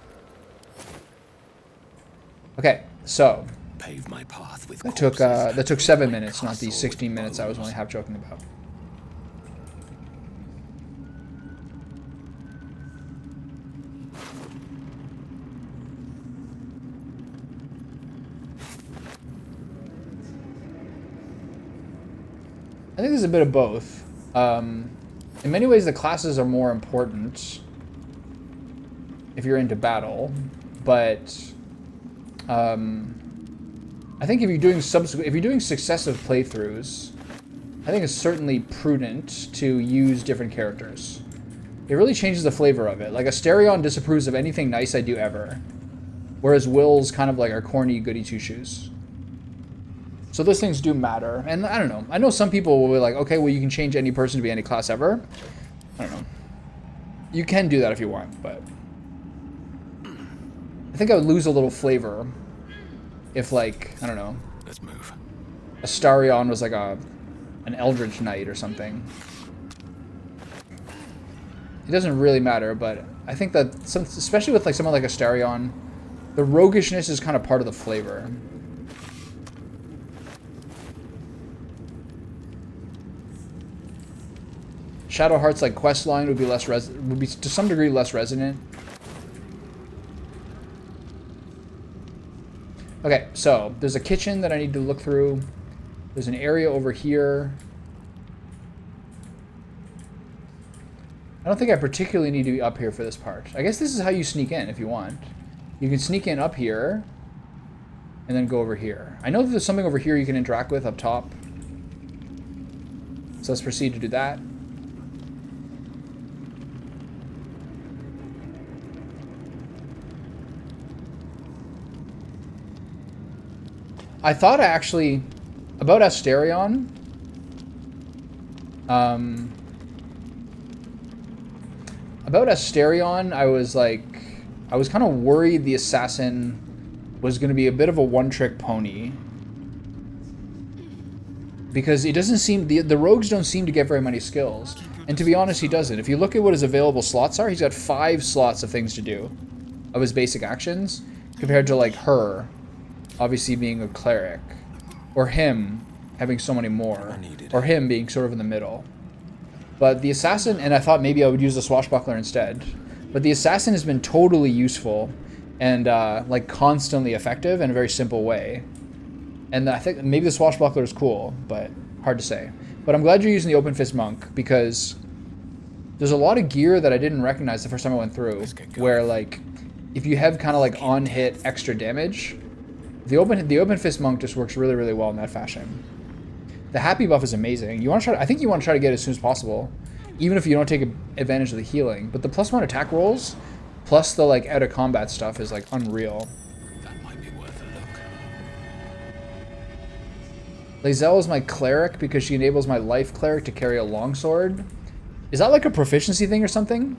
Okay, so Pave my path with that took 7 minutes, not the 16 minutes I was only half joking about. I think there's a bit of both. In many ways, the classes are more important if you're into battle, but I think if you're doing successive playthroughs, I think it's certainly prudent to use different characters. It really changes the flavor of it. Like Asterion disapproves of anything nice I do ever, whereas Will's kind of like our corny goody two shoes. So those things do matter, and I don't know. I know some people will be like, okay, well you can change any person to be any class ever. I don't know. You can do that if you want, but I think I would lose a little flavor if, like, I don't know, Let's move. Astarion was like an Eldritch Knight or something. It doesn't really matter, but I think that especially with like someone like Astarion, the roguishness is kind of part of the flavor. Shadowheart's like quest line would be to some degree less resonant. Okay, so there's a kitchen that I need to look through. There's an area over here. I don't think I particularly need to be up here for this part. I guess this is how you sneak in if you want. You can sneak in up here and then go over here. I know that there's something over here you can interact with up top. So let's proceed to do that. I thought actually about Asterion. About Asterion, I was kind of worried the assassin was going to be a bit of a one-trick pony, because it doesn't seem the rogues don't seem to get very many skills, and to be honest, he doesn't. If you look at what his available slots are, he's got 5 slots of things to do, of his basic actions, compared to like her, obviously being a cleric, or him having so many more, or him being sort of in the middle. But the assassin, and I thought maybe I would use the swashbuckler instead, but the assassin has been totally useful and like constantly effective in a very simple way. And I think maybe the swashbuckler is cool, but hard to say. But I'm glad you're using the open fist monk, because there's a lot of gear that I didn't recognize the first time I went through, where like if you have kind of like on hit extra damage, the open fist monk just works really, really well in that fashion. The happy buff is amazing. I think you want to try to get it as soon as possible, even if you don't take advantage of the healing. But the +1 attack rolls, plus the like out of combat stuff is like unreal. That might be worth a look. Lae'zel is my cleric because she enables my life cleric to carry a longsword. Is that like a proficiency thing or something?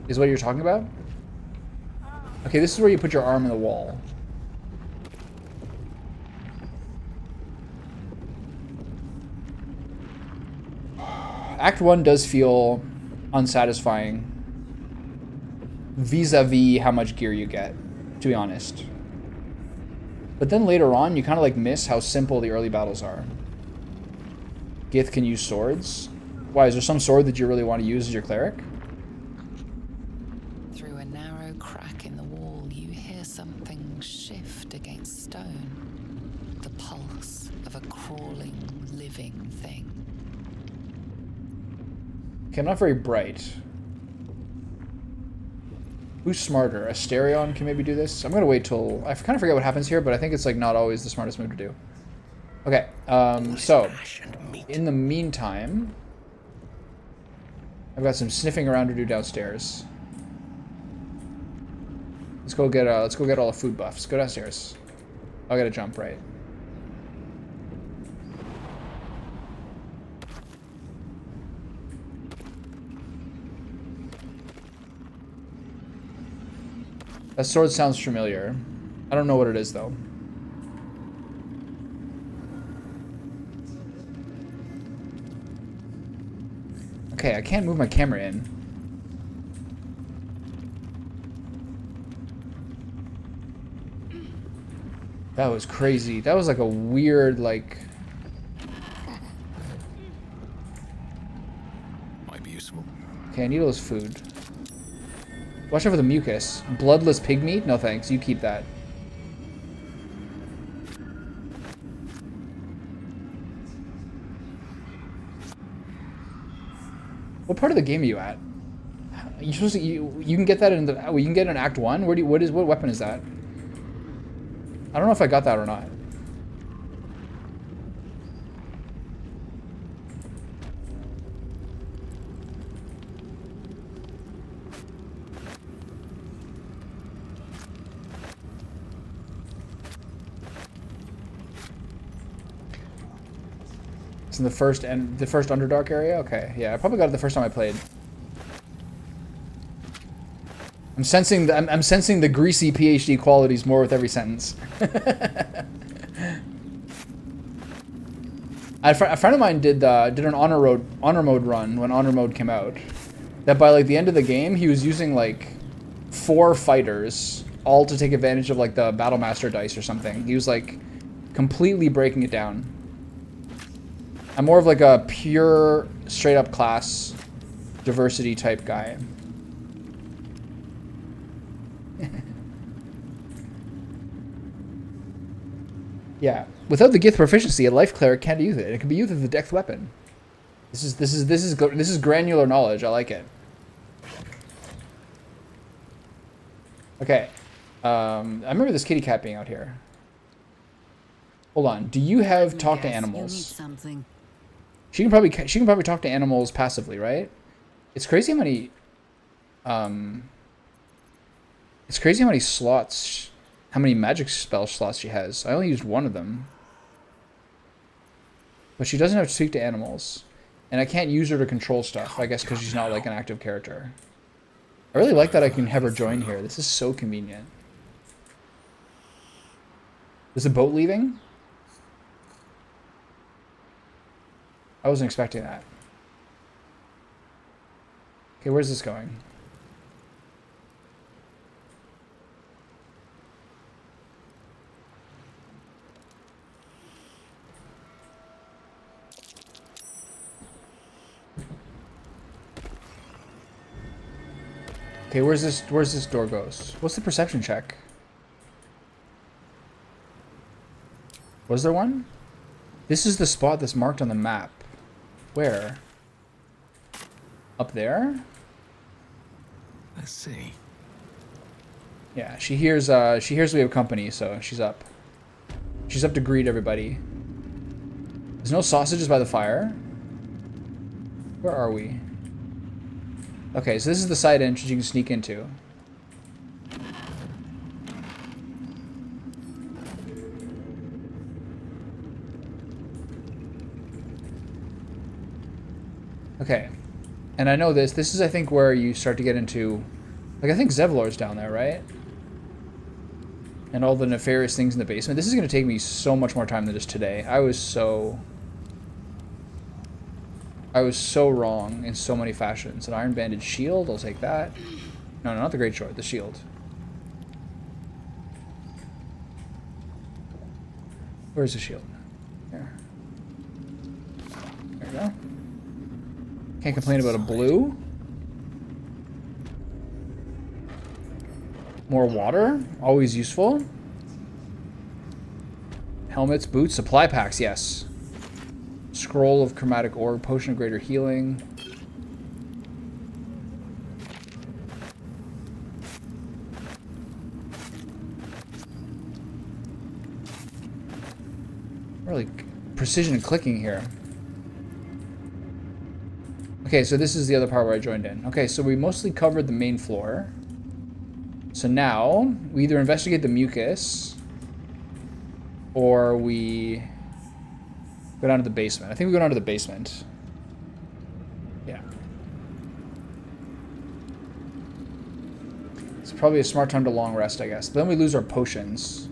Is what you're talking about? Okay, this is where you put your arm in the wall. Act 1 does feel unsatisfying vis-a-vis how much gear you get, to be honest. But then later on, you kind of like miss how simple the early battles are. Gith can use swords. Why, is there some sword that you really want to use as your cleric? Through a narrow crack in the wall, you hear something shift against stone. The pulse of a crawling, living thing. Okay, I'm not very bright. Who's smarter? Asterion can maybe do this? I'm gonna wait till... I kind of forget what happens here, but I think it's like not always the smartest move to do. Okay, so... in the meantime... I've got some sniffing around to do downstairs. Let's go get all the food buffs. Go downstairs. I gotta jump, right? That sword sounds familiar. I don't know what it is, though. Okay, I can't move my camera in. That was crazy. That was like a weird, like... Might be useful. Okay, I need all this food. Watch out for the mucus. Bloodless pig meat? No thanks. You keep that. What part of the game are you at? You supposed to, you can get that in the... Oh, you can get it in Act 1? Where do you, what weapon is that? I don't know if I got that or not. It's in the first Underdark area? Okay, yeah, I probably got it the first time I played. I'm sensing the greasy PhD qualities more with every sentence. A friend of mine did an honor mode run when honor mode came out. That by like the end of the game, he was using like 4 fighters, all to take advantage of like the Battle Master dice or something. He was like completely breaking it down. I'm more of like a pure, straight up class, diversity type guy. Yeah, without the Gith proficiency, a life cleric can't use it. It can be used as a dex weapon. This is granular knowledge. I like it. Okay, I remember this kitty cat being out here. Hold on. Do you have talk to animals? You need something. She can probably talk to animals passively, right? It's crazy how many slots, how many magic spell slots she has. I only used 1 of them. But she doesn't have to speak to animals. And I can't use her to control stuff, I guess because she's not like an active character. I really like that I can have her join here. This is so convenient. Is the boat leaving? I wasn't expecting that. Okay, where's this going? Okay, where's this door goes? What's the perception check? Was there one? This is the spot that's marked on the map. Where? Up there? Let's see. Yeah, she hears we have company, so she's up. She's up to greet everybody. There's no sausages by the fire. Where are we? Okay, so this is the side entrance you can sneak into. Okay, and I know this. This is, I think, where you start to get into... Like, I think Zevlor's down there, right? And all the nefarious things in the basement. This is going to take me so much more time than just today. I was so wrong in so many fashions. An iron banded shield, I'll take that. No, not the great sword, the shield. Where's the shield? Here. There we go. Can't complain about a blue. More water, always useful. Helmets, boots, supply packs, yes. Scroll of chromatic orb, potion of greater healing. Really precision clicking here. Okay, so this is the other part where I joined in. Okay, so we mostly covered the main floor. So now, we either investigate the mucus, or we go down to the basement. I think we go down to the basement. Yeah. It's probably a smart time to long rest, I guess. But then we lose our potions.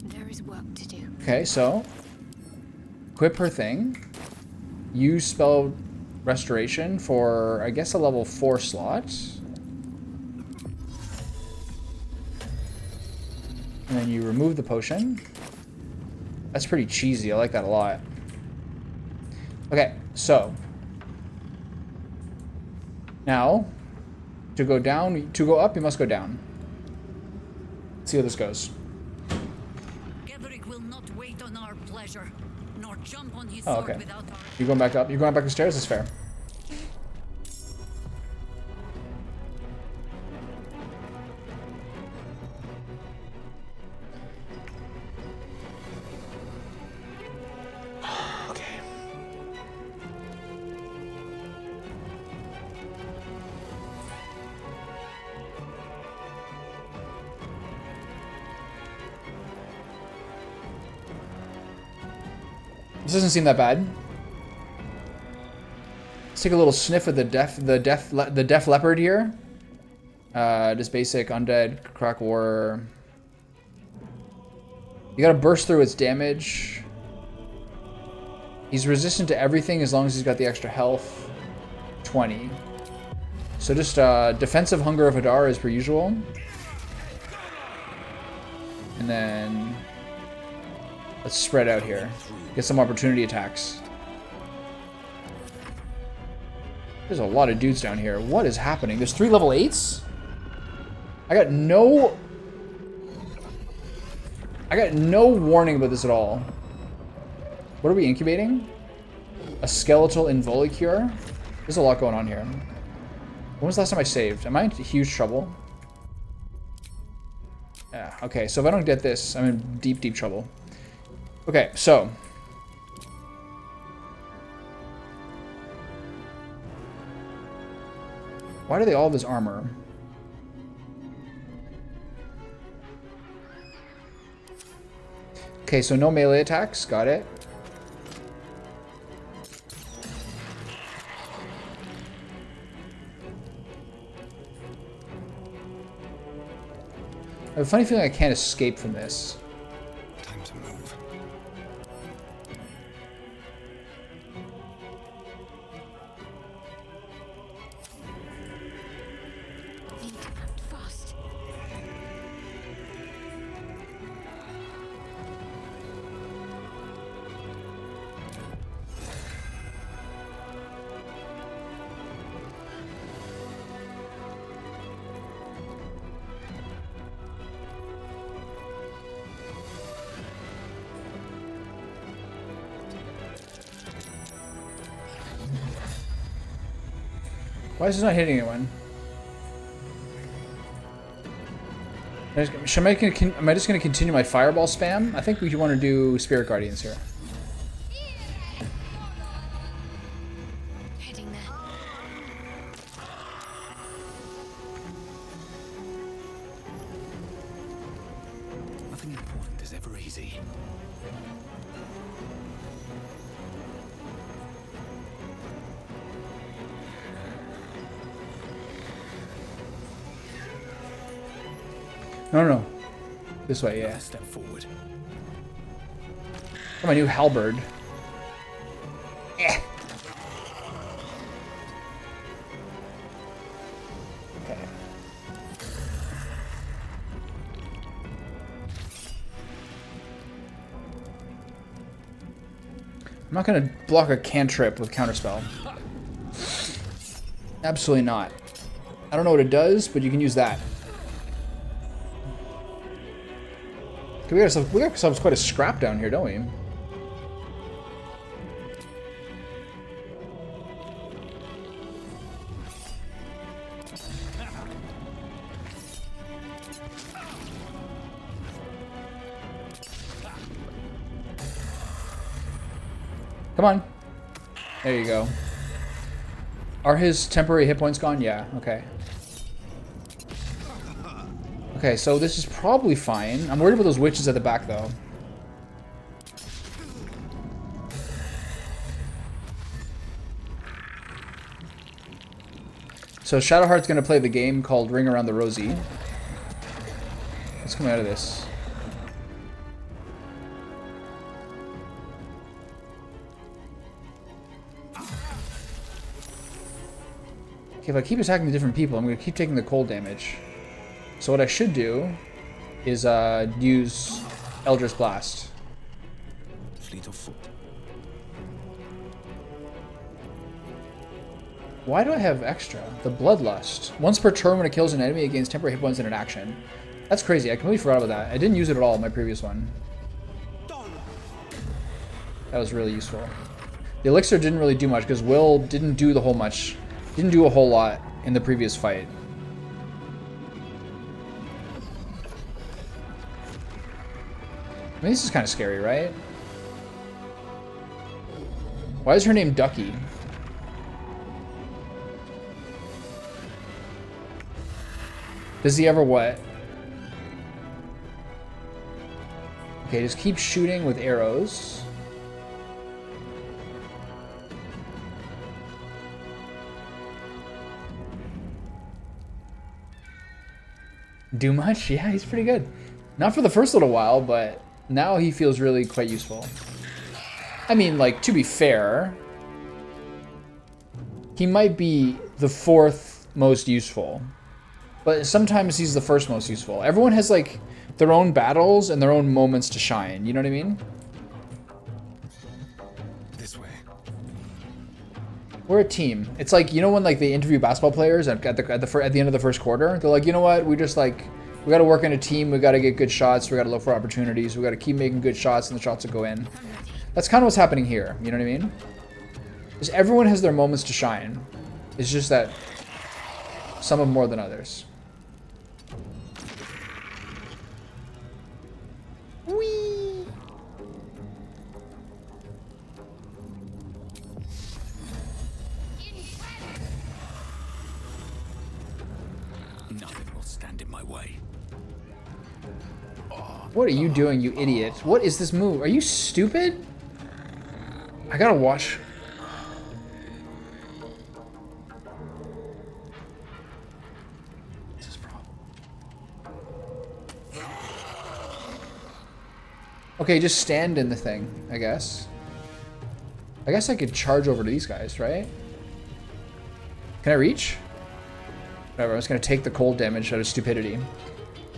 There is work to do. Okay, so equip her thing. Use spell restoration for, I guess, a level 4 slot. And then you remove the potion. That's pretty cheesy. I like that a lot. Okay, so now to go down, to go up, you must go down. Let's see how this goes. Gedrick will not wait on our pleasure, nor jump on his Oh, sword okay. without our... You going back up? You going back the stairs? That's fair. Okay. This doesn't seem that bad. Let's take a little sniff of the deaf leopard here. Just basic undead crack war. You gotta burst through its damage. He's resistant to everything as long as he's got the extra health. 20. So just defensive hunger of Hadar as per usual. And then let's spread out here. Get some opportunity attacks. There's a lot of dudes down here. What is happening? There's 3 level 8s? I got no warning about this at all. What are we incubating? A skeletal involicure? There's a lot going on here. When was the last time I saved? Am I in huge trouble? Yeah, okay, so if I don't get this, I'm in deep, deep trouble. Okay, so why do they all have this armor? Okay, so no melee attacks. Got it. I have a funny feeling I can't escape from this. Time to move. Need to act fast. Why is this not hitting anyone? Am I just going to continue my fireball spam? I think we want to do Spirit Guardians here. Heading there. Nothing important is ever easy. No, no, no. This way, yeah. Another step forward. Oh, my new halberd. Eh. Okay. I'm not gonna block a cantrip with counterspell. Absolutely not. I don't know what it does, but you can use that. We got ourselves quite a scrap down here, don't we? Come on. There you go. Are his temporary hit points gone? Yeah, okay. Okay, so this is probably fine. I'm worried about those witches at the back, though. So Shadowheart's going to play the game called Ring Around the Rosie. What's coming out of this? Okay, if I keep attacking the different people, I'm going to keep taking the cold damage. So what I should do is use Eldritch Blast. Fleet of foot. Why do I have extra? The Bloodlust. Once per turn when it kills an enemy, it gains temporary hit points in an action. That's crazy. I completely forgot about that. I didn't use it at all in my previous one. That was really useful. The elixir didn't really do much because Will didn't do the whole much. Didn't do a whole lot in the previous fight. I mean, this is kind of scary, right? Why is her name Ducky? Does he ever what? Okay, just keep shooting with arrows. Do much? Yeah, he's pretty good. Not for the first little while, but now he feels really quite useful. I mean, like, to be fair, he might be the fourth most useful, but sometimes he's the first most useful. Everyone has, like, their own battles and their own moments to shine. You know what I mean? This way. We're a team. It's like, you know when, like, they interview basketball players at the end of the first quarter? They're like, you know what? We just, like, we got to work in a team. We got to get good shots. We got to look for opportunities. We got to keep making good shots and the shots that go in. That's kind of what's happening here. You know what I mean? Because everyone has their moments to shine. It's just that some have more than others. Whee! Nothing will stand in my way. What are you doing, you idiot? What is this move? Are you stupid? I gotta watch. What's his problem? Okay, just stand in the thing, I guess. I guess I could charge over to these guys, right? Can I reach? Whatever, I'm just gonna take the cold damage out of stupidity.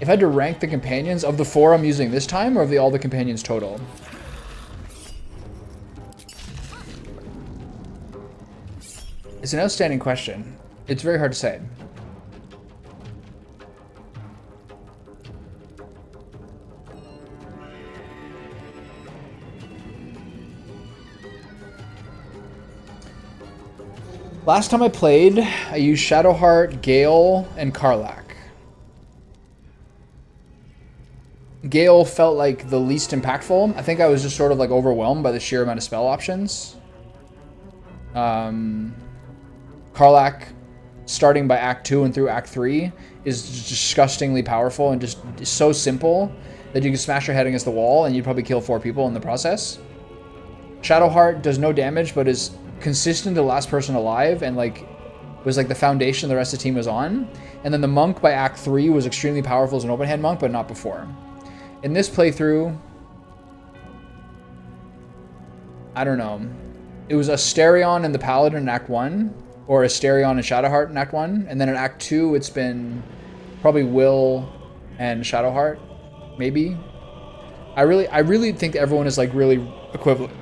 If I had to rank the companions, of the 4 I'm using this time, or of all the companions total? It's an outstanding question. It's very hard to say. Last time I played, I used Shadowheart, Gale, and Karlach. Gale felt like the least impactful. I think I was just sort of like overwhelmed by the sheer amount of spell options. Karlach, starting by Act 2 and through Act 3, is disgustingly powerful and just so simple that you can smash your head against the wall and you'd probably kill 4 people in the process. Shadowheart does no damage but is consistent to the last person alive and like was like the foundation the rest of the team was on. And then the monk by Act 3 was extremely powerful as an open hand monk, but not before. In this playthrough, I don't know. It was Asterion and the Paladin in Act 1, or Asterion and Shadowheart in Act 1, and then in Act 2 it's been probably Will and Shadowheart, maybe. I really think everyone is like really equivalent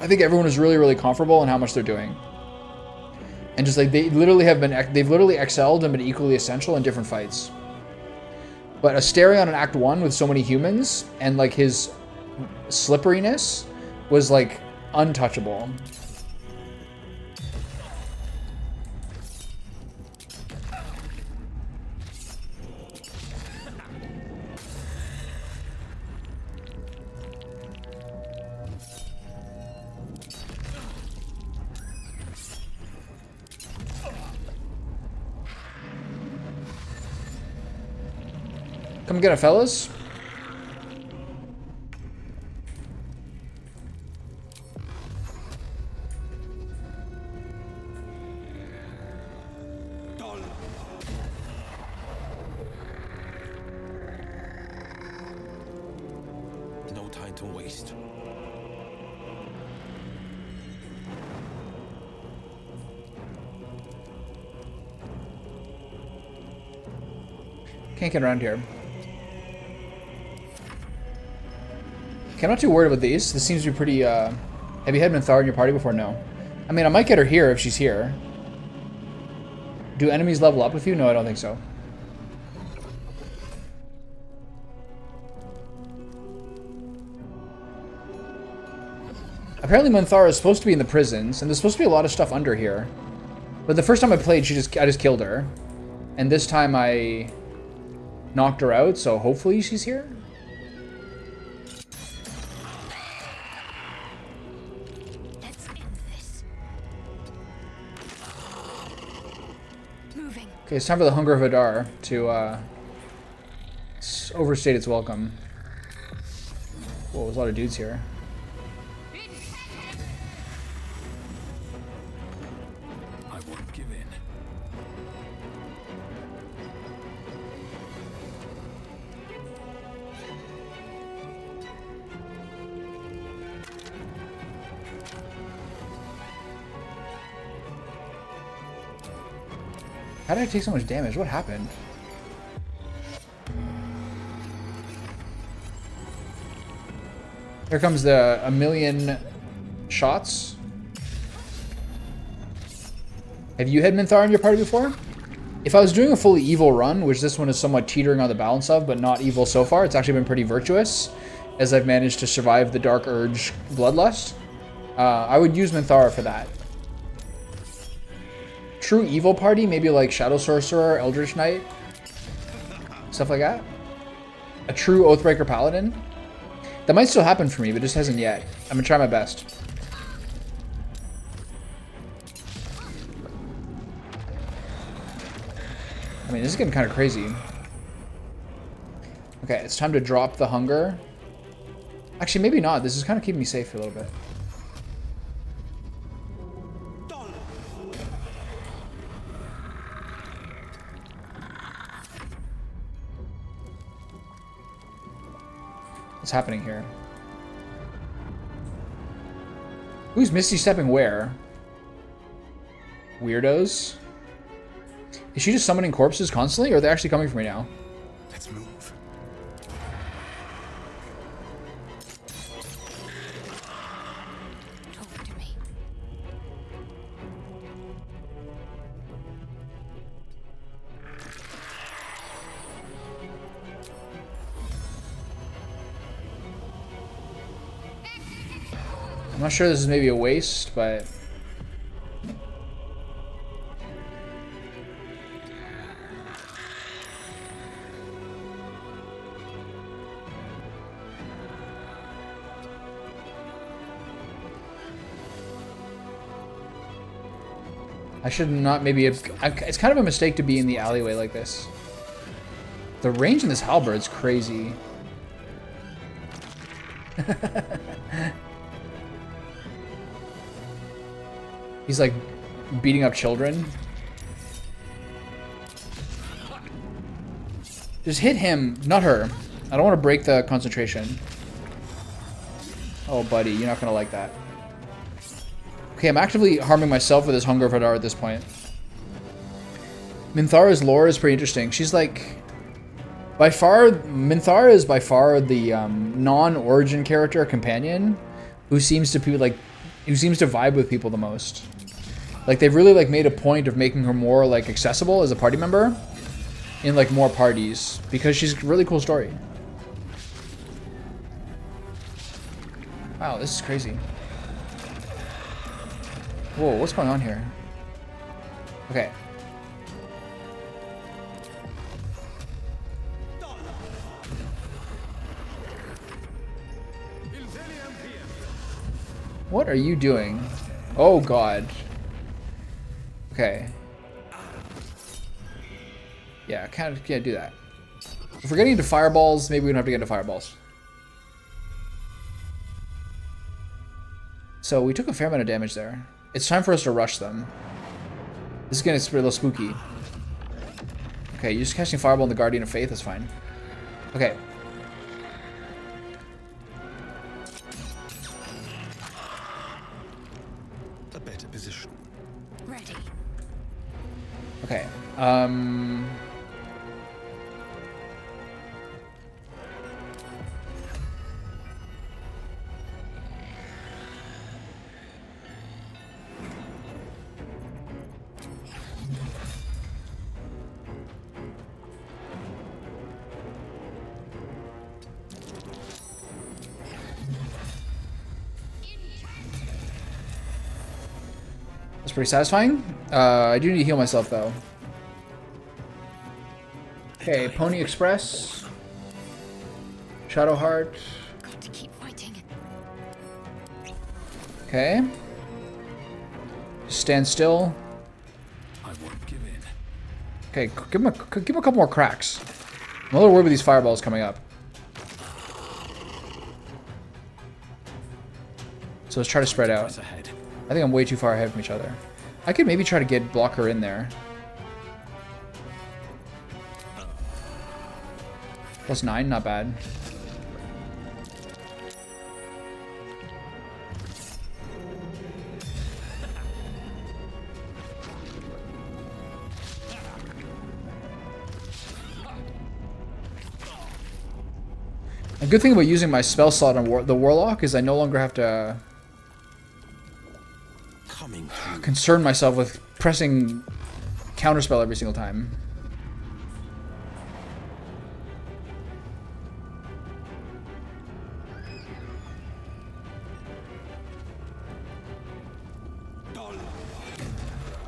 I think everyone is really, really comfortable in how much they're doing. And just like they've literally excelled and been equally essential in different fights. But Asterion in Act 1 with so many humans and like his slipperiness was like untouchable. Come get it, fellas. No time to waste. Can't get around here. Okay, I'm not too worried about these. This seems to be pretty, have you had Minthara in your party before? No. I mean, I might get her here if she's here. Do enemies level up with you? No, I don't think so. Apparently Minthara is supposed to be in the prisons, and there's supposed to be a lot of stuff under here. But the first time I played, I just killed her. And this time I knocked her out, so hopefully she's here. Okay, it's time for the Hunger of Hadar to overstate its welcome. Whoa, there's a lot of dudes here. I won't give in. How did I take so much damage? What happened? Here comes the a million shots. Have you had Minthara in your party before? If I was doing a fully evil run, which this one is somewhat teetering on the balance of, but not evil so far, it's actually been pretty virtuous, as I've managed to survive the Dark Urge Bloodlust. I would use Minthara for that. True evil party, maybe like Shadow Sorcerer, Eldritch Knight, stuff like that. A true Oathbreaker Paladin. That might still happen for me, but just hasn't yet. I'm gonna try my best. I mean, this is getting kind of crazy. Okay, it's time to drop the hunger. Actually, maybe not. This is kind of keeping me safe for a little bit. What's happening here? Who's Misty stepping where? Weirdos? Is she just summoning corpses constantly, or are they actually coming for me now? Let's move. Talk to me. I'm not sure this is maybe a waste, but... I should not maybe... It's kind of a mistake to be in the alleyway like this. The range in this halberd's crazy. He's like beating up children. Just hit him, not her. I don't want to break the concentration. Oh, buddy, you're not going to like that. Okay, I'm actively harming myself with this Hunger of Hadar at this point. Minthara's lore is pretty interesting. She's like... Minthara is by far the non-origin character companion who seems to be like who seems to vibe with people the most. Like, they've really, like, made a point of making her more, like, accessible as a party member in, like, more parties. Because she's a really cool story. Wow, this is crazy. Whoa, what's going on here? Okay. What are you doing? Oh, God. Okay. Yeah, can't do that. If we're getting into fireballs, maybe we don't have to get into fireballs. So we took a fair amount of damage there. It's time for us to rush them. This is getting a little spooky. Okay, you're just casting fireball on the Guardian of Faith, that's fine. Okay. A better position. Ready. Okay. That's pretty satisfying. I do need to heal myself, though. Okay, Pony Express. Shadowheart. Got to keep fighting. Okay. Stand still. I won't give in. Okay, give him a couple more cracks. I'm a little worried with these fireballs coming up. So let's try to spread out. I think I'm way too far ahead from each other. I could maybe try to block her in there. +9, not bad. A good thing about using my spell slot on the Warlock is I no longer have to concern myself with pressing counterspell every single time.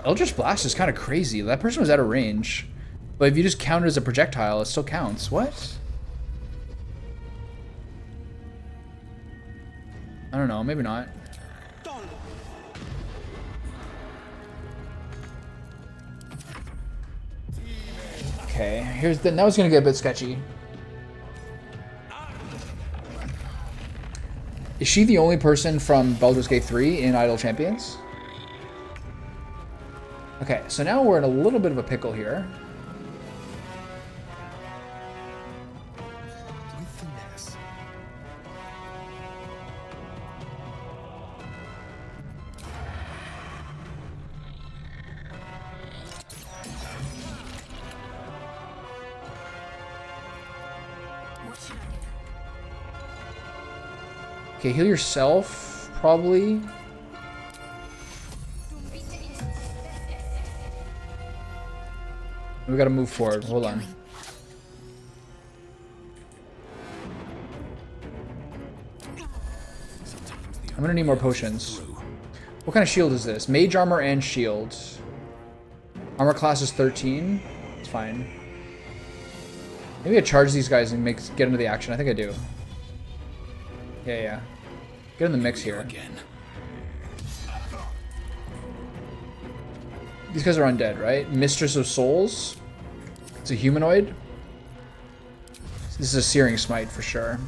Eldritch Blast is kind of crazy. That person was out of range. But if you just count it as a projectile, it still counts. What? I don't know. Maybe not. Okay, now it's gonna get a bit sketchy. Is she the only person from Baldur's Gate 3 in Idle Champions? Okay, so now we're in a little bit of a pickle here. Okay, heal yourself, probably. We gotta move forward. Hold on. I'm gonna need more potions. What kind of shield is this? Mage armor and shield. Armor class is 13. It's fine. Maybe I charge these guys and get into the action. I think I do. Yeah. Get in the mix here. These guys are undead, right? Mistress of Souls. It's a humanoid. This is a Searing Smite for sure.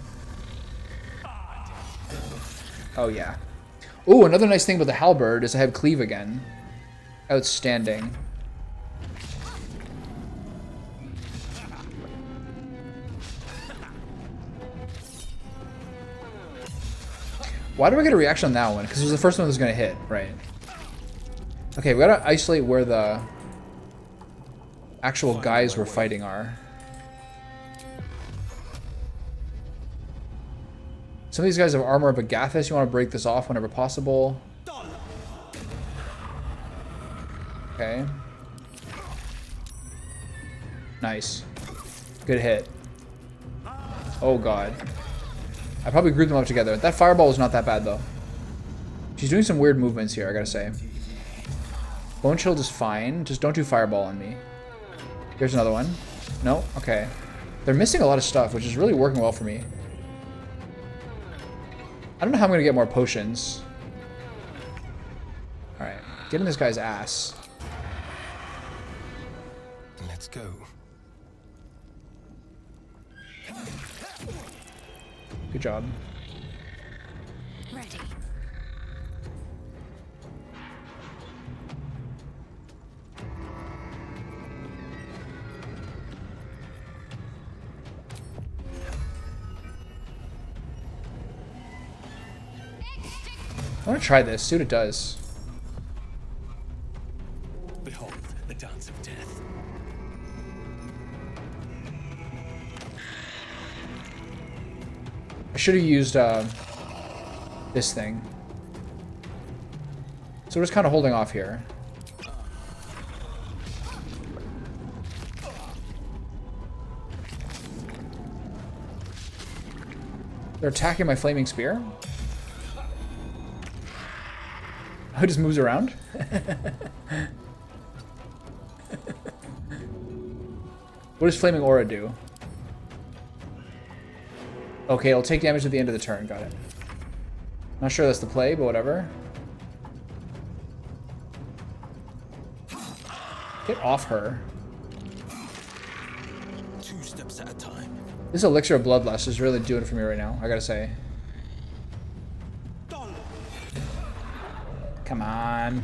Oh, yeah. Ooh, another nice thing about the halberd is I have cleave again. Outstanding. Why do I get a reaction on that one? Because it was the first one that was going to hit, right? Okay, we gotta isolate where the actual guys we're fighting are. Some of these guys have armor of Agathis. You want to break this off whenever possible. Okay. Nice. Good hit. Oh god. I probably grouped them up together. That fireball was not that bad though. She's doing some weird movements here, I gotta say. Bone Shield is fine. Just don't do fireball on me. Here's another one. No? Okay. They're missing a lot of stuff, which is really working well for me. I don't know how I'm gonna get more potions. Alright. Get in this guy's ass. Let's go. Good job. Ready. I want to try this, see what it does. Behold, the dance of death. I should have used this thing. So we're just kind of holding off here. They're attacking my flaming spear. Oh, it just moves around? What does Flaming Aura do? Okay, it'll take damage at the end of the turn. Got it. Not sure that's the play, but whatever. Get off her. 2 steps at a time. This Elixir of Bloodlust is really doing it for me right now, I gotta say. Come on.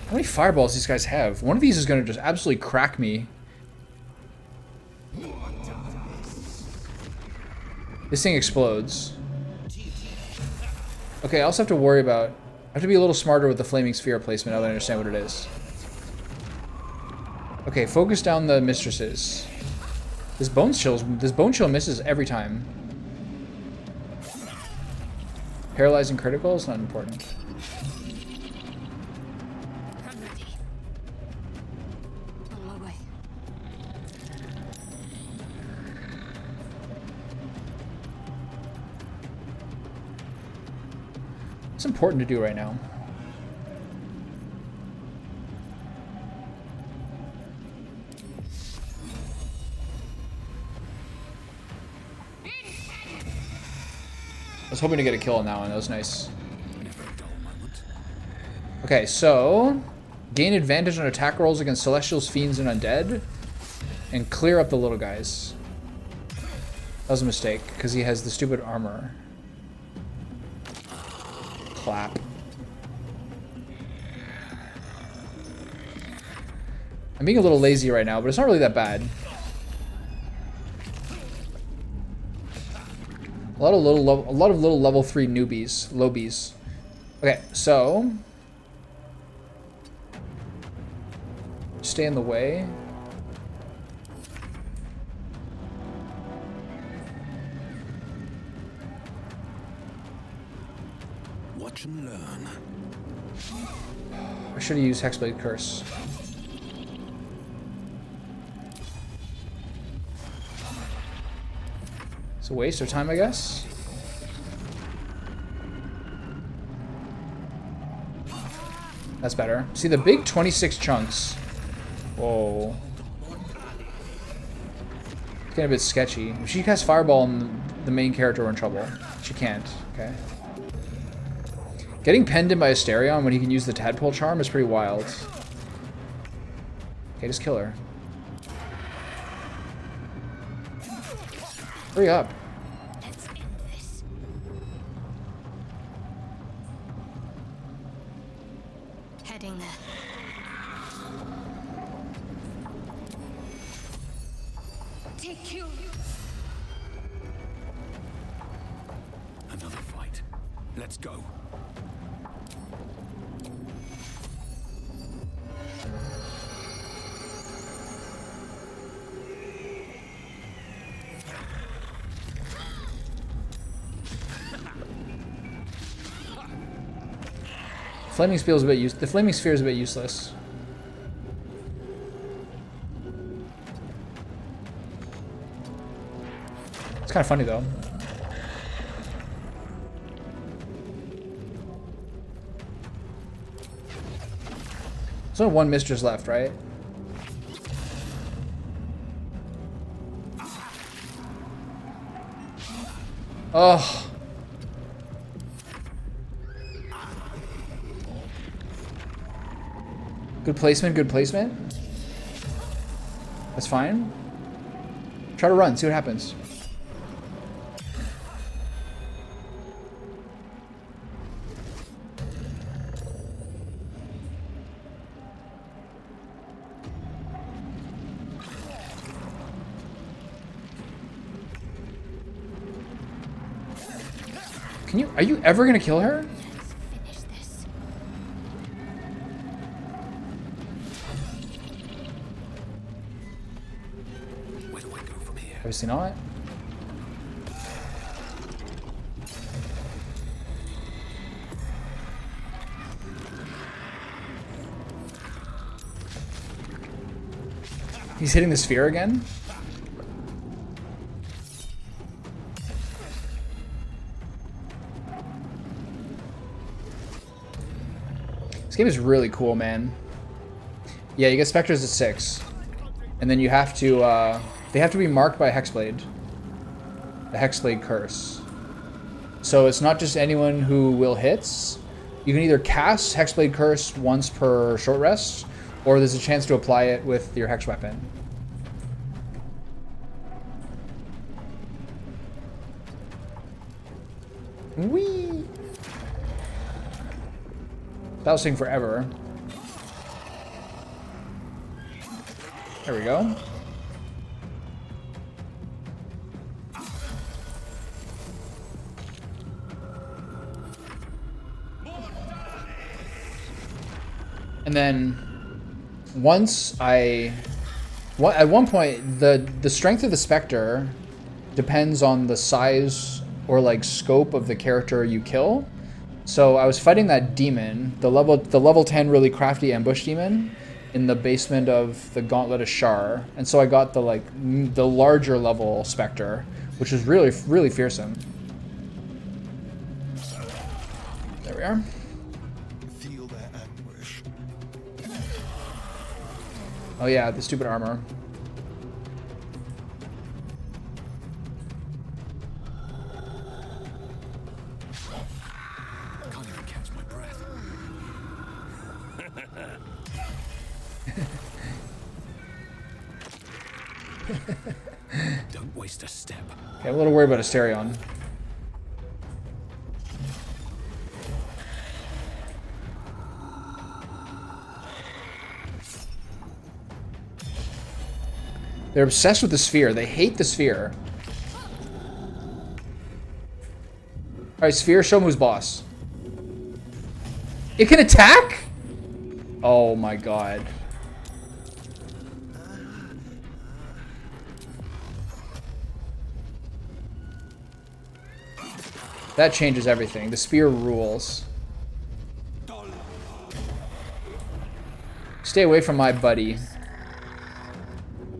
How many fireballs these guys have? One of these is gonna just absolutely crack me. This thing explodes. Okay, I also have to worry about... I have to be a little smarter with the flaming sphere placement now that I understand what it is. Okay, focus down the mistresses. This bone chill misses every time. Paralyzing critical is not important. I'm ready. On my way. What's important to do right now? I was hoping to get a kill on that one. That was nice. Okay, so gain advantage on attack rolls against celestials, fiends, and undead, and clear up the little guys. That was a mistake because he has the stupid armor. Clap. I'm being a little lazy right now, but it's not really that bad. A lot of little level 3 newbies, lobies. Okay, so stay in the way. Watch and learn. I should have used Hexblade Curse. It's a waste of time, I guess. That's better. See, the big 26 chunks. Whoa. It's getting a bit sketchy. If she casts Fireball on the main character, we're in trouble. She can't. Okay. Getting penned in by Asterion when he can use the Tadpole Charm is pretty wild. Okay, just kill her. Hurry up. Let's end this. Heading there. Take you. Another fight. Let's go. flaming sphere is a bit the flaming sphere is a bit useless. It's kind of funny though. There's only one mistress left, right? Oh. Good placement, good placement. That's fine. Try to run, see what happens. Are you ever gonna kill her? Finish this. Where do I go from here? Obviously not. He's hitting the sphere again? This game is really cool, man. Yeah, you get specters at 6. And then you have to, they have to be marked by a hexblade. The hexblade curse. So it's not just anyone who will hits. You can either cast hexblade curse once per short rest, or there's a chance to apply it with your hex weapon. Whee! That was taking forever. There we go. And then once at one point the strength of the specter depends on the size or like scope of the character you kill. So I was fighting that demon, the level 10 really crafty ambush demon in the basement of the Gauntlet of Shar. And so I got the larger level specter, which is really, really fearsome. There we are. Feel their anguish. Oh yeah, the stupid armor. Can't even catch my breath. Don't waste a step. Okay, I'm a little worried about Asterion. They're obsessed with the sphere. They hate the sphere. Alright, sphere, show him who's boss. It can attack? Oh my god. That changes everything. The spear rules. Stay away from my buddy.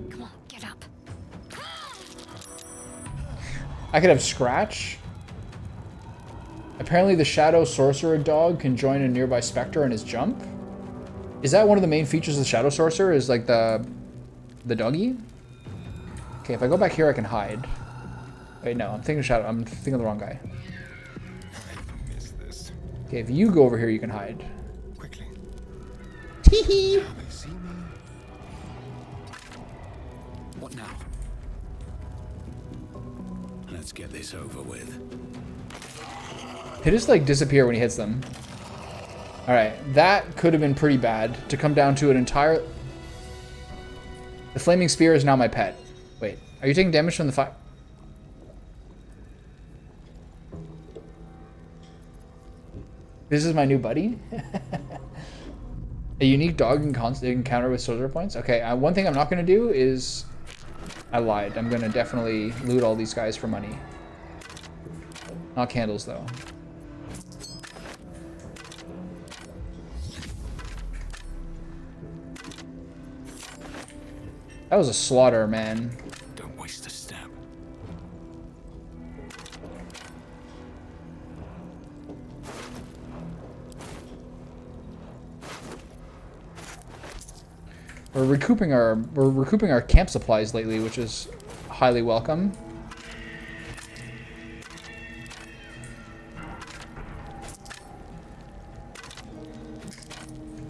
Come on, get up. I could have Scratch. Apparently the Shadow Sorcerer dog can join a nearby Spectre on his jump. Is that one of the main features of the Shadow Sorcerer? Is like the doggy? Okay, if I go back here I can hide. Wait, no, I'm thinking Shadow. I'm thinking of the wrong guy. Okay, if you go over here, you can hide. Quickly. Tee-hee! They see me. What now? Let's get this over with. They just like disappear when he hits them. Alright, that could have been pretty bad to come down to an entire... The Flaming Spear is now my pet. Wait, are you taking damage from the fire? This is my new buddy? A unique dog encounter with soldier points? Okay, one thing I'm not going to do is... I lied. I'm going to definitely loot all these guys for money. Not candles, though. That was a slaughter, man. Don't waste a step. We're recouping our camp supplies lately, which is highly welcome.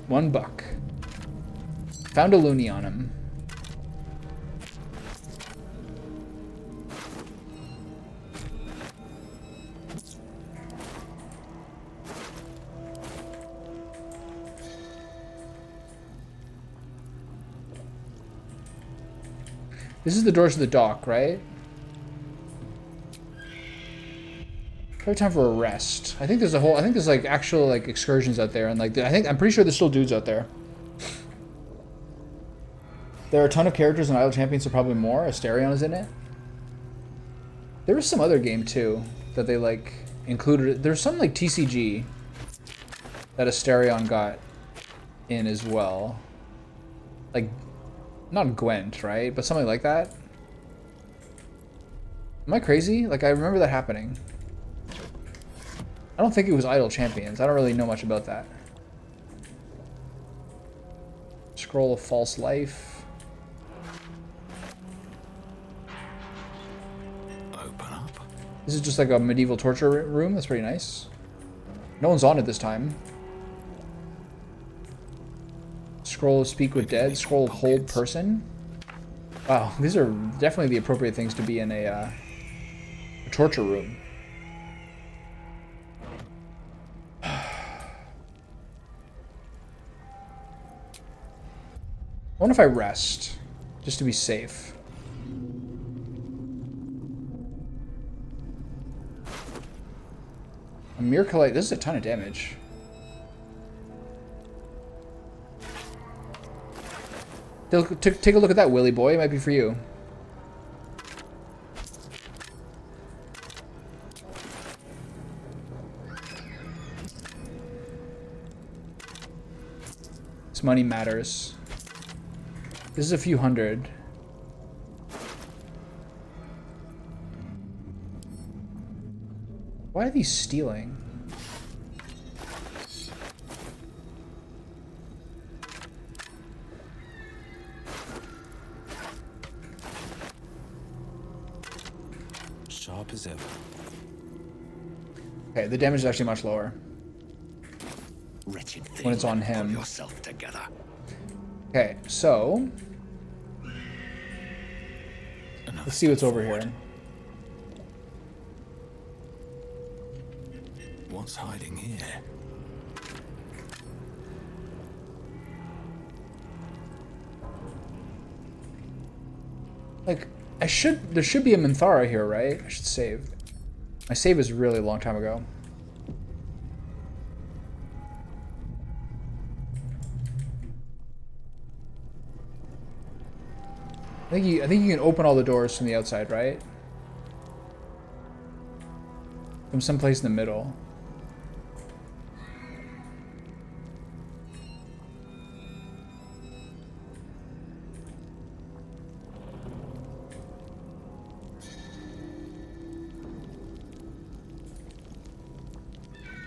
$1. Found a loony on him. This is the doors to the dock, right? Probably time for a rest. I think there's like actual like excursions out there, and like I'm pretty sure there's still dudes out there. There are a ton of characters in Idle Champions, so probably more. Asterion is in it. There was some other game too that they like included. There's some like TCG that Asterion got in as well. Like, not Gwent, right? But something like that. Am I crazy? Like, I remember that happening. I don't think it was Idle Champions. I don't really know much about that. Scroll of False Life. Open up. This is just like a medieval torture room. That's pretty nice. No one's on it this time. Scroll of Speak with Dead. Scroll of Hold Person. Wow, these are definitely the appropriate things to be in a torture room. I wonder if I rest, just to be safe. A Mirkalite, this is a ton of damage. Take a look at that, Willy boy. It might be for you. This money matters. This is a few hundred. Why are these stealing? Sharp as ever. Okay, the damage is actually much lower Wretched thing. when it's on Pull him. yourself together. Okay, so let's see what's over here. What's hiding here? Like, there should be a Minthara here, right? I should save. My save is really a long time ago. I think you can open all the doors from the outside, right? From someplace in the middle.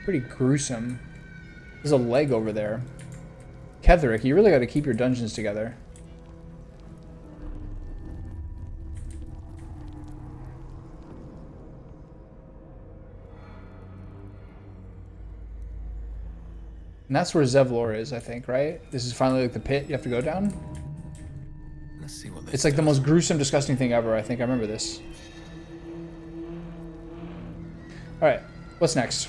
Pretty gruesome. There's a leg over there. Ketherick, you really got to keep your dungeons together. And that's where Zevlor is, I think, right? This is finally like the pit you have to go down. Let's see what It's like the most gruesome, disgusting thing ever. I think I remember this. All right, what's next?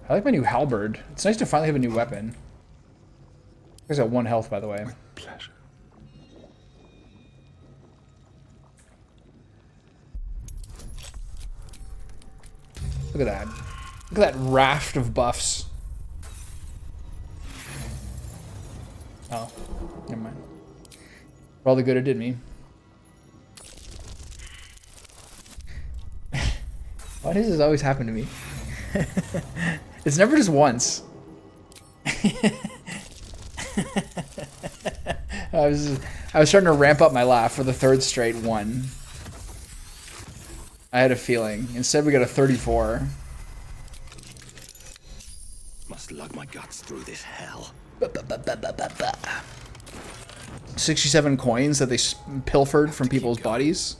I like my new halberd. It's nice to finally have a new weapon. He's got 1 health, by the way. pleasure. Look at that. Look at that raft of buffs. Oh, never mind. For all the good it did me. Why does this always happen to me? It's never just once. I was starting to ramp up my laugh for the third straight one. I had a feeling. Instead we got a 34. Must lug my guts through this hell. 67 coins that they pilfered from people's bodies.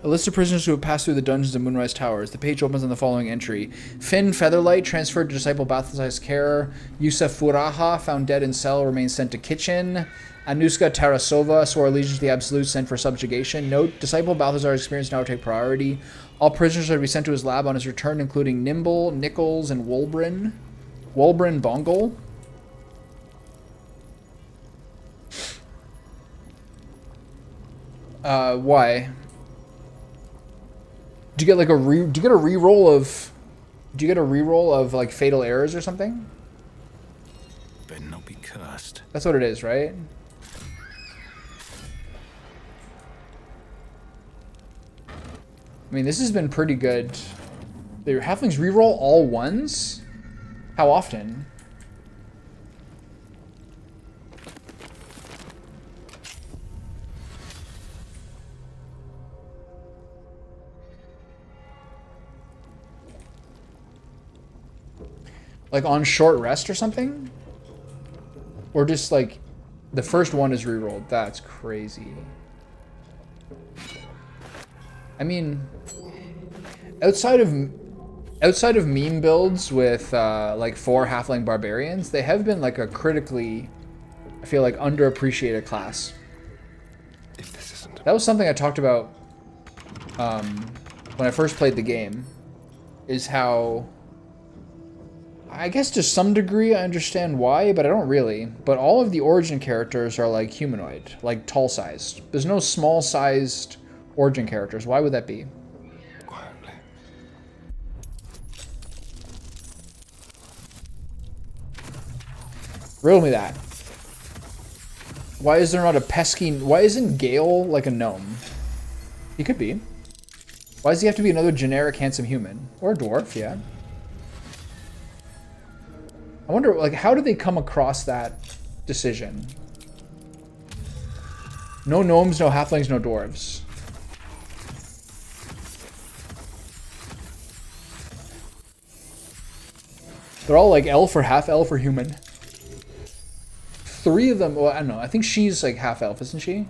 A list of prisoners who have passed through the dungeons of Moonrise Towers. The page opens on the following entry. Finn Featherlight, transferred to disciple Balthazar's care. Yusuf Furaha, found dead in cell, remains sent to kitchen. Anuska Tarasova, swore allegiance to the Absolute, sent for subjugation. Note, disciple Balthazar's experience now take priority. All prisoners are to be sent to his lab on his return, including Nimble, Nichols, and Wolbrin. Wolbrin Bongle. Why? Do you get like a reroll of like fatal errors or something? Better not be cursed. That's what it is, right? I mean, this has been pretty good. The halflings reroll all ones? How often? Like on short rest or something? Or just like the first one is rerolled. That's crazy. I mean, outside of meme builds with like 4 halfling barbarians, they have been like a critically, I feel like, underappreciated class. If this isn't That was something I talked about when I first played the game, is how, I guess to some degree I understand why, but I don't really. But all of the origin characters are like humanoid, like tall-sized. There's no small-sized origin characters. Why would that be? quietly. Riddle me that. Why is there not a pesky... Why isn't Gale like a gnome? He could be. Why does he have to be another generic handsome human? Or a dwarf, yeah. I wonder, like, how did they come across that decision? No gnomes, no halflings, no dwarves. They're all like elf or half elf or human. 3 of them, well, I don't know. I think she's like half elf, isn't she?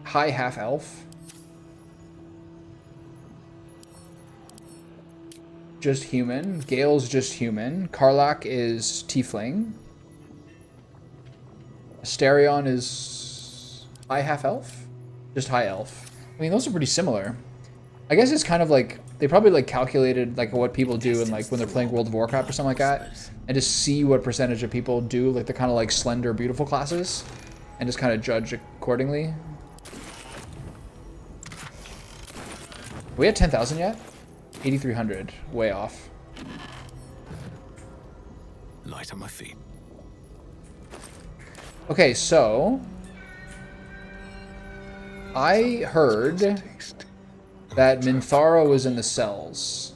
High half elf. Just human. Gale's just human. Karlak is tiefling. Asterion is high half elf? Just high elf. I mean, those are pretty similar. I guess it's kind of like, they probably like calculated like what people do and like when they're playing World of Warcraft or something like that, and just see what percentage of people do like the kind of like slender, beautiful classes, and just kind of judge accordingly. Are we at 10,000 yet? 8,300, way off. Light on my feet. Okay, so I heard that Minthara was in the cells.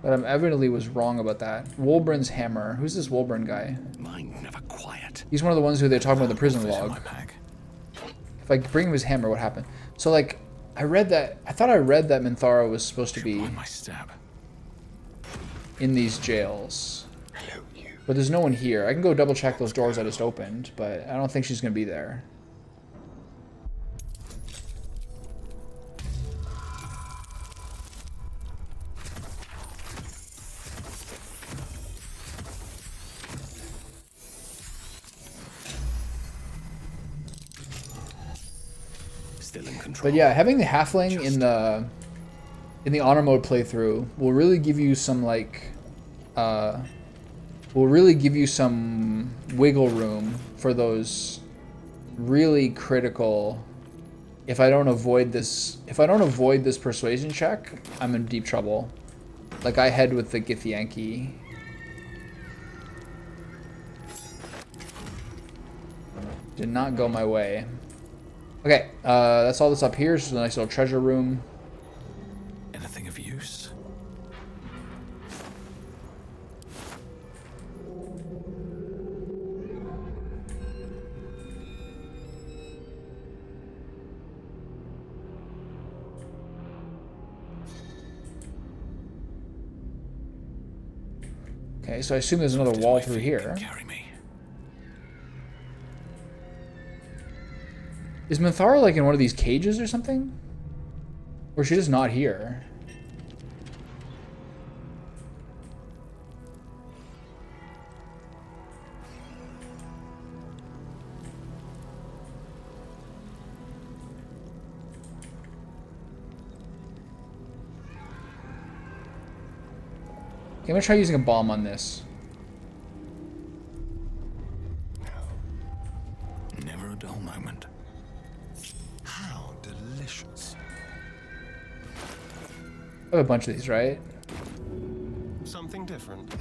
But I evidently was wrong about that. Wolbrin's hammer. Who's this Wolbrin guy? Mind never quiet. He's one of the ones who they're talking about in the prison Fish in log. my bag. If I bring him his hammer, what happened? So like, I thought I read that Minthara was supposed to be Mind my stab. in these jails. Hello, you. But there's no one here. I can go double check those doors I just opened, but I don't think she's gonna be there. Still in control. But yeah, having the halfling in the honor mode playthrough will really give you some like wiggle room for those really critical if I don't avoid this persuasion check, I'm in deep trouble. Like, I head with the Githyanki. Did not go my way. Okay, that's all that's up here. This is a nice little treasure room. Anything of use? Okay, so I assume there's another wall through here. Carry me. Is Minthara like in one of these cages or something? Or is she just not here? Okay, I'm gonna try using a bomb on this. Never a dull moment. How delicious. I have a bunch of these, right? Something different.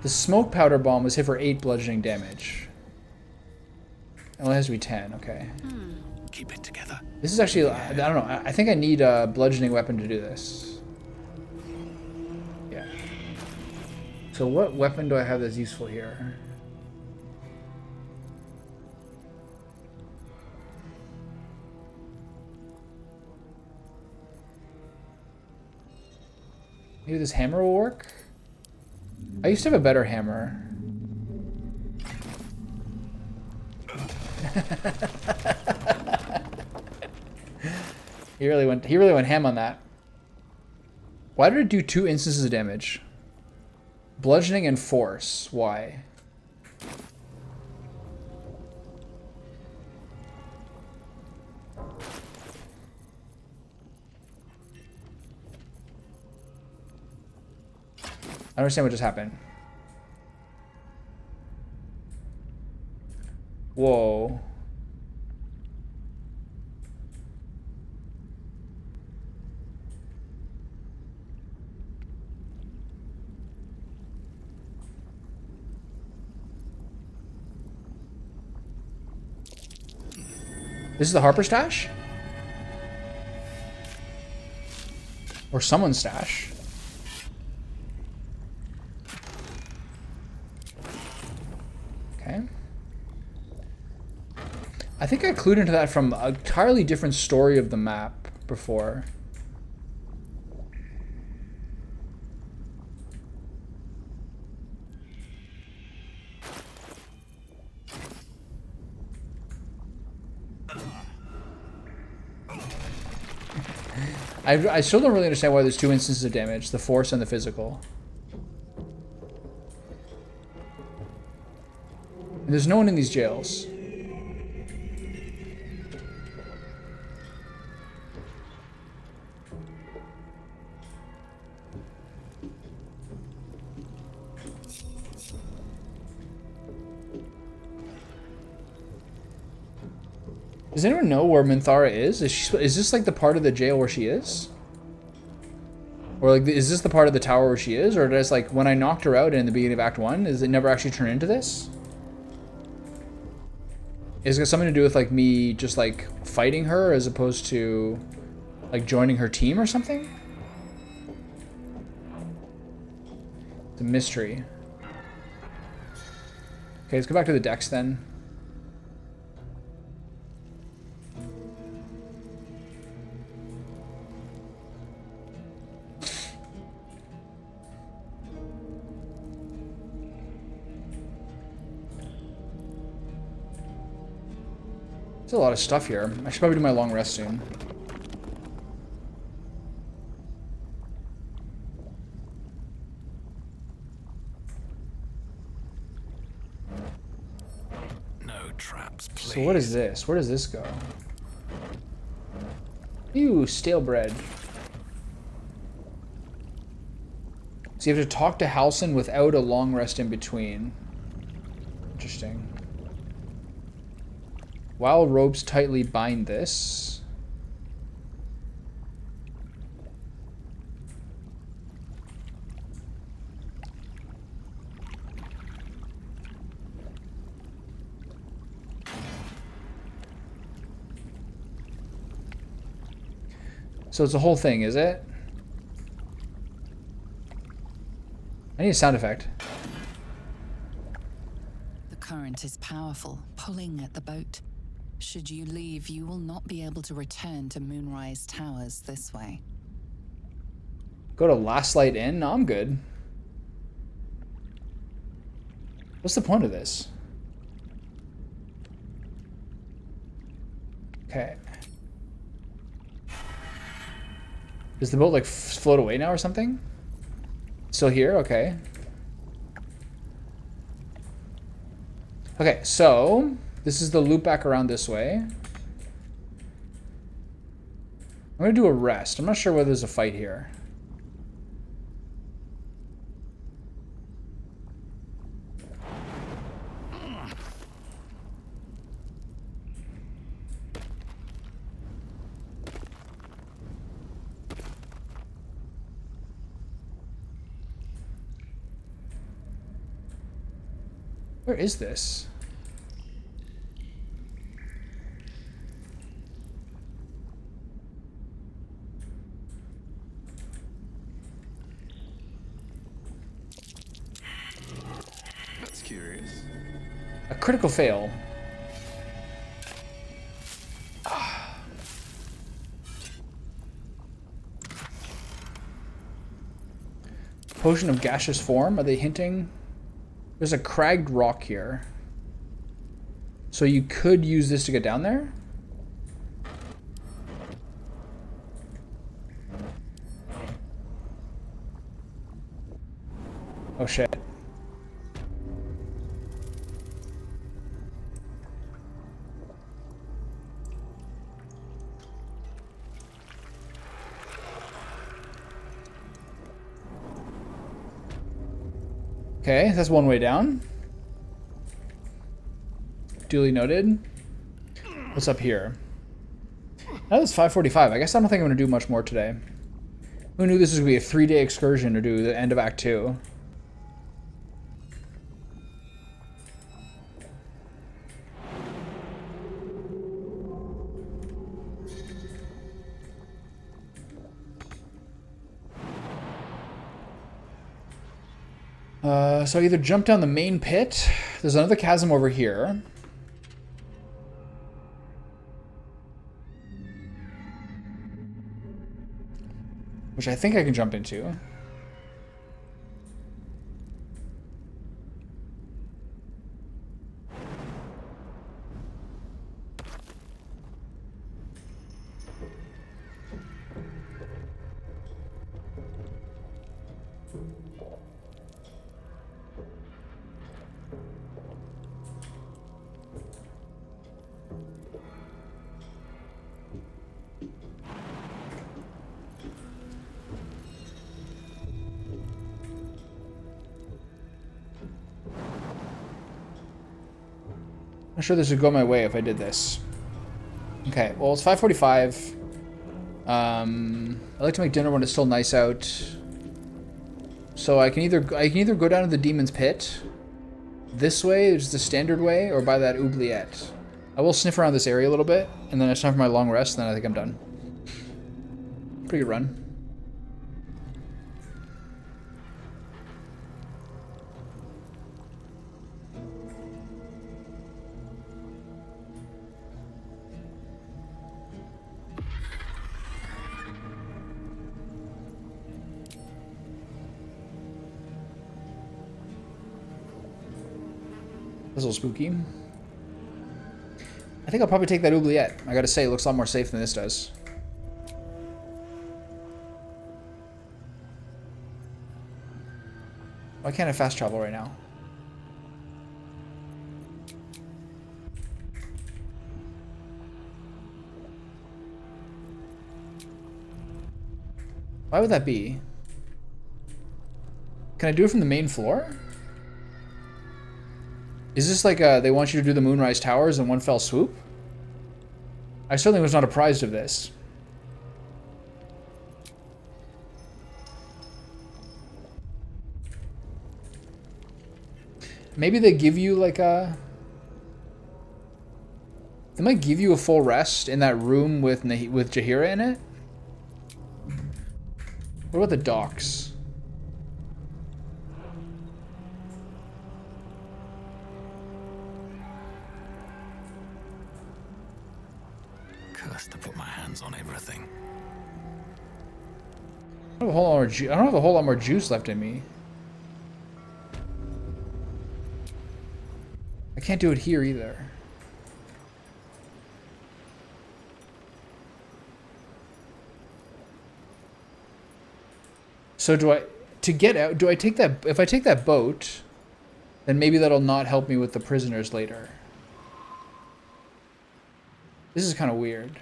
The smoke powder bomb was hit for 8 bludgeoning damage. It only has to be 10, okay. Keep it together. This is actually, I don't know, I think I need a bludgeoning weapon to do this. Yeah. So what weapon do I have that's useful here? Maybe this hammer will work? I used to have a better hammer. He really went ham on that. Why did it do 2 instances of damage? Bludgeoning and force. Why? I don't understand what just happened. Whoa. This is the Harper stash? Or someone's stash? Okay. I think I clued into that from an entirely different story of the map before. I still don't really understand why there's 2 instances of damage, the force and the physical. And there's no one in these jails. Does anyone know where Minthara is? Is this like the part of the jail where she is? Or like, is this the part of the tower where she is? Or does, like, when I knocked her out in the beginning of Act 1, does it never actually turn into this? Is it something to do with, like, me just, like, fighting her as opposed to, like, joining her team or something? It's a mystery. Okay, let's go back to the decks then. There's a lot of stuff here. I should probably do my long rest soon. No traps, please. So what is this? Where does this go? Ew, stale bread. So you have to talk to Halsin without a long rest in between. Interesting. While ropes tightly bind this. So it's a whole thing, is it? I need a sound effect. The current is powerful, pulling at the boat. Should you leave, you will not be able to return to Moonrise Towers this way. Go to Last Light Inn? No, I'm good. What's the point of this? Okay. Does the boat like float away now or something? Still here? Okay. Okay, so this is the loop back around this way. I'm gonna do a rest. I'm not sure whether there's a fight here. Where is this? That's curious. A critical fail. Potion of gaseous form? Are they hinting? There's a cragged rock here. So you could use this to get down there? Oh shit. Okay, that's one way down. Duly noted. What's up here? Now it's 5:45. I guess I don't think I'm going to do much more today. Who knew this was going to be a 3-day excursion to do the end of Act 2? So I either jump down the main pit. There's another chasm over here. Which I think I can jump into. I'm sure this would go my way if I did this. Okay, well it's 5:45. I like to make dinner when it's still nice out. So I can either go down to the Demon's Pit this way, which is the standard way, or by that oubliette. I will sniff around this area a little bit, and then it's time for my long rest, and then I think I'm done. Pretty good run. That's a little spooky. I think I'll probably take that oubliette. I gotta say, it looks a lot more safe than this does. Why can't I fast travel right now? Why would that be? Can I do it from the main floor? Is this like they want you to do the Moonrise Towers in one fell swoop? I certainly was not apprised of this. Maybe they give you like a... They might give you a full rest in that room with Jaheira in it. What about the docks? Cursed to put my hands on everything. I don't have a whole lot more juice left in me. I can't do it here either. So do I take that, if I take that boat, then maybe that'll not help me with the prisoners later. This is kind of weird.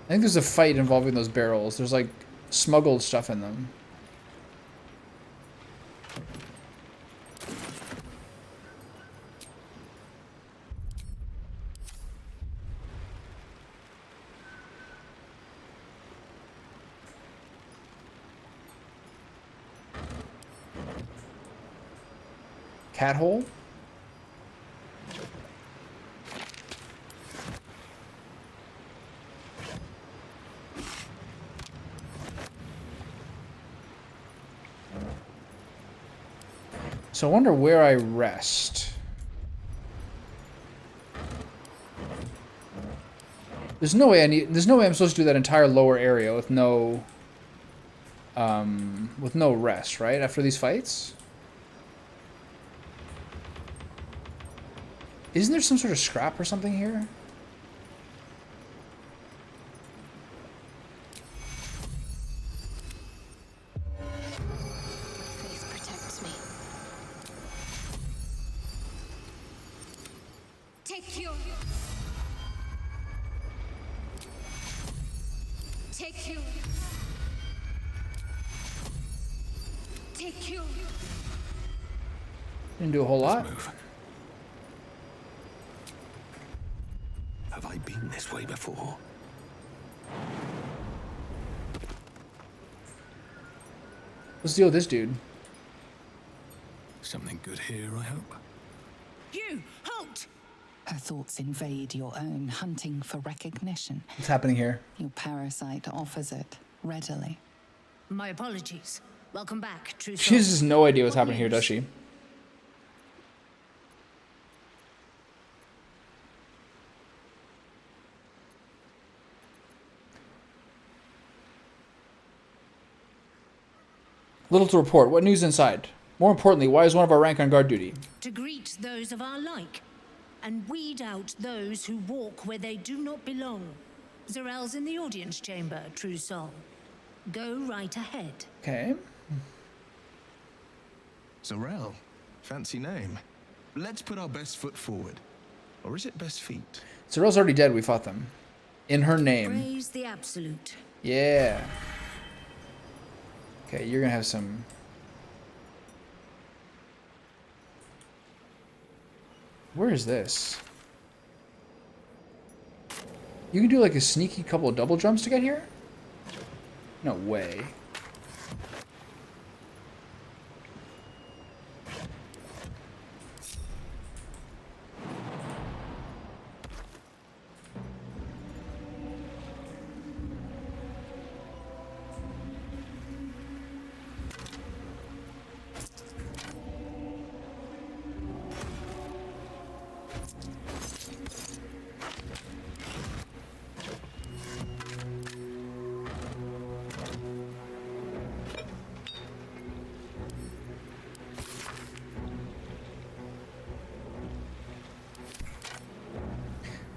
I think there's a fight involving those barrels. There's like smuggled stuff in them. Cat hole? So I wonder where I rest. There's no way I'm supposed to do that entire lower area with no rest, right? After these fights? Isn't there some sort of scrap or something here? Faith protects me. Take you. Take you. Take you. Didn't do a whole lot. Move. Have I been this way before? Let's deal with this dude. Something good here, I hope. You! Halt! Her thoughts invade your own, hunting for recognition. What's happening here? Your parasite offers it readily. My apologies. Welcome back, true She has just no idea what's happening here, does she? Little to report. What news inside? More importantly, why is one of our rank on guard duty? To greet those of our like, and weed out those who walk where they do not belong. Zarel's in the audience chamber, true soul. Go right ahead. Okay. Zarel, fancy name. Let's put our best foot forward. Or is it best feet? Zarel's already dead. We fought them. In her name. Praise the absolute. Yeah. Okay, you're gonna have some... Where is this? You can do like a sneaky couple of double jumps to get here? No way.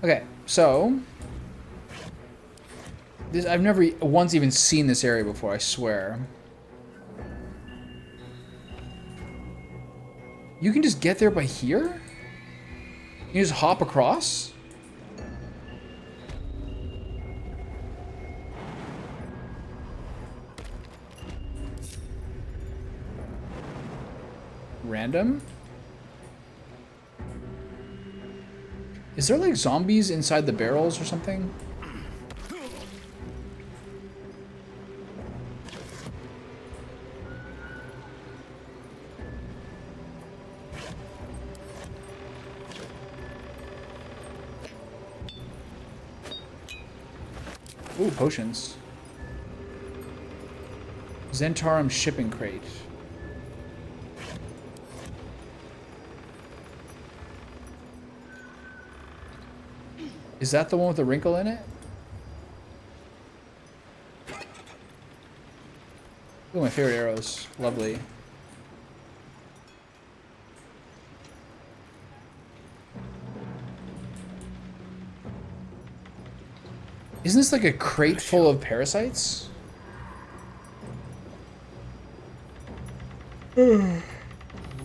Okay, so this, I've never once even seen this area before, I swear. You can just get there by here? You just hop across? Random? Is there like zombies inside the barrels or something? Ooh, potions. Zentarum shipping crate. Is that the one with the wrinkle in it? Ooh, my favorite arrows. Lovely. Isn't this like a crate full of parasites? A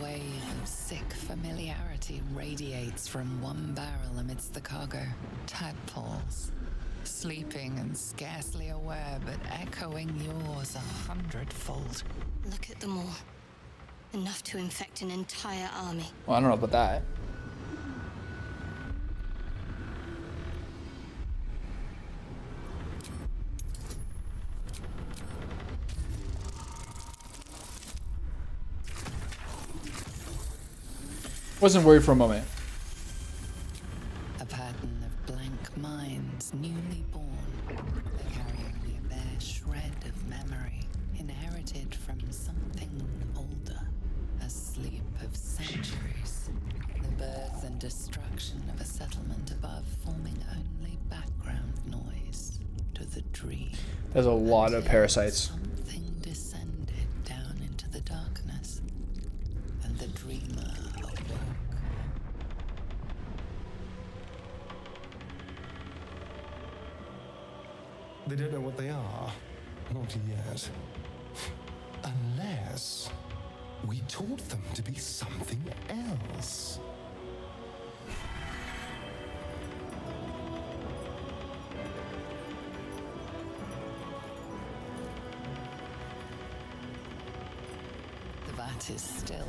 wave of sick familiarity radiates from one barrel amidst the cargo. Tadpoles, sleeping and scarcely aware, but echoing yours 100-fold. Look at them all. Enough to infect an entire army. Well, I don't know about that. Wasn't worried for a moment. A pattern of blank minds, newly born. They carry only a bare shred of memory, inherited from something older. A sleep of centuries. The birth and destruction of a settlement above, forming only background noise to the dream. There's a lot of parasites. Something descended down into the darkness, and the dreamer awoke. They don't know what they are. Not yet. Unless we taught them to be something else. The vat is still,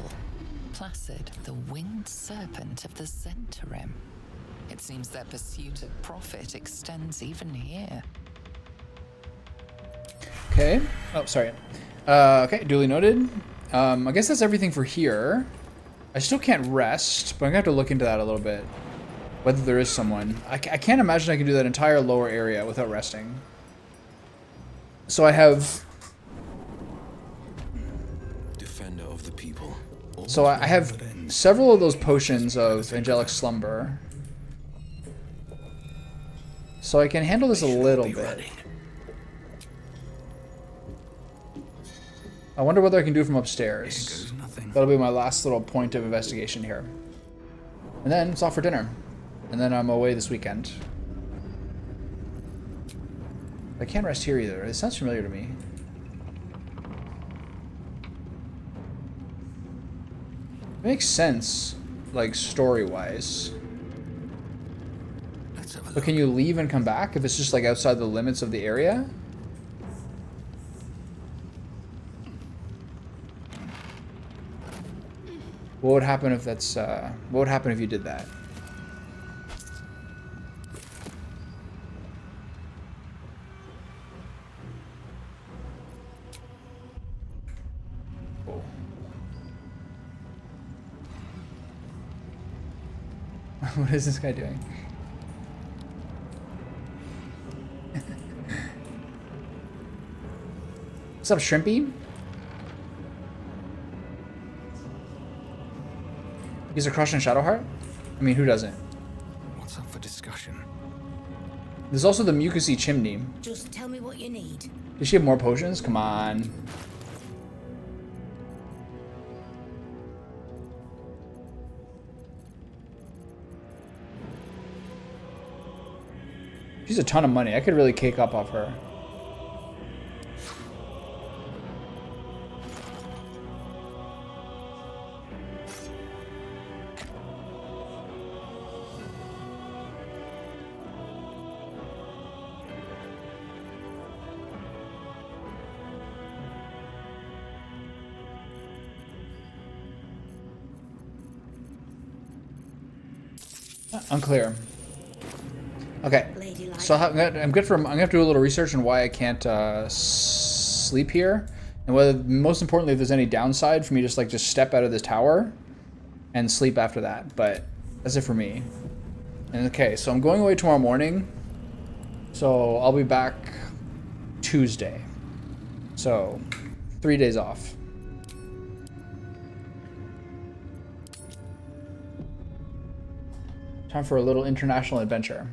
placid, the winged serpent of the Zentarim. It seems their pursuit of profit extends even here. Okay. Oh, sorry. Okay, duly noted. I guess that's everything for here. I still can't rest, but I'm gonna have to look into that a little bit. Whether there is someone. I can't imagine I can do that entire lower area without resting. So I have... Defender of the people. So I have several of those potions of angelic slumber. So I can handle this a little bit. I wonder whether I can do it from upstairs. That'll be my last little point of investigation here. And then it's off for dinner. And then I'm away this weekend. I can't rest here either. It sounds familiar to me. It makes sense, like, story-wise. But can you leave and come back if it's just, like, outside the limits of the area? What would happen if that's, what would happen if you did that? Oh. What is this guy doing? What's up, Shrimpy? He's a crush on Shadowheart? I mean, who doesn't? What's up for discussion? There's also the mucusy chimney. Just tell me what you need. Does she have more potions? Come on. She's a ton of money. I could really cake up off her. Unclear. Okay. So I'm gonna have to do a little research on why I can't sleep here, and whether, most importantly, if there's any downside for me just step out of this tower and sleep after that. But that's it for me. And okay, so I'm going away tomorrow morning, so I'll be back Tuesday. So 3 days off. Time for a little international adventure.